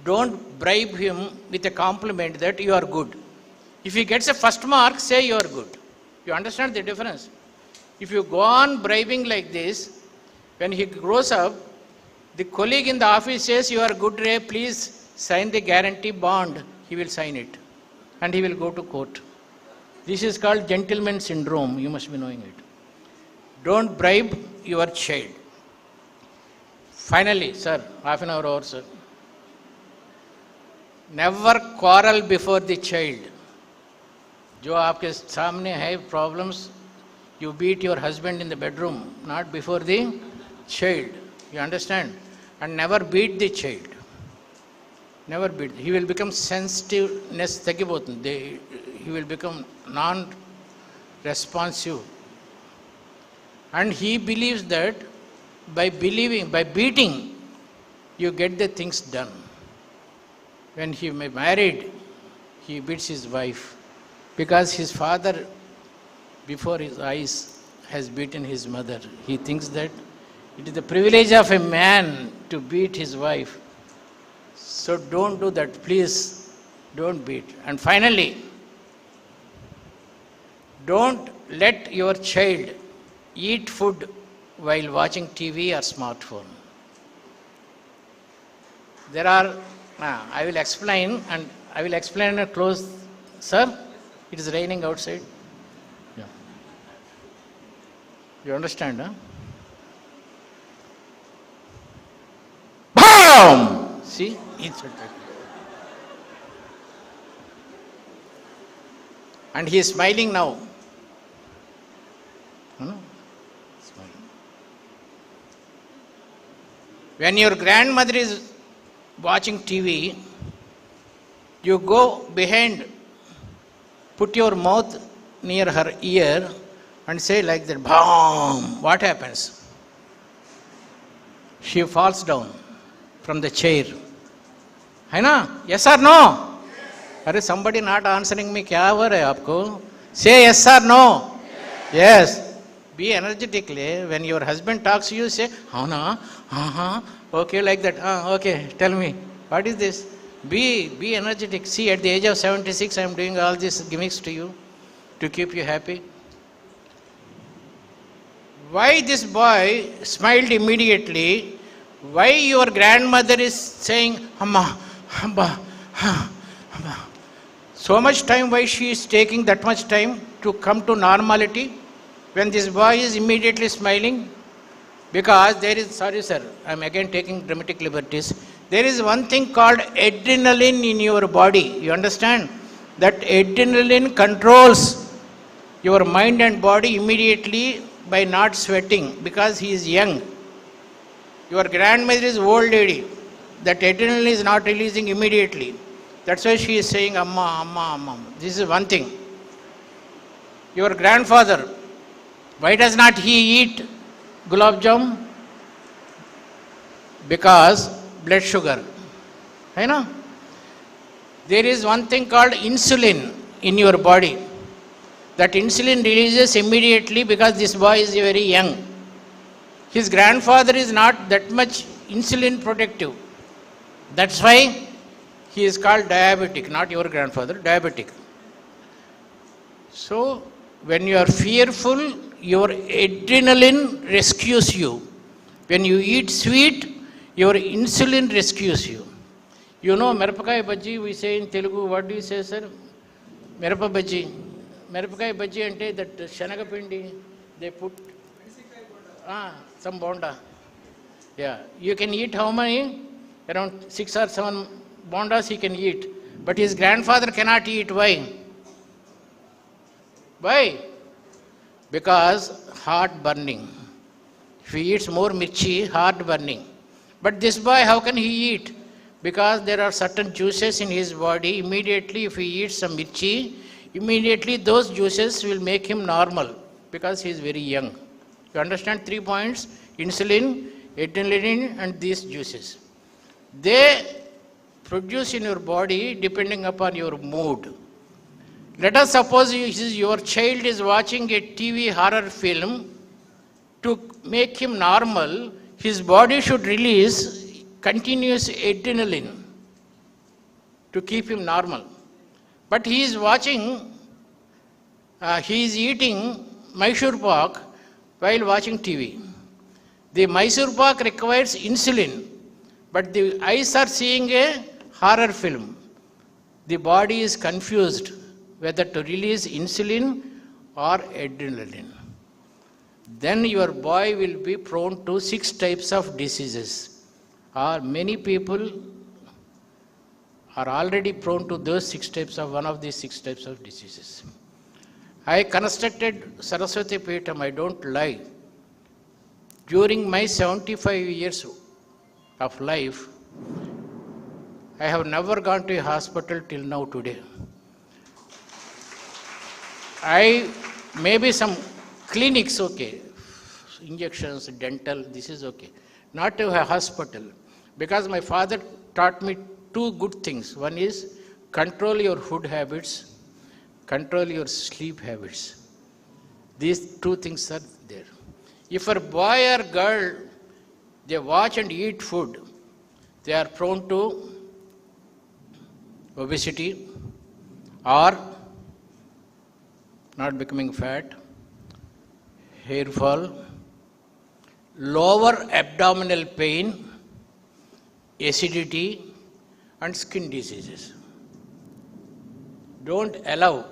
Don't bribe him with a compliment that you are good. If he gets a first mark, say you are good. You understand the difference? If you go on bribing like this, when he grows up, the colleague in the office says, you are good, Ray, please sign the guarantee bond. He will sign it. And he will go to court. This is called gentleman syndrome. You must be knowing it. Don't bribe your child. Finally, sir, half an hour over, sir. Never quarrel before the child. जो आपके सामने है problems, you beat your husband in the bedroom, not before the child. You understand? And never beat the child. Never beat. He will become sensitiveness తగ్గిపోతుంది. He will become non-responsive. And he believes that by beating, you get the things done. When he married, he beats his wife because his father, before his eyes, has beaten his mother. He thinks that it is the privilege of a man to beat his wife. So don't do that, please. Don't beat. And finally, don't let your child eat food while watching TV or smartphone. There are, I will explain and close. Sir, it is raining outside. Yeah. You understand, huh? BAM! See? It's and he is smiling now. Smiling. When your grandmother is watching TV, you go behind, put your mouth near her ear and say like that, BAM! What happens? She falls down from the chair. है ना? Yes or no? अरे somebody not answering me, क्या हो रहा है आपको? Say yes or no? Yes. Be energetically. When your husband talks, you say, Hana, okay, like that. Okay, tell me, what is this? Be energetic. See, at the age of 76, I am doing all these gimmicks to you to keep you happy. Why this boy smiled immediately? Why your grandmother is saying, Amma, Amma, Amma? So much time, why she is taking that much time to come to normality when this boy is immediately smiling? Because there is, sorry sir, I am again taking dramatic liberties. There is one thing called adrenaline in your body. You understand? That adrenaline controls your mind and body immediately by not sweating because he is young. Your grandmother is old lady. That adrenaline is not releasing immediately. That's why she is saying, Amma, Amma, Amma. This is one thing. Your grandfather, why does not he eat gulab jam? Because blood sugar. You know? There is one thing called insulin in your body. That insulin releases immediately because this boy is very young. His grandfather is not that much insulin protective. That's why he is called diabetic, not your grandfather, diabetic. So, when you are fearful, your adrenaline rescues you. When you eat sweet, your insulin rescues you. You know, Merapakai Bhaji, we say in Telugu, what do you say, sir? Merapa Bhaji. Merapakai Bhaji ante that Shanaga Pindi, they put some bonda. Yeah, you can eat how many? Around 6 or 7 bondas he can eat. But his grandfather cannot eat. Why? Why? Because heart burning. If he eats more mirchi, heart burning. But this boy, how can he eat? Because there are certain juices in his body. Immediately, if he eats some mirchi, immediately those juices will make him normal because he is very young. You understand 3 points? Insulin, adrenaline and these juices. They produce in your body depending upon your mood. Let us suppose your child is watching a TV horror film. To make him normal, his body should release continuous adrenaline to keep him normal. But he is watching, he is eating Mysore pak while watching TV. The Mysore pak requires insulin, but the eyes are seeing a horror film. The body is confused whether to release insulin or adrenaline. Then your boy will be prone to 6 types of diseases. Or many people are already prone to those 6 types of one of these 6 types of diseases. I constructed Saraswati Peetham, I don't lie. During my 75 years of life, I have never gone to a hospital till now today. Maybe some clinics, okay, injections, dental, this is okay. Not to a hospital. Because my father taught me 2 good things. One is control your food habits, control your sleep habits. These 2 things are there. If a boy or girl, they watch and eat food, they are prone to obesity or not becoming fat, hair fall, lower abdominal pain, acidity and skin diseases. Don't allow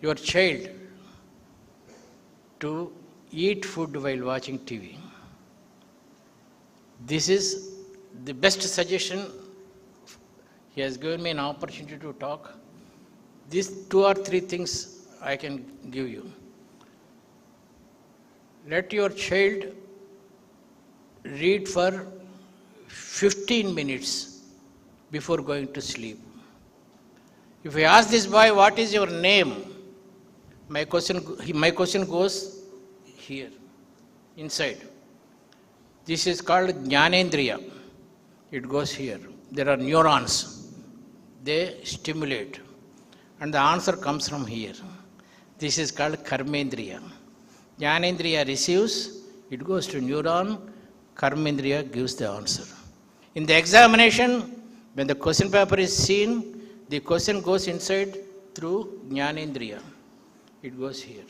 your child to eat food while watching TV. This is the best suggestion. He has given me an opportunity to talk. These 2 or 3 things I can give you. Let your child read for 15 minutes before going to sleep. If I ask this boy, what is your name? My question goes here, inside. This is called Jnanendriya. It goes here. There are neurons. They stimulate. And the answer comes from here. This is called Karmendriya. Jnanendriya receives, it goes to neuron, Karmendriya gives the answer. In the examination, when the question paper is seen, the question goes inside through Jnanendriya. It goes here.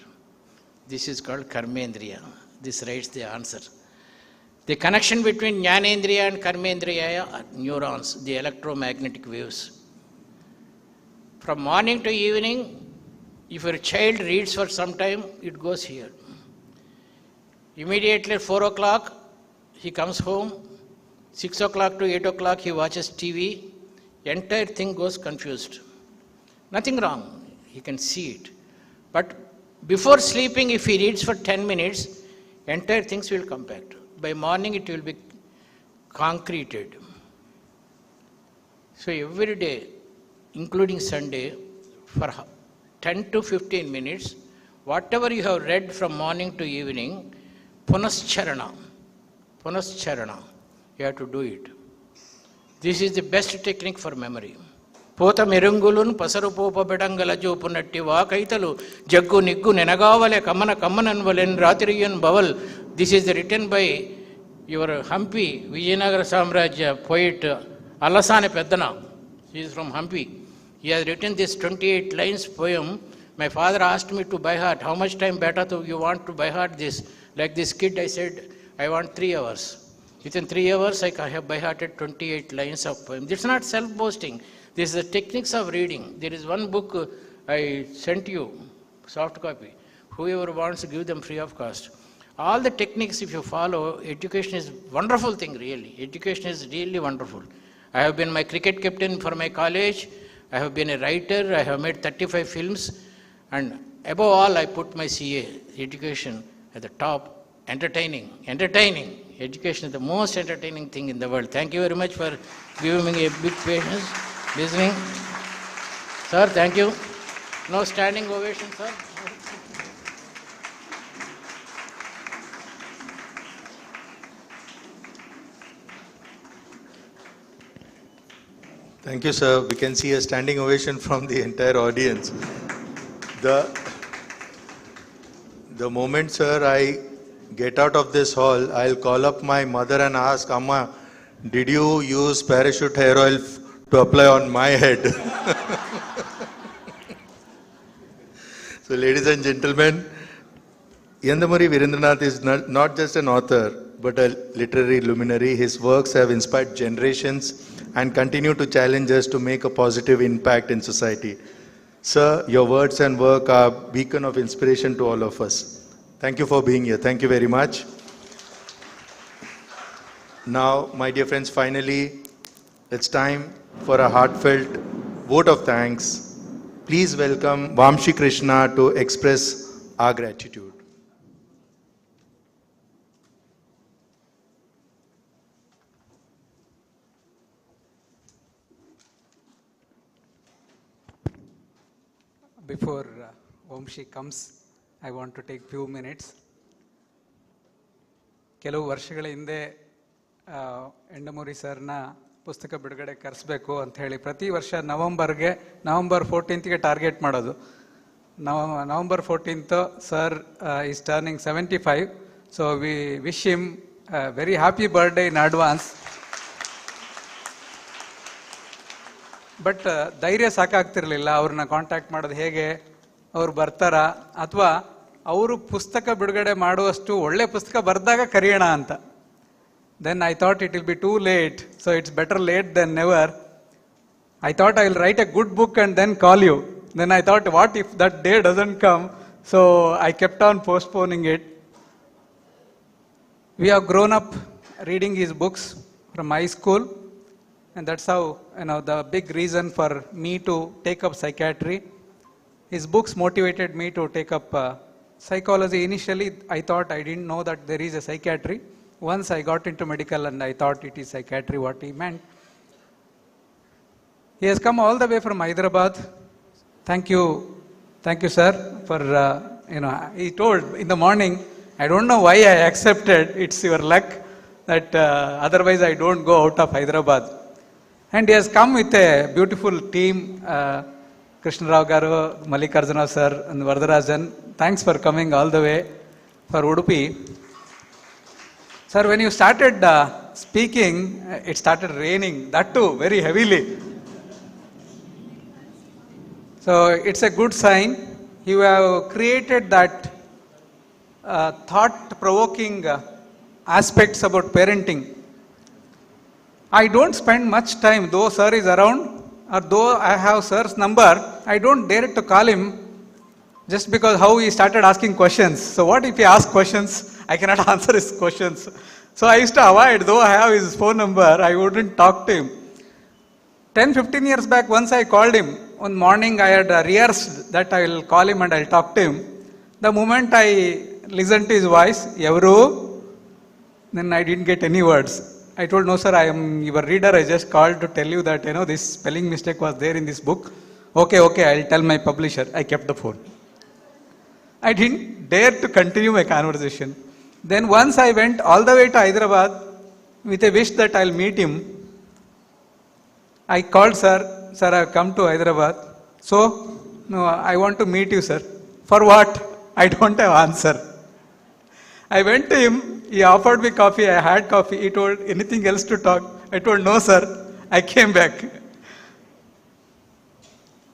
This is called Karmendriya. This writes the answer. The connection between Jnanendriya and Karmendriya are neurons, the electromagnetic waves. From morning to evening, if your child reads for some time, it goes here. Immediately at 4 o'clock, he comes home. 6 o'clock to 8 o'clock, he watches TV. Entire thing goes confused. Nothing wrong. He can see it. But before sleeping, if he reads for 10 minutes, entire things will come back. By morning, it will be concreted. So every day, including Sunday, for 10 to 15 minutes, whatever you have read from morning to evening, punascharana, you have to do it. This is the best technique for memory. పోత మెరుంగులున్ పసరు పోప బెడంగల జోపునట్టి వాకైతలు జగ్గు నిగ్గు నెనగావలె కమ్మన కమ్మనన్వలెన్ రాత్రియన్ బవల్. This is written by your Hampi Vijayanagara సామ్రాజ్య poet Allasani Peddana. He is from Hampi. He has written this 28 lines poem. My father asked me to by heart, how much time better you want to by heart this? Like this kid, I said, I want 3 hours. Within 3 hours, I have by hearted 28 lines of poem. This is not self-boasting. This is the techniques of reading. There is one book I sent you, soft copy. Whoever wants, give them free of cost. All the techniques, if you follow, education is wonderful thing, really. Education is really wonderful. I have been my cricket captain for my college. I have been a writer. I have made 35 films. And above all, I put my CA, education, at the top. Entertaining. Education is the most entertaining thing in the world. Thank you very much for giving me a big patience, listening. Sir, thank you. No standing ovation, sir. Thank you, sir. We can see a standing ovation from the entire audience. The moment, sir, I get out of this hall, I'll call up my mother and ask, Amma, did you use parachute hair oil to apply on my head? So, ladies and gentlemen, Yandamuri Virendranath is not just an author, but a literary luminary. His works have inspired generations and continue to challenge us to make a positive impact in society. Sir, your words and work are a beacon of inspiration to all of us. Thank you for being here. Thank you very much. Now, my dear friends, finally, it's time for a heartfelt vote of thanks. Please welcome Vamshi Krishna to express our gratitude. Before Vamshi comes, I want to take few minutes. ಕೆಲವು ವರ್ಷಗಳ ಹಿಂದೆ ಎಂಡಮೂರಿ ಸರ್ನ ಪುಸ್ತಕ ಬಿಡುಗಡೆ ಕರೆಸಬೇಕು ಅಂತ ಹೇಳಿ ಪ್ರತಿ ವರ್ಷ ನವಂಬರ್ 14ಗೆ ಟಾರ್ಗೆಟ್ ಮಾಡೋದು. November 14th sir is turning 75, so we wish him very happy birthday in advance. But ಧೈರ್ಯ ಸಾಕಾಗ್ತಿರ್ಲಿಲ್ಲ ಅವ್ರನ್ನ ಕಾಂಟ್ಯಾಕ್ಟ್ ಮಾಡೋದು, ಹೇಗೆ ಅವ್ರು ಬರ್ತಾರಾ ಅಥವಾ ಅವರು ಪುಸ್ತಕ ಬಿಡುಗಡೆ ಮಾಡುವಷ್ಟು ಒಳ್ಳೆ ಪುಸ್ತಕ ಬರೆದಾಗ ಕರೆಯೋಣ ಅಂತ. Then I thought it will be too late, so it's better late than never. I thought I will write a good book and then call you. Then I thought, what if that day doesn't come? So I kept on postponing it. We have grown up reading his books from high school, and that's how, the big reason for me to take up psychiatry. His books motivated me to take up psychology. Initially, I thought I didn't know that there is a psychiatry. Once I got into medical and I thought it is psychiatry what he meant. He has come all the way from Hyderabad. Thank you sir, for, he told in the morning, I don't know why I accepted, it's your luck that otherwise I don't go out of Hyderabad. And he has come with a beautiful team, Krishnarao Garu, Mallikarjuna sir, and Vardarajan. Thanks for coming all the way for Udupi. Sir, when you started speaking, it started raining, that too, very heavily. So it's a good sign. You have created that thought-provoking aspects about parenting. I don't spend much time, though sir is around, or though I have sir's number, I don't dare to call him just because how he started asking questions. So what if he asks questions, I cannot answer his questions. So I used to avoid, though I have his phone number, I wouldn't talk to him. 10-15 years back, once I called him. One morning I had rehearsed that I will call him and I'll talk to him. The moment I listened to his voice, Yavaru, then I didn't get any words. I told, no sir, I am your reader, I just called to tell you that, this spelling mistake was there in this book. Okay, I'll tell my publisher. I kept the phone. I didn't dare to continue my conversation. Then once I went all the way to Hyderabad with a wish that I'll meet him. I called sir, I have come to Hyderabad. So, no, I want to meet you sir. For what? I don't have answer. I went to him. He offered me coffee, I had coffee. He told, anything else to talk? I told, no sir. I came back.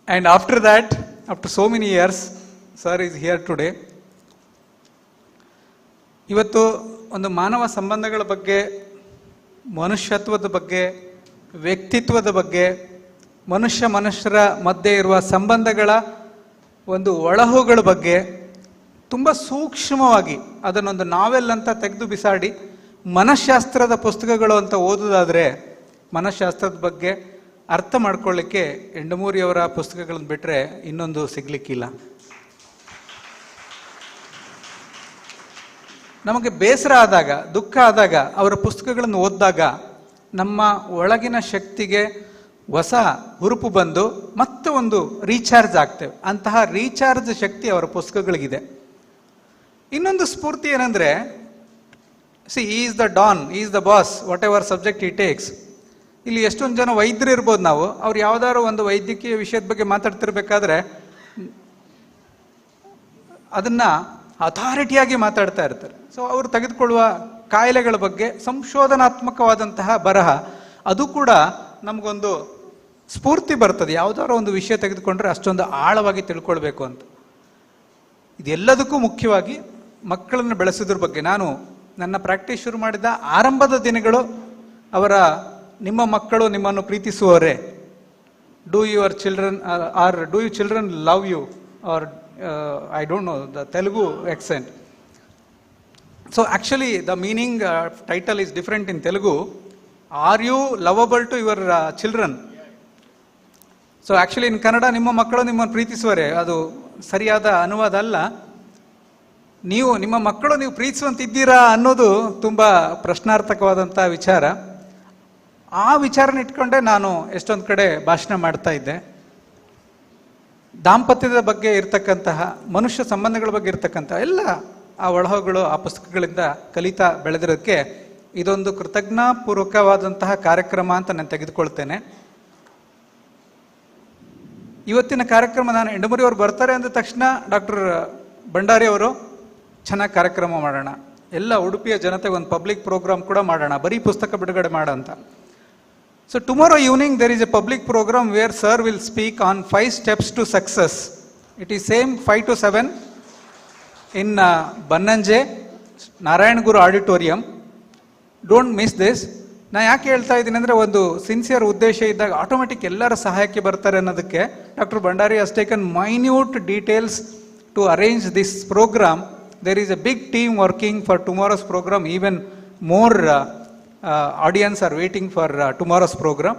And after that, after so many years, sir is here today. ಇವತ್ತು ಒಂದು ಮಾನವ ಸಂಬಂಧಗಳ ಬಗ್ಗೆ, ಮನುಷ್ಯತ್ವದ ಬಗ್ಗೆ, ವ್ಯಕ್ತಿತ್ವದ ಬಗ್ಗೆ, ಮನುಷ್ಯರ ಮಧ್ಯೆ ಇರುವ ಸಂಬಂಧಗಳ ಒಂದು ಒಳಹುಗಳ ಬಗ್ಗೆ ತುಂಬ ಸೂಕ್ಷ್ಮವಾಗಿ ಅದನ್ನೊಂದು ನಾವೆಲ್ ಅಂತ ತೆಗೆದು ಬಿಸಾಡಿ ಮನಃಶಾಸ್ತ್ರದ ಪುಸ್ತಕಗಳು ಅಂತ ಓದೋದಾದರೆ ಮನಃಶಾಸ್ತ್ರದ ಬಗ್ಗೆ ಅರ್ಥ ಮಾಡ್ಕೊಳ್ಳಿಕ್ಕೆ ಎಂಡಮೂರಿಯವರ ಪುಸ್ತಕಗಳನ್ನು ಬಿಟ್ಟರೆ ಇನ್ನೊಂದು ಸಿಗ್ಲಿಕ್ಕಿಲ್ಲ. ನಮಗೆ ಬೇಸರ ಆದಾಗ, ದುಃಖ ಆದಾಗ ಅವರ ಪುಸ್ತಕಗಳನ್ನು ಓದಿದಾಗ ನಮ್ಮ ಒಳಗಿನ ಶಕ್ತಿಗೆ ಹೊಸ ಹುರುಪು ಬಂದು ಮತ್ತೆ ಒಂದು ರೀಚಾರ್ಜ್ ಆಗ್ತೇವೆ. ಅಂತಹ ರೀಚಾರ್ಜ್ ಶಕ್ತಿ ಅವರ ಪುಸ್ತಕಗಳಿಗಿದೆ. ಇನ್ನೊಂದು ಸ್ಫೂರ್ತಿ ಏನಂದರೆ, ಈ is the Don, is the boss, what ever subject ಈ ಟೇಕ್ಸ್. ಇಲ್ಲಿ ಎಷ್ಟೊಂದು ಜನ ವೈದ್ಯರು ಇರ್ಬೋದು, ನಾವು ಅವ್ರು ಯಾವ್ದಾದ್ರು ಒಂದು ವೈದ್ಯಕೀಯ ವಿಷಯದ ಬಗ್ಗೆ ಮಾತಾಡ್ತಿರ್ಬೇಕಾದ್ರೆ ಅದನ್ನ ಅಥಾರಿಟಿಯಾಗಿ ಮಾತಾಡ್ತಾ ಇರ್ತಾರೆ. ಸೊ ಅವರು ತೆಗೆದುಕೊಳ್ಳುವ ಕಾಯಿಲೆಗಳ ಬಗ್ಗೆ ಸಂಶೋಧನಾತ್ಮಕವಾದಂತಹ ಬರಹ, ಅದು ಕೂಡ ನಮಗೊಂದು ಸ್ಫೂರ್ತಿ ಬರ್ತದೆ. ಯಾವುದಾದ್ರು ಒಂದು ವಿಷಯ ತೆಗೆದುಕೊಂಡ್ರೆ ಅಷ್ಟೊಂದು ಆಳವಾಗಿ ತಿಳ್ಕೊಳ್ಬೇಕು ಅಂತ. ಇದೆಲ್ಲದಕ್ಕೂ ಮುಖ್ಯವಾಗಿ ಮಕ್ಕಳನ್ನು ಬೆಳೆಸೋದ್ರ ಬಗ್ಗೆ. ನಾನು ನನ್ನ ಪ್ರಾಕ್ಟೀಸ್ ಶುರು ಮಾಡಿದ ಆರಂಭದ ದಿನಗಳು ನಿಮ್ಮ ಮಕ್ಕಳು ನಿಮ್ಮನ್ನು ಪ್ರೀತಿಸುವವರೇ, do your children are do you children love you, are I don't know the Telugu accent. So actually the meaning title is different in Telugu. Are you lovable to your children? So actually in Kannada, ನಿಮ್ಮ ಮಕ್ಕಳು ನಿಮ್ಮನ್ನು ಪ್ರೀತಿಸುವರೆ, ಅದು ಸರಿಯಾದ ಅನುವಾದ ಅಲ್ಲ. ನಿಮ್ಮ ಮಕ್ಕಳು ನೀವು ಪ್ರೀತಿಸುವಂತಿದ್ದೀರಾ ಅನ್ನೋದು ತುಂಬ ಪ್ರಶ್ನಾರ್ಥಕವಾದಂಥ ವಿಚಾರ. ಆ ವಿಚಾರನ ಇಟ್ಕೊಂಡೆ ನಾನು ಎಷ್ಟೊಂದು ಕಡೆ ಭಾಷಣ ಮಾಡ್ತಾ ಇದ್ದೆ. ದಾಂಪತ್ಯದ ಬಗ್ಗೆ ಇರ್ತಕ್ಕಂತಹ, ಮನುಷ್ಯ ಸಂಬಂಧಗಳ ಬಗ್ಗೆ ಇರ್ತಕ್ಕಂತಹ ಎಲ್ಲ ಆ ಒಳಹೊಗಳು ಆ ಪುಸ್ತಕಗಳಿಂದ ಕಲಿತಾ ಬೆಳೆದಿರೋದಕ್ಕೆ ಇದೊಂದು ಕೃತಜ್ಞಾಪೂರ್ವಕವಾದಂತಹ ಕಾರ್ಯಕ್ರಮ ಅಂತ ನಾನು ತೆಗೆದುಕೊಳ್ತೇನೆ. ಇವತ್ತಿನ ಕಾರ್ಯಕ್ರಮ, ನಾನು ಎಂಡಮೂರಿಯವರು ಬರ್ತಾರೆ ಅಂದ ತಕ್ಷಣ ಡಾಕ್ಟರ್ ಭಂಡಾರಿ ಅವರು ಚೆನ್ನಾಗಿ ಕಾರ್ಯಕ್ರಮ ಮಾಡೋಣ, ಎಲ್ಲ ಉಡುಪಿಯ ಜನತೆಗೆ ಒಂದು ಪಬ್ಲಿಕ್ ಪ್ರೋಗ್ರಾಮ್ ಕೂಡ ಮಾಡೋಣ, ಬರೀ ಪುಸ್ತಕ ಬಿಡುಗಡೆ ಮಾಡೋಂಥ. So tomorrow evening there is a public program where sir will speak on 5 steps to success. It is same 5 to 7 in Bannanje, Narayan Guru Auditorium. Don't miss this. ನಾ ಯಾಕೆ ಹೇಳ್ತಾ ಇದ್ದೀನಿ ಅಂದರೆ, ಒಂದು ಸಿನ್ಸಿಯರ್ ಉದ್ದೇಶ ಇದ್ದಾಗ ಆಟೋಮೆಟಿಕ್ ಎಲ್ಲರ ಸಹಾಯಕ್ಕೆ ಬರ್ತಾರೆ ಅನ್ನೋದಕ್ಕೆ doctor Bhandari has taken minute details to arrange this programme. There is a big team working for tomorrow's programme. Even more audience are waiting for tomorrow's program.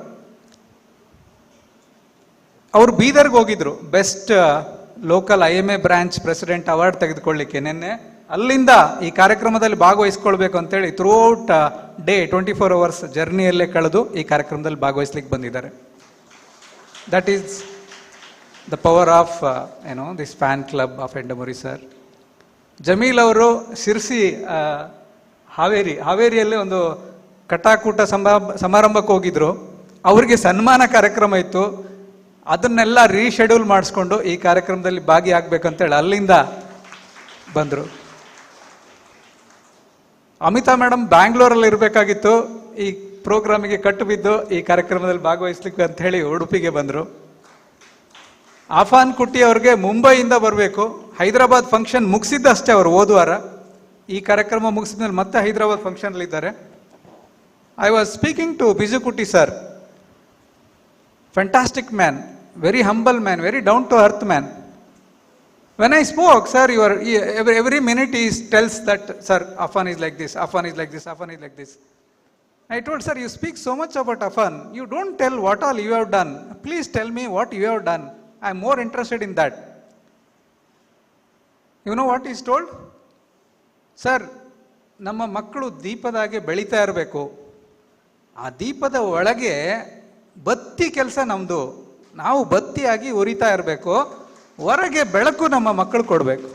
ಅವರು ಬೀದರ್ಗೆ ಹೋಗಿದ್ರು, best local IMA branch president award ತೆಗೆದುಕೊಳ್ಳಿಕ್ಕೆ ನಿನ್ನೆ. ಅಲ್ಲಿಂದ ಈ ಕಾರ್ಯಕ್ರಮದಲ್ಲಿ ಭಾಗವಹಿಸ್ಕೊಳ್ಬೇಕು ಅಂತೇಳಿ throughout day 24 hours ಜರ್ನಿಯಲ್ಲೇ ಕಳೆದು ಈ ಕಾರ್ಯಕ್ರಮದಲ್ಲಿ ಭಾಗವಹಿಸ್ಲಿಕ್ಕೆ ಬಂದಿದ್ದಾರೆ. That is the power of this fan club of Yandamuri sir. Jamil ಅವರು ಶಿರ್ಸಿ ಹಾವೇರಿಯಲ್ಲಿ ಒಂದು ಕಟಾಕೂಟ ಸಮಾರಂಭಕ್ಕೆ ಹೋಗಿದ್ರು. ಅವರಿಗೆ ಸನ್ಮಾನ ಕಾರ್ಯಕ್ರಮ ಇತ್ತು. ಅದನ್ನೆಲ್ಲ ರೀಶೆಡ್ಯೂಲ್ ಮಾಡಿಸ್ಕೊಂಡು ಈ ಕಾರ್ಯಕ್ರಮದಲ್ಲಿ ಭಾಗಿಯಾಗಬೇಕಂತೇಳಿ ಅಲ್ಲಿಂದ ಬಂದರು. ಅಮಿತಾ ಮೇಡಮ್ ಬ್ಯಾಂಗ್ಳೂರಲ್ಲಿ ಇರಬೇಕಾಗಿತ್ತು, ಈ ಪ್ರೋಗ್ರಾಮಿಗೆ ಕಟ್ಟು ಬಿದ್ದು ಈ ಕಾರ್ಯಕ್ರಮದಲ್ಲಿ ಭಾಗವಹಿಸ್ಲಿಕ್ಕೆ ಅಂತ ಹೇಳಿ ಉಡುಪಿಗೆ ಬಂದರು. ಆಫಾನ್ ಕುಟ್ಟಿ ಅವ್ರಿಗೆ ಮುಂಬೈಯಿಂದ ಬರಬೇಕು, ಹೈದರಾಬಾದ್ ಫಂಕ್ಷನ್ ಮುಗಿಸಿದ್ದಷ್ಟೇ ಅವರು ಹೋದ್ವಾರ. ಈ ಕಾರ್ಯಕ್ರಮ ಮುಗಿಸಿದ ಮೇಲೆ ಮತ್ತೆ ಹೈದರಾಬಾದ್ ಫಂಕ್ಷನಲ್ಲಿದ್ದಾರೆ. I was speaking to Biju Kutty sir, fantastic man, very humble man, very down to earth man. When I spoke, sir, every minute he tells that, sir, Afan is like this, Afan is like this, Afan is like this. I told, sir, you speak so much about Afan, you don't tell what all you have done. Please tell me what you have done. I am more interested in that. You know what he told? Sir, ನಮ್ಮ ಮಕ್ಕಳು ದೀಪದಾಗೆ ಬೆಳೀತಾ ಇರಬೇಕು, ಆ ದೀಪದ ಒಳಗೆ ಬತ್ತಿ ಕೆಲಸ ನಮ್ಮದು, ನಾವು ಬತ್ತಿಯಾಗಿ ಉರಿತಾ ಇರಬೇಕು, ಹೊರಗೆ ಬೆಳಕು ನಮ್ಮ ಮಕ್ಕಳು ಕೊಡಬೇಕು.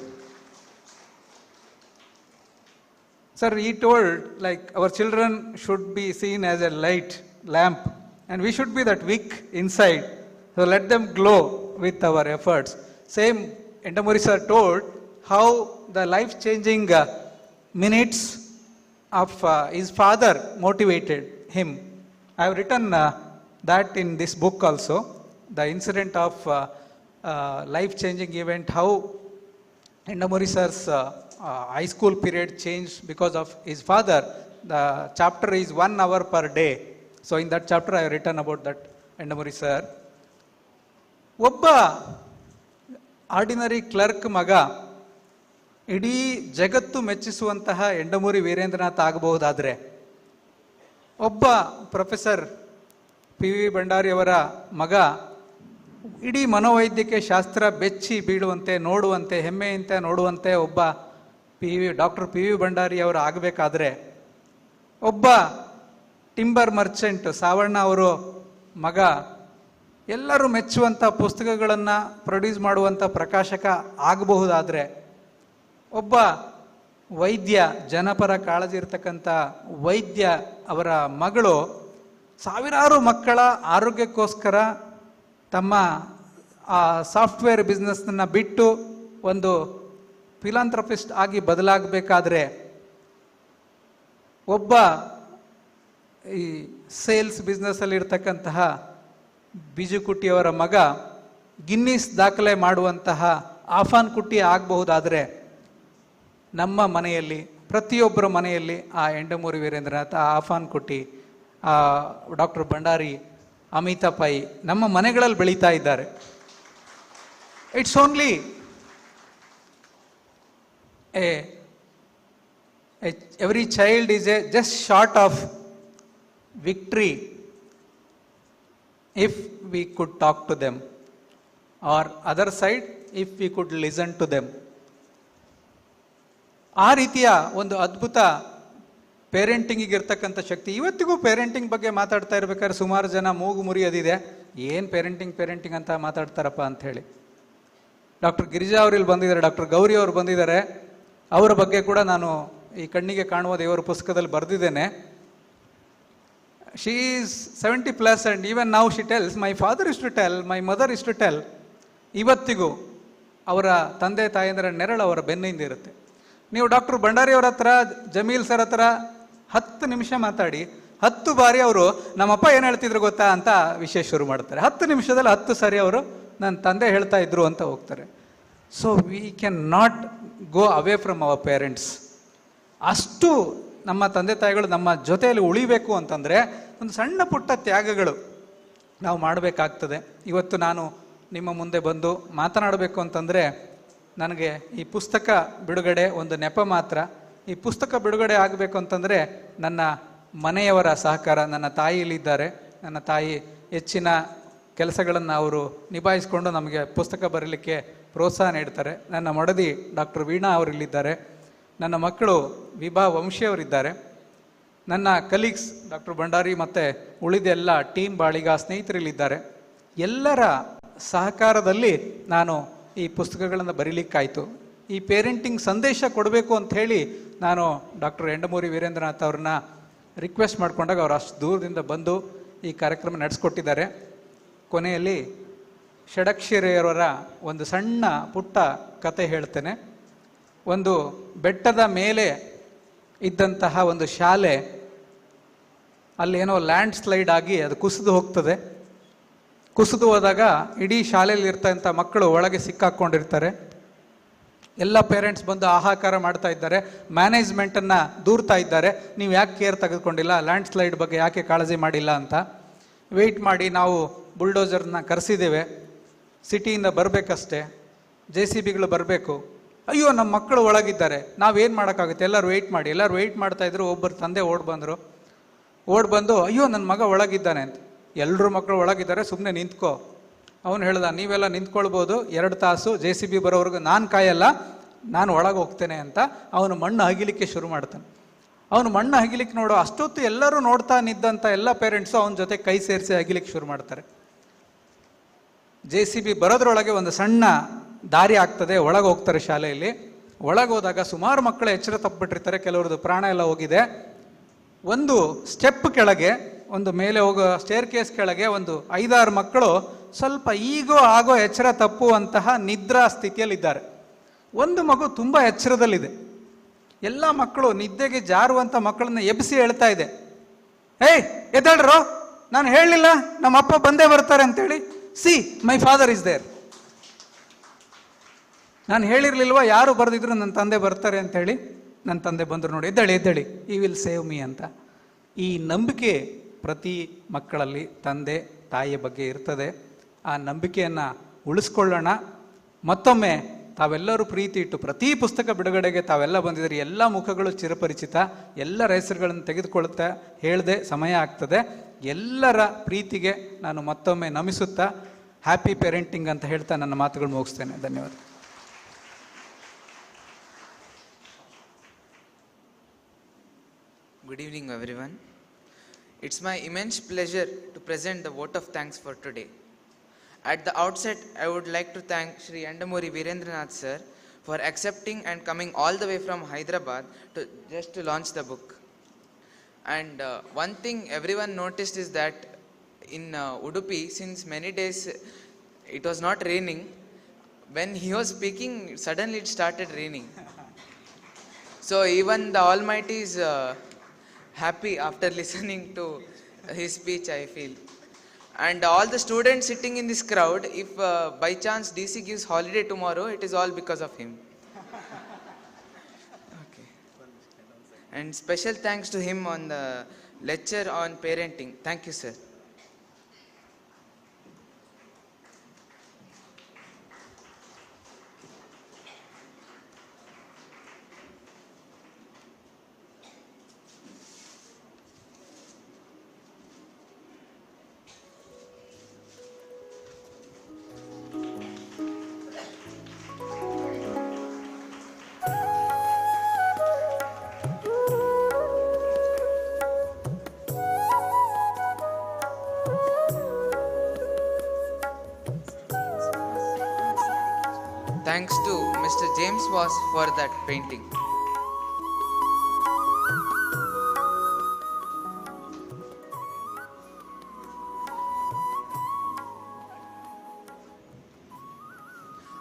Sir, he told, like, our children should be seen as a light lamp and we should be that wick inside, so let them glow with our efforts. Same Endamuri sir told how the life changing minutes of his father motivated him. I have written that in this book also, the incident of life changing event, how Endamuri sir's high school period changed because of his father. The chapter is 1 hour per day. So in that chapter I have written about that Endamuri sir. ಒಬ್ಬ ordinary clerk ಮಗ ಇಡೀ ಜಗತ್ತು ಮೆಚ್ಚಿಸುವಂತಹ ಎಂಡಮೂರಿ ವೀರೇಂದ್ರನಾಥ್ ಆಗಬಹುದಾದರೆ, ಒಬ್ಬ professor P V ಭಂಡಾರಿಯವರ ಮಗ ಇಡೀ ಮನೋವೈದ್ಯಕೀಯ ಶಾಸ್ತ್ರ ಬೆಚ್ಚಿ ಬೀಳುವಂತೆ, ನೋಡುವಂತೆ, ಹೆಮ್ಮೆಯಿಂದ ನೋಡುವಂತೆ ಒಬ್ಬ ಡಾಕ್ಟರ್ ಪಿ ವಿ ಭಂಡಾರಿಯವರು ಆಗಬೇಕಾದ್ರೆ, ಒಬ್ಬ ಟಿಂಬರ್ ಮರ್ಚೆಂಟ್ ಸಾವಣ್ಣ ಅವರು ಮಗ ಎಲ್ಲರೂ ಮೆಚ್ಚುವಂಥ ಪುಸ್ತಕಗಳನ್ನು ಪ್ರೊಡ್ಯೂಸ್ ಮಾಡುವಂಥ ಪ್ರಕಾಶಕ ಆಗಬಹುದಾದರೆ, ಒಬ್ಬ ವೈದ್ಯ, ಜನಪರ ಕಾಳಜಿ ಇರ್ತಕ್ಕಂಥ ವೈದ್ಯ ಅವರ ಮಗಳು ಸಾವಿರಾರು ಮಕ್ಕಳ ಆರೋಗ್ಯಕ್ಕೋಸ್ಕರ ತಮ್ಮ ಆ ಸಾಫ್ಟ್ವೇರ್ ಬಿಸ್ನೆಸ್ನ ಬಿಟ್ಟು ಒಂದು ಫಿಲಾಂಥ್ರಪಿಸ್ಟ್ ಆಗಿ ಬದಲಾಗಬೇಕಾದ್ರೆ, ಒಬ್ಬ ಈ ಸೇಲ್ಸ್ ಬಿಸ್ನೆಸ್ಸಲ್ಲಿ ಇರ್ತಕ್ಕಂತಹ ಬಿಜು ಕುಟ್ಟಿಯವರ ಮಗ ಗಿನ್ನಿಸ್ ದಾಖಲೆ ಮಾಡುವಂತಹ ಆಫಾನ್ ಕುಟ್ಟಿ ಆಗಬಹುದಾದರೆ, ನಮ್ಮ ಮನೆಯಲ್ಲಿ, ಪ್ರತಿಯೊಬ್ಬರ ಮನೆಯಲ್ಲಿ ಆ ಎಂಡಮೂರಿ ವೀರೇಂದ್ರನಾಥ್, ಆ ಆಫಾನ್ ಕುಟ್ಟಿ, ಆ ಡಾಕ್ಟರ್ ಭಂಡಾರಿ, ಅಮಿತಾ ಪೈ ನಮ್ಮ ಮನೆಗಳಲ್ಲಿ ಬೆಳೀತಾ ಇದ್ದಾರೆ. It's only every child is a just short of victory if we could talk to them, or other side if we could listen to them. ಆ ರೀತಿಯ ಒಂದು ಅದ್ಭುತ ಪೇರೆಂಟಿಂಗಿಗೆ ಇರ್ತಕ್ಕಂಥ ಶಕ್ತಿ. ಇವತ್ತಿಗೂ ಪೇರೆಂಟಿಂಗ್ ಬಗ್ಗೆ ಮಾತಾಡ್ತಾ ಇರ್ಬೇಕಾದ್ರೆ ಸುಮಾರು ಜನ ಮೂಗು ಮುರಿಯೋದಿದೆ, ಏನು ಪೇರೆಂಟಿಂಗ್ ಅಂತ ಮಾತಾಡ್ತಾರಪ್ಪ ಅಂಥೇಳಿ. ಡಾಕ್ಟರ್ ಗಿರಿಜಾ ಅವರು ಇಲ್ಲಿ ಬಂದಿದ್ದಾರೆ, ಡಾಕ್ಟರ್ ಗೌರಿ ಅವರು ಬಂದಿದ್ದಾರೆ, ಅವರ ಬಗ್ಗೆ ಕೂಡ ನಾನು ಈ ಕಣ್ಣಿಗೆ ಕಾಣುವ ದೇವರ ಪುಸ್ತಕದಲ್ಲಿ ಬರೆದಿದ್ದೇನೆ. She is 70+ and even now she tells, my father used to tell, my mother used to tell. ಇವತ್ತಿಗೂ ಅವರ ತಂದೆ ತಾಯಂದಿರ ನೆರಳು ಅವರ ಬೆನ್ನಿಂದ ಇರುತ್ತೆ. ನೀವು ಡಾಕ್ಟರ್ ಭಂಡಾರಿ ಅವ್ರ ಹತ್ರ, ಜಮೀಲ್ ಸರ್ ಹತ್ರ 10 ನಿಮಿಷ ಮಾತಾಡಿ, 10 ಬಾರಿ ಅವರು ನಮ್ಮಪ್ಪ ಏನು ಹೇಳ್ತಿದ್ರು ಗೊತ್ತಾ ಅಂತ ವಿಷಯ ಶುರು ಮಾಡ್ತಾರೆ. 10 ನಿಮಿಷದಲ್ಲಿ 10 ಸಾರಿ ಅವರು ನನ್ನ ತಂದೆ ಹೇಳ್ತಾ ಇದ್ರು ಅಂತ ಹೋಗ್ತಾರೆ. So we can not go away from our parents. ಅಷ್ಟು ನಮ್ಮ ತಂದೆ ತಾಯಿಗಳು ನಮ್ಮ ಜೊತೆಯಲ್ಲಿ ಉಳಿಬೇಕು ಅಂತಂದರೆ ಒಂದು ಸಣ್ಣ ಪುಟ್ಟ ತ್ಯಾಗಗಳು ನಾವು ಮಾಡಬೇಕಾಗ್ತದೆ. ಇವತ್ತು ನಾನು ನಿಮ್ಮ ಮುಂದೆ ಬಂದು ಮಾತನಾಡಬೇಕು ಅಂತಂದರೆ ನನಗೆ ಈ ಪುಸ್ತಕ ಬಿಡುಗಡೆ ಒಂದು ನೆಪ ಮಾತ್ರ. ಈ ಪುಸ್ತಕ ಬಿಡುಗಡೆ ಆಗಬೇಕು ಅಂತಂದರೆ ನನ್ನ ಮನೆಯವರ ಸಹಕಾರ. ನನ್ನ ತಾಯಿ ಇಲ್ಲಿದ್ದಾರೆ, ನನ್ನ ತಾಯಿ ಹೆಚ್ಚಿನ ಕೆಲಸಗಳನ್ನು ಅವರು ನಿಭಾಯಿಸಿಕೊಂಡು ನಮಗೆ ಪುಸ್ತಕ ಬರೀಲಿಕ್ಕೆ ಪ್ರೋತ್ಸಾಹ ನೀಡ್ತಾರೆ. ನನ್ನ ಮಡದಿ ಡಾಕ್ಟರ್ ವೀಣಾ ಅವರಿಲ್ಲಿದ್ದಾರೆ, ನನ್ನ ಮಕ್ಕಳು ವಿಭಾ ವಂಶಿಯವರಿದ್ದಾರೆ, ನನ್ನ ಕಲೀಗ್ಸ್ ಡಾಕ್ಟರ್ ಭಂಡಾರಿ ಮತ್ತು ಉಳಿದೆಲ್ಲ ಟೀಮ್ ಬಾಳಿಗ ಸ್ನೇಹಿತರಿಲ್ಲಿದ್ದಾರೆ. ಎಲ್ಲರ ಸಹಕಾರದಲ್ಲಿ ನಾನು ಈ ಪುಸ್ತಕಗಳನ್ನು ಬರೀಲಿಕ್ಕಾಯಿತು. ಈ ಪೇರೆಂಟಿಂಗ್ ಸಂದೇಶ ಕೊಡಬೇಕು ಅಂಥೇಳಿ ನಾನು ಡಾಕ್ಟರ್ ಎಂಡಮೂರಿ ವೀರೇಂದ್ರನಾಥ್ ಅವ್ರನ್ನ ರಿಕ್ವೆಸ್ಟ್ ಮಾಡಿಕೊಂಡಾಗ ಅವ್ರು ಅಷ್ಟು ದೂರದಿಂದ ಬಂದು ಈ ಕಾರ್ಯಕ್ರಮ ನಡೆಸ್ಕೊಟ್ಟಿದ್ದಾರೆ. ಕೊನೆಯಲ್ಲಿ ಷಡಕ್ಷರಿಯವರ ಒಂದು ಸಣ್ಣ ಪುಟ್ಟ ಕತೆ ಹೇಳ್ತೇನೆ. ಒಂದು ಬೆಟ್ಟದ ಮೇಲೆ ಇದ್ದಂತಹ ಒಂದು ಶಾಲೆ, ಅಲ್ಲೇನೋ ಲ್ಯಾಂಡ್ ಸ್ಲೈಡ್ ಆಗಿ ಅದು ಕುಸಿದು ಹೋಗ್ತದೆ. ಕುಸಿದು ಹೋದಾಗ ಇಡೀ ಶಾಲೆಯಲ್ಲಿ ಇರ್ತಂಥ ಮಕ್ಕಳು ಒಳಗೆ ಸಿಕ್ಕಾಕ್ಕೊಂಡಿರ್ತಾರೆ. ಎಲ್ಲ ಪೇರೆಂಟ್ಸ್ ಬಂದು ಹಾಹಾಕಾರ ಮಾಡ್ತಾ ಇದ್ದಾರೆ, ಮ್ಯಾನೇಜ್ಮೆಂಟನ್ನು ದೂರ್ತಾ ಇದ್ದಾರೆ, ನೀವು ಯಾಕೆ ಕೇರ್ ತೆಗೆದುಕೊಂಡಿಲ್ಲ, ಲ್ಯಾಂಡ್ ಸ್ಲೈಡ್ ಬಗ್ಗೆ ಯಾಕೆ ಕಾಳಜಿ ಮಾಡಿಲ್ಲ ಅಂತ. ವೆಯ್ಟ್ ಮಾಡಿ, ನಾವು ಬುಲ್ಡೋಸರ್ನ ಕರೆಸಿದ್ದೇವೆ, ಸಿಟಿಯಿಂದ ಬರಬೇಕಷ್ಟೇ, JCBಗಳು ಬರಬೇಕು. ಅಯ್ಯೋ ನಮ್ಮ ಮಕ್ಕಳು ಒಳಗಿದ್ದಾರೆ, ನಾವೇನು ಮಾಡೋಕ್ಕಾಗುತ್ತೆ, ಎಲ್ಲರೂ ವೆಯ್ಟ್ ಮಾಡಿ. ಎಲ್ಲರೂ ವೆಯ್ಟ್ ಮಾಡ್ತಾಯಿದ್ರು. ಒಬ್ಬರು ತಂದೆ ಓಡ್ ಬಂದು ಅಯ್ಯೋ ನನ್ನ ಮಗ ಒಳಗಿದ್ದಾನೆ ಅಂತ. ಎಲ್ಲರೂ ಮಕ್ಕಳು ಒಳಗಿದ್ದಾರೆ, ಸುಮ್ಮನೆ ನಿಂತ್ಕೋ. ಅವನು ಹೇಳ್ದ, ನೀವೆಲ್ಲ ನಿಂತ್ಕೊಳ್ಬೋದು, 2 ತಾಸು JCB ಬರೋವರೆಗೂ ನಾನು ಕಾಯಲ್ಲ, ನಾನು ಒಳಗೆ ಹೋಗ್ತೇನೆ ಅಂತ. ಅವನು ಮಣ್ಣು ಅಗಿಲಿಕ್ಕೆ ಶುರು ಮಾಡ್ತಾನೆ. ಅವನು ಮಣ್ಣು ಅಗಿಲಿಕ್ಕೆ ನೋಡೋ ಅಷ್ಟೊತ್ತು ಎಲ್ಲರೂ ನೋಡ್ತಾ ನಿದ್ದಂಥ ಎಲ್ಲ ಪೇರೆಂಟ್ಸು ಅವನ ಜೊತೆ ಕೈ ಸೇರಿಸಿ ಅಗಿಲಿಕ್ಕೆ ಶುರು ಮಾಡ್ತಾರೆ. JCB ಬರೋದ್ರೊಳಗೆ ಒಂದು ಸಣ್ಣ ದಾರಿ ಆಗ್ತದೆ, ಒಳಗೆ ಹೋಗ್ತಾರೆ ಶಾಲೆಯಲ್ಲಿ. ಒಳಗೆ ಹೋದಾಗ ಸುಮಾರು ಮಕ್ಕಳು ಎಚ್ಚರ ತಪ್ಪಿಬಿಟ್ಟಿರ್ತಾರೆ, ಕೆಲವ್ರದ್ದು ಪ್ರಾಣ ಎಲ್ಲ ಹೋಗಿದೆ. ಒಂದು ಸ್ಟೆಪ್ ಕೆಳಗೆ, ಒಂದು ಮೇಲೆ ಹೋಗೋ ಸ್ಟೇರ್ ಕೇಸ್ ಕೆಳಗೆ ಒಂದು 5-6 ಮಕ್ಕಳು ಸ್ವಲ್ಪ ಈಗೋ ಆಗೋ ಎಚ್ಚರ ತಪ್ಪುವಂತಹ ನಿದ್ರಾ ಸ್ಥಿತಿಯಲ್ಲಿದ್ದಾರೆ. ಒಂದು ಮಗು ತುಂಬ ಎಚ್ಚರದಲ್ಲಿದೆ. ಎಲ್ಲ ಮಕ್ಕಳು ನಿದ್ದೆಗೆ ಜಾರುವಂಥ ಮಕ್ಕಳನ್ನ ಎಬ್ಬಿಸಿ ಹೇಳ್ತಾ ಇದೆ, ಏಯ್ ಎದ್ದೇಳ್ರೋ, ನಾನು ಹೇಳಲಿಲ್ಲ ನಮ್ಮ ಅಪ್ಪ ಬಂದೇ ಬರ್ತಾರೆ ಅಂತೇಳಿ, see my father is there. ನಾನು ಹೇಳಿರ್ಲಿಲ್ವಾ ಯಾರು ಬರೆದಿದ್ರು ನನ್ನ ತಂದೆ ಬರ್ತಾರೆ ಅಂತೇಳಿ, ನನ್ನ ತಂದೆ ಬಂದರು ನೋಡಿ, ಎದ್ದೇಳಿ ಈ ವಿಲ್ ಸೇವ್ ಮೀ ಅಂತ. ಈ ನಂಬಿಕೆ ಪ್ರತಿ ಮಕ್ಕಳಲ್ಲಿ ತಂದೆ ತಾಯಿಯ ಬಗ್ಗೆ ಇರ್ತದೆ. ಆ ನಂಬಿಕೆಯನ್ನು ಉಳಿಸ್ಕೊಳ್ಳೋಣ. ಮತ್ತೊಮ್ಮೆ ತಾವೆಲ್ಲರೂ ಪ್ರೀತಿ ಇಟ್ಟು ಪ್ರತಿ ಪುಸ್ತಕ ಬಿಡುಗಡೆಗೆ ತಾವೆಲ್ಲ ಬಂದಿದ್ದೀರಿ. ಎಲ್ಲ ಮುಖಗಳು ಚಿರಪರಿಚಿತ, ಎಲ್ಲರ ಹೆಸರುಗಳನ್ನು ತೆಗೆದುಕೊಳ್ತಾ ಹೇಳಿದೆ ಸಮಯ ಆಗ್ತದೆ. ಎಲ್ಲರ ಪ್ರೀತಿಗೆ ನಾನು ಮತ್ತೊಮ್ಮೆ ನಮಿಸುತ್ತಾ ಹ್ಯಾಪಿ ಪೇರೆಂಟಿಂಗ್ ಅಂತ ಹೇಳ್ತಾ ನನ್ನ ಮಾತುಗಳು ಮುಗಿಸ್ತೇನೆ. ಧನ್ಯವಾದ. Good evening, everyone. It's my immense pleasure to present the vote of thanks for today. At the outset, I would like to thank Shri Yandamuri Virendranath sir for accepting and coming all the way from Hyderabad to launch the book. And one thing everyone noticed is that in Udupi, since many days it was not raining. When he was speaking, suddenly it started raining. So even the Almighty is happy after listening to his speech, I feel. And all the students sitting in this crowd, if by chance DC gives holiday tomorrow, it is all because of him. Okay. And special thanks to him on the lecture on parenting. Thank you, sir. Thanks to Mr. James Was for that painting.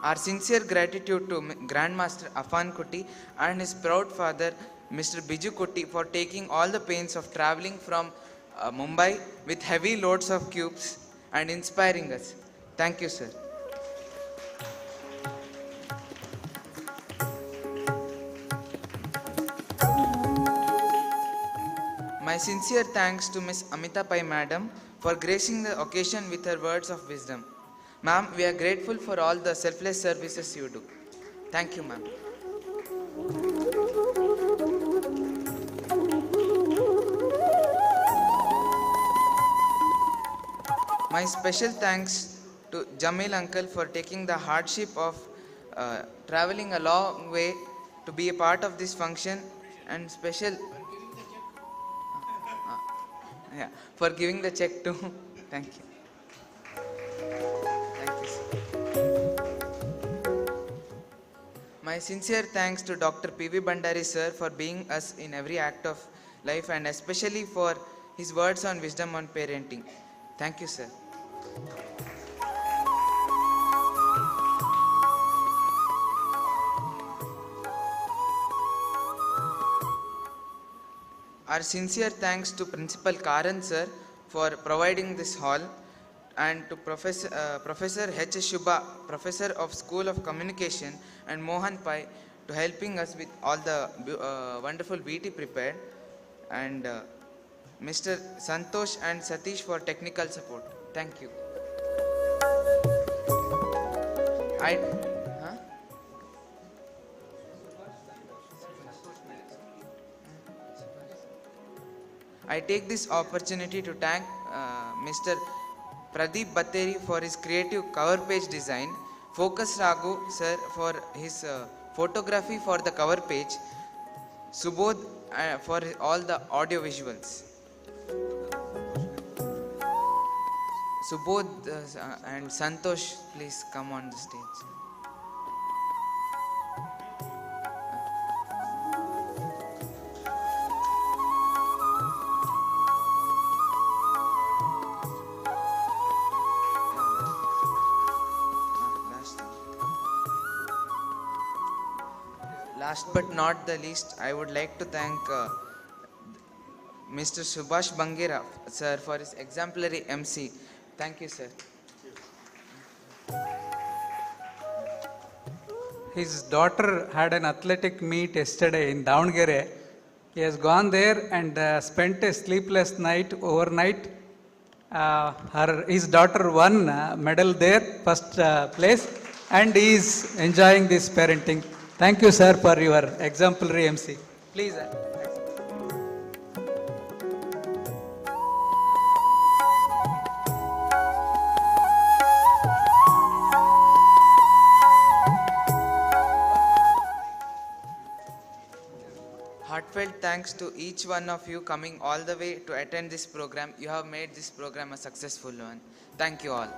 Our sincere gratitude to Grandmaster Afan Kuti and his proud father, Mr. Biju Kuti, for taking all the pains of traveling from Mumbai with heavy loads of cubes and inspiring us. Thank you, sir. My sincere thanks to Miss Amita Pai Madam for gracing the occasion with her words of wisdom. Ma'am, we are grateful for all the selfless services you do. Thank you, ma'am. My special thanks to Jamil uncle for taking the hardship of traveling a long way to be a part of this function, and special for giving the check too. Thank you. Thank you, sir. My sincere thanks to Dr. P.V. Bandari sir for being us in every act of life, and especially for his words on wisdom on parenting. Thank you, sir. Our sincere thanks to Principal Karan sir for providing this hall, and to Professor H. Shubha, Professor of School of Communication, and Mohan Pai to helping us with all the wonderful VT prepared, and Mr. Santosh and Satish for technical support. Thank you. I take this opportunity to thank Mr. Pradeep Batteri for his creative cover page design, Focus Raghu sir for his photography for the cover page, Subodh for all the audio visuals. Subodh and Santosh, please come on the stage. Last but not the least, I would like to thank Mr. Subhash Bangira sir for his exemplary MC. Thank you, sir. His daughter had an athletic meet yesterday in Davangere. He has gone there and spent a sleepless night overnight. His daughter won medal there, first place, and he is enjoying this parenting. Thank you, sir, for your exemplary MC. Please. Heartfelt thanks to each one of you coming all the way to attend this program. You have made this program a successful one. Thank you all.